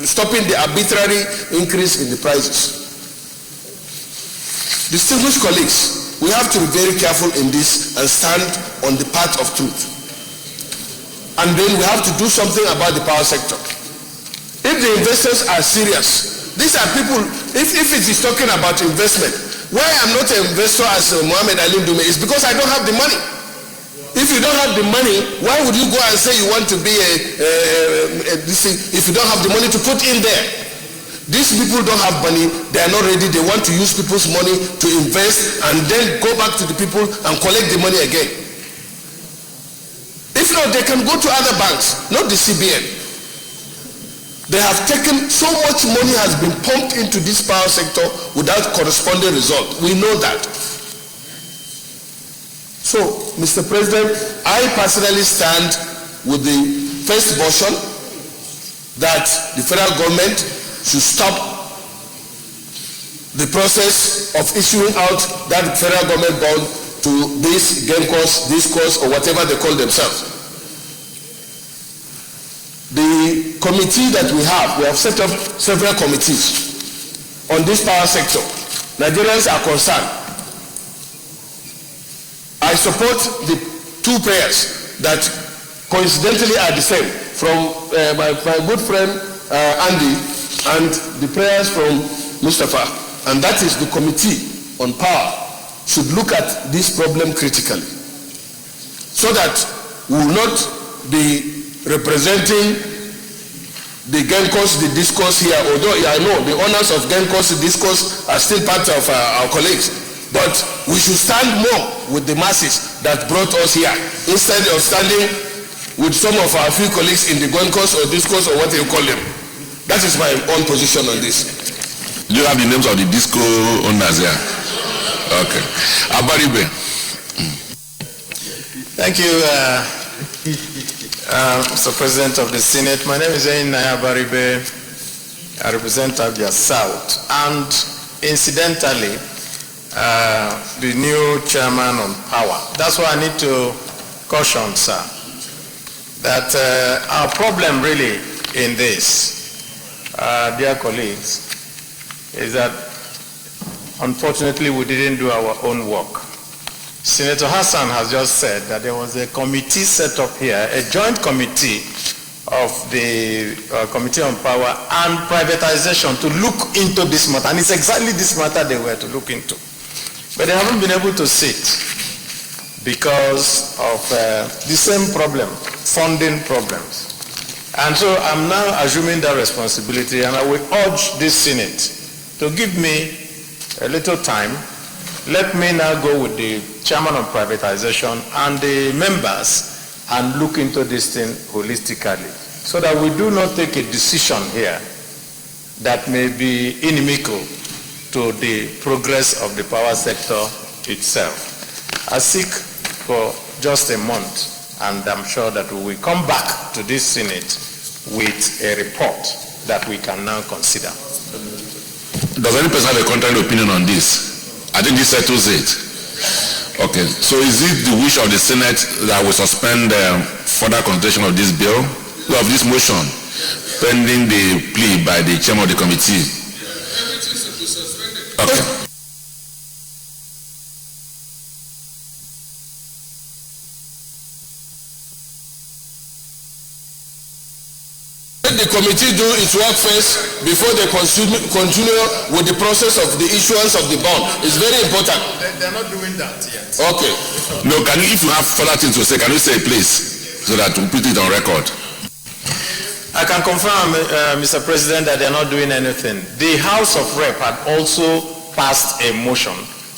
stopping the arbitrary increase in the prices. Distinguished colleagues, we have to be very careful in this and stand on the path of truth. And then we have to do something about the power sector. If the investors are serious, these are people, if it is talking about investment, why I'm not an investor as Mohammed Ali Ndume is because I don't have the money. If you don't have the money, why would you go and say you want to be if you don't have the money to put in there? These people don't have money, they are not ready, they want to use people's money to invest and then go back to the people and collect the money again. If not, they can go to other banks, not the CBN. They have taken, so much money has been pumped into this power sector without corresponding result. We know that. So, Mr. President, I personally stand with the first motion that the federal government should stop the process of issuing out that federal government bond to these GEMCOs, DISCOs, or whatever they call themselves. The committee that we have set up several committees on this power sector. Nigerians are concerned. I support the two prayers that coincidentally are the same from my good friend Andy and the prayers from Mustafa, and that is the committee on power should look at this problem critically so that we will not be representing the GEMCOs, the DISCOs here, although I know the owners of GEMCOs, the DISCOs are still part of our colleagues, but we should stand more with the masses that brought us here instead of standing with some of our few colleagues in the GEMCOs or DISCOs or what you call them. That is my own position on this. Do you have the names of the DISCO owners here? Okay. Abaribe. Thank you, Mr. President of the Senate. My name is Abaribe. I represent Abia South, and incidentally, the new chairman on power. That's why I need to caution, sir, that our problem really in this, dear colleagues, is that unfortunately we didn't do our own work. Senator Hassan has just said that there was a committee set up here, a joint committee of the Committee on Power and Privatization to look into this matter, and it's exactly this matter they were to look into. But they haven't been able to sit because of the same problem, funding problems. And so I'm now assuming that responsibility, and I will urge this Senate to give me a little time. Let me now go with the chairman of privatization and the members and look into this thing holistically, so that we do not take a decision here that may be inimical to the progress of the power sector itself. I seek for just a month, and I'm sure that we will come back to this Senate with a report that we can now consider. Does any person have a contrary opinion on this? I think this settles it. Okay, so is it the wish of the Senate that we suspend further consideration of this bill, of this motion, pending the plea by the chairman of the committee? Okay. Let the committee do its work first before they continue with the process of the issuance of the bond. It's very important. They're not doing that yet. Okay. No, if you have further things to say, can you say it, please, so that we put it on record? I can confirm, Mr. President, that they're not doing anything. The House of Rep had also passed a motion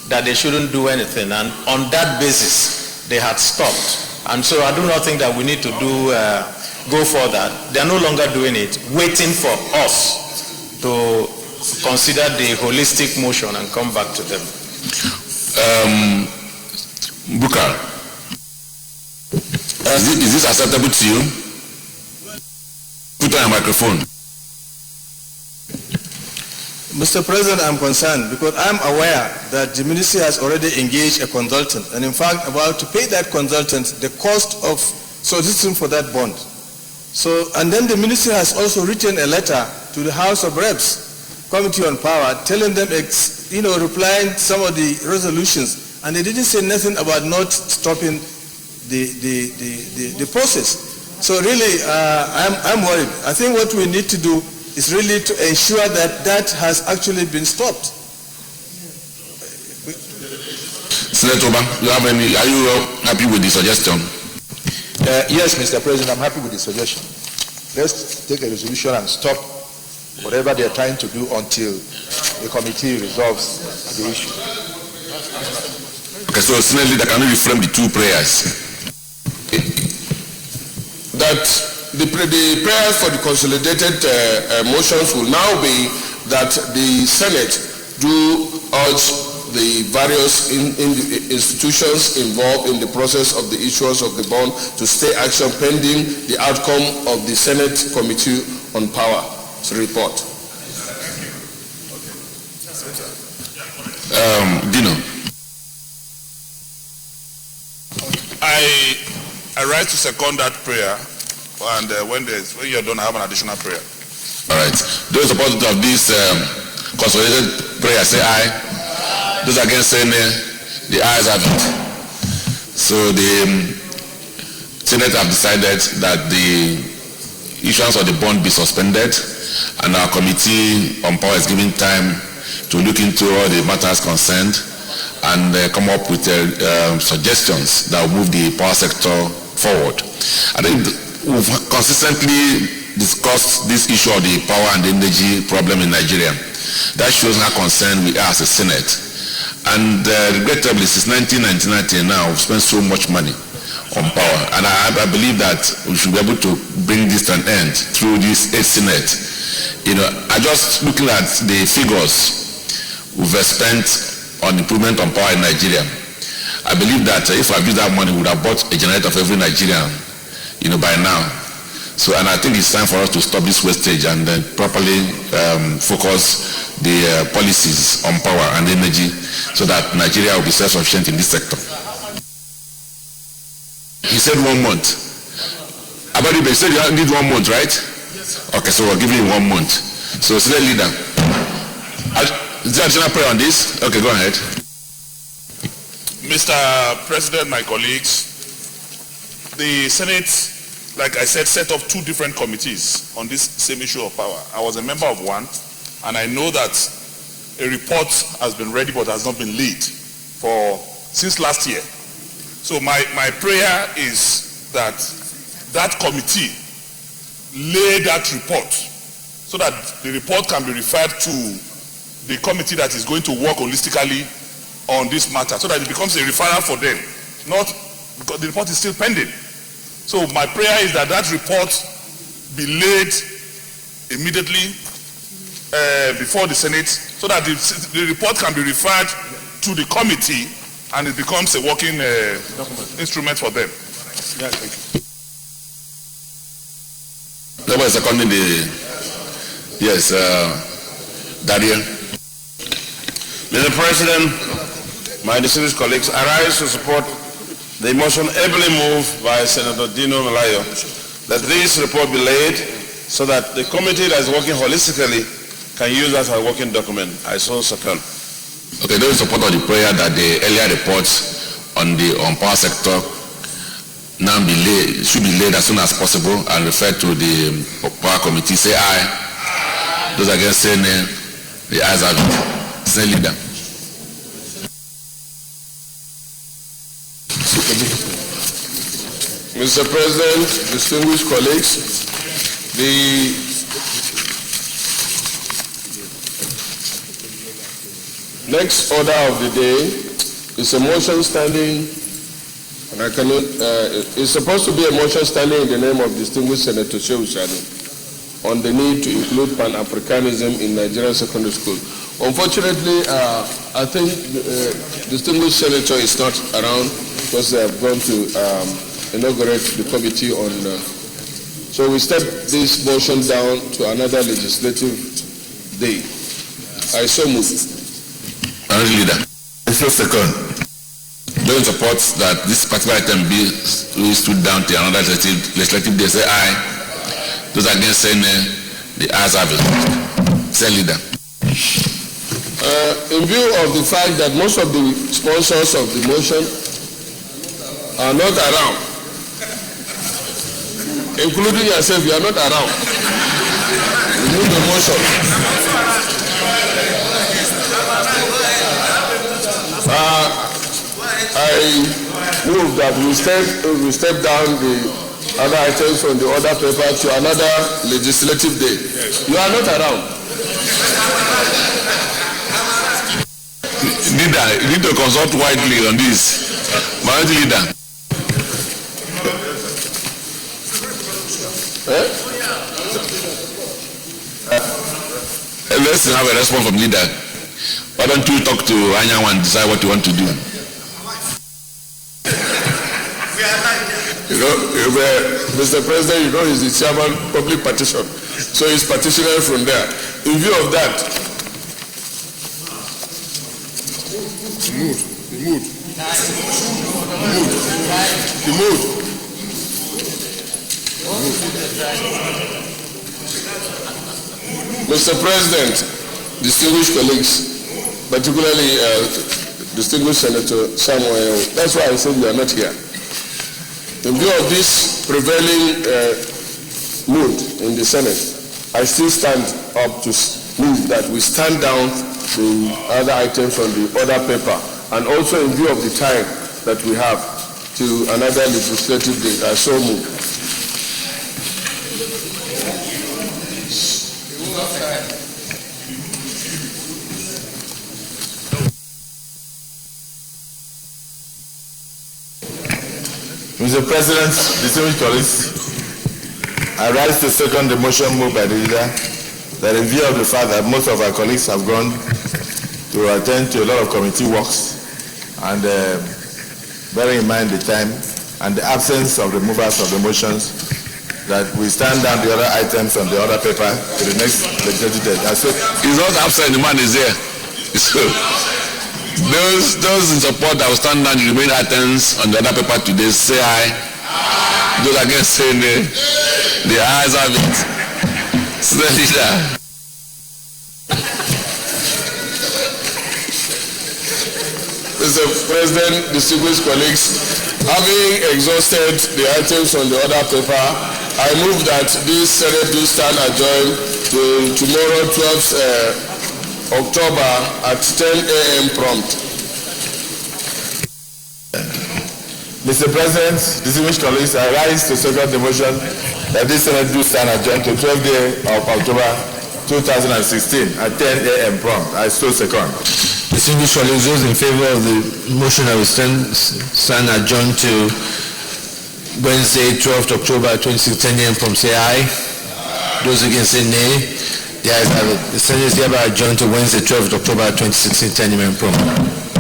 that they shouldn't do anything, and on that basis, they had stopped. And so I do not think that we need to go further. They're no longer doing it, waiting for us to consider the holistic motion and come back to them. Bukar, is this acceptable to you? Put on your microphone. Mr. President, I'm concerned because I'm aware that the ministry has already engaged a consultant, and in fact about to pay that consultant the cost of soliciting for that bond. So, and then the ministry has also written a letter to the House of Reps, Committee on Power, telling them, replying some of the resolutions, and they didn't say nothing about not stopping the process. So really, I'm worried. I think what we need to do is really to ensure that that has actually been stopped. Senator Oba, are you happy with the suggestion? Yes, Mr. President, I'm happy with the suggestion. Let's take a resolution and stop whatever they are trying to do until the committee resolves the issue. Okay, so Senator, can you reframe the two prayers? That the prayers for the consolidated motions will now be that the Senate do urge the various institutions involved in the process of the issuance of the bond to stay action pending the outcome of the Senate Committee on Power's report. Dino. I rise to second that prayer, and when you're done, I have an additional prayer. All right. Those supporters of this consolidated prayer say aye. Those against saying the ayes have it. So the Senate have decided that the issuance of the bond be suspended, and our Committee on Power is giving time to look into all the matters concerned and come up with suggestions that will move the power sector forward. I think we've consistently discussed this issue of the power and energy problem in Nigeria. That shows how concerned we are as a Senate. And regrettably, since 1999 till now, we've spent so much money on power. And I believe that we should be able to bring this to an end through this Senate. I just looking at the figures we've spent on improvement on power in Nigeria. I believe that if I used that money, we would have bought a generator for every Nigerian, by now. So, and I think it's time for us to stop this wastage and then properly focus the policies on power and energy so that Nigeria will be self-sufficient in this sector. He said 1 month. Abadibe said you need 1 month, right? Yes. Okay, so we're giving you 1 month. So, Senate leader, is there additional prayer on this? Okay, go ahead. Mr. President, my colleagues, the Senate, like I said, set up 2 different committees on this same issue of power. I was a member of one, and I know that a report has been ready but has not been laid since last year. So my prayer is that that committee lay that report so that the report can be referred to the committee that is going to work holistically on this matter so that it becomes a referral for them, not because the report is still pending. So my prayer is that that report be laid immediately before the Senate so that the report can be referred to the committee and it becomes a working instrument for them. Yeah, thank you. Nobody seconding the... Yes, Daniel. Mr. President, my distinguished colleagues, I rise to support the motion ably moved by Senator Dino Malayo that this report be laid so that the committee that is working holistically can use that as a working document. I so second. Okay, there is support of the prayer that the earlier reports on power sector now should be laid as soon as possible and referred to the power committee. Say aye. Those against say nay. The ayes have it. Say leader. Mr. President, distinguished colleagues, the next order of the day is a motion standing, and I cannot, it's supposed to be a motion standing in the name of distinguished Senator Shehu Shadu on the need to include Pan-Africanism in Nigerian secondary school. Unfortunately, I think distinguished Senator is not around because they have gone to inaugurate the committee on. So we step this motion down to another legislative day. I so move. Leader. It's your second. Don't support that this particular item be stood down to another legislative day. Say aye. Those against saying the ayes have it. Say leader. In view of the fact that most of the sponsors of the motion are not around, including yourself, you are not around. Remove the motion. I move that we step down the other items from the order paper to another legislative day. You are not around. Leader, you need to consult widely on this. Minority leader. Let's have a response from leader. Why don't you talk to Anyanwu and decide what you want to do? Mr. President, you know he's the chairman public petition, so he's petitioning from there. In view of that, Mr. President, distinguished colleagues, particularly distinguished Senator Samuel, that's why I said you are not here. In view of this prevailing mood in the Senate, I still stand up to move that we stand down the other items on the order paper, and also in view of the time that we have to another legislative day. I so move. Mr. President, distinguished colleagues, I rise to second the motion moved by the leader that in view of the fact that most of our colleagues have gone to attend to a lot of committee works and bearing in mind the time and the absence of the movers of the motions, that we stand down the other items on the other paper to the next legislative day. So, he's not absent, the man is there. So, those in support that will stand down the remaining items on the other paper today, say aye. Those against say nay. The ayes have it. So the leader. Mr. President, distinguished colleagues, having exhausted the items on the other paper, I move that this Senate do stand adjourned till tomorrow, 12th October at 10 a.m. prompt. Mr. President, distinguished colleagues, I rise to second the motion that this Senate do stand adjourned to 12th day of October 2016 at 10 a.m. prompt. I so second. Distinguished colleagues, those in favor of the motion that we stand adjourned to Wednesday, 12th October 2016, 10 a.m. prompt, say aye. Those against say nay. The ayes have it. The Senate is hereby adjourned to Wednesday, 12th October 2016, 10 a.m. prompt.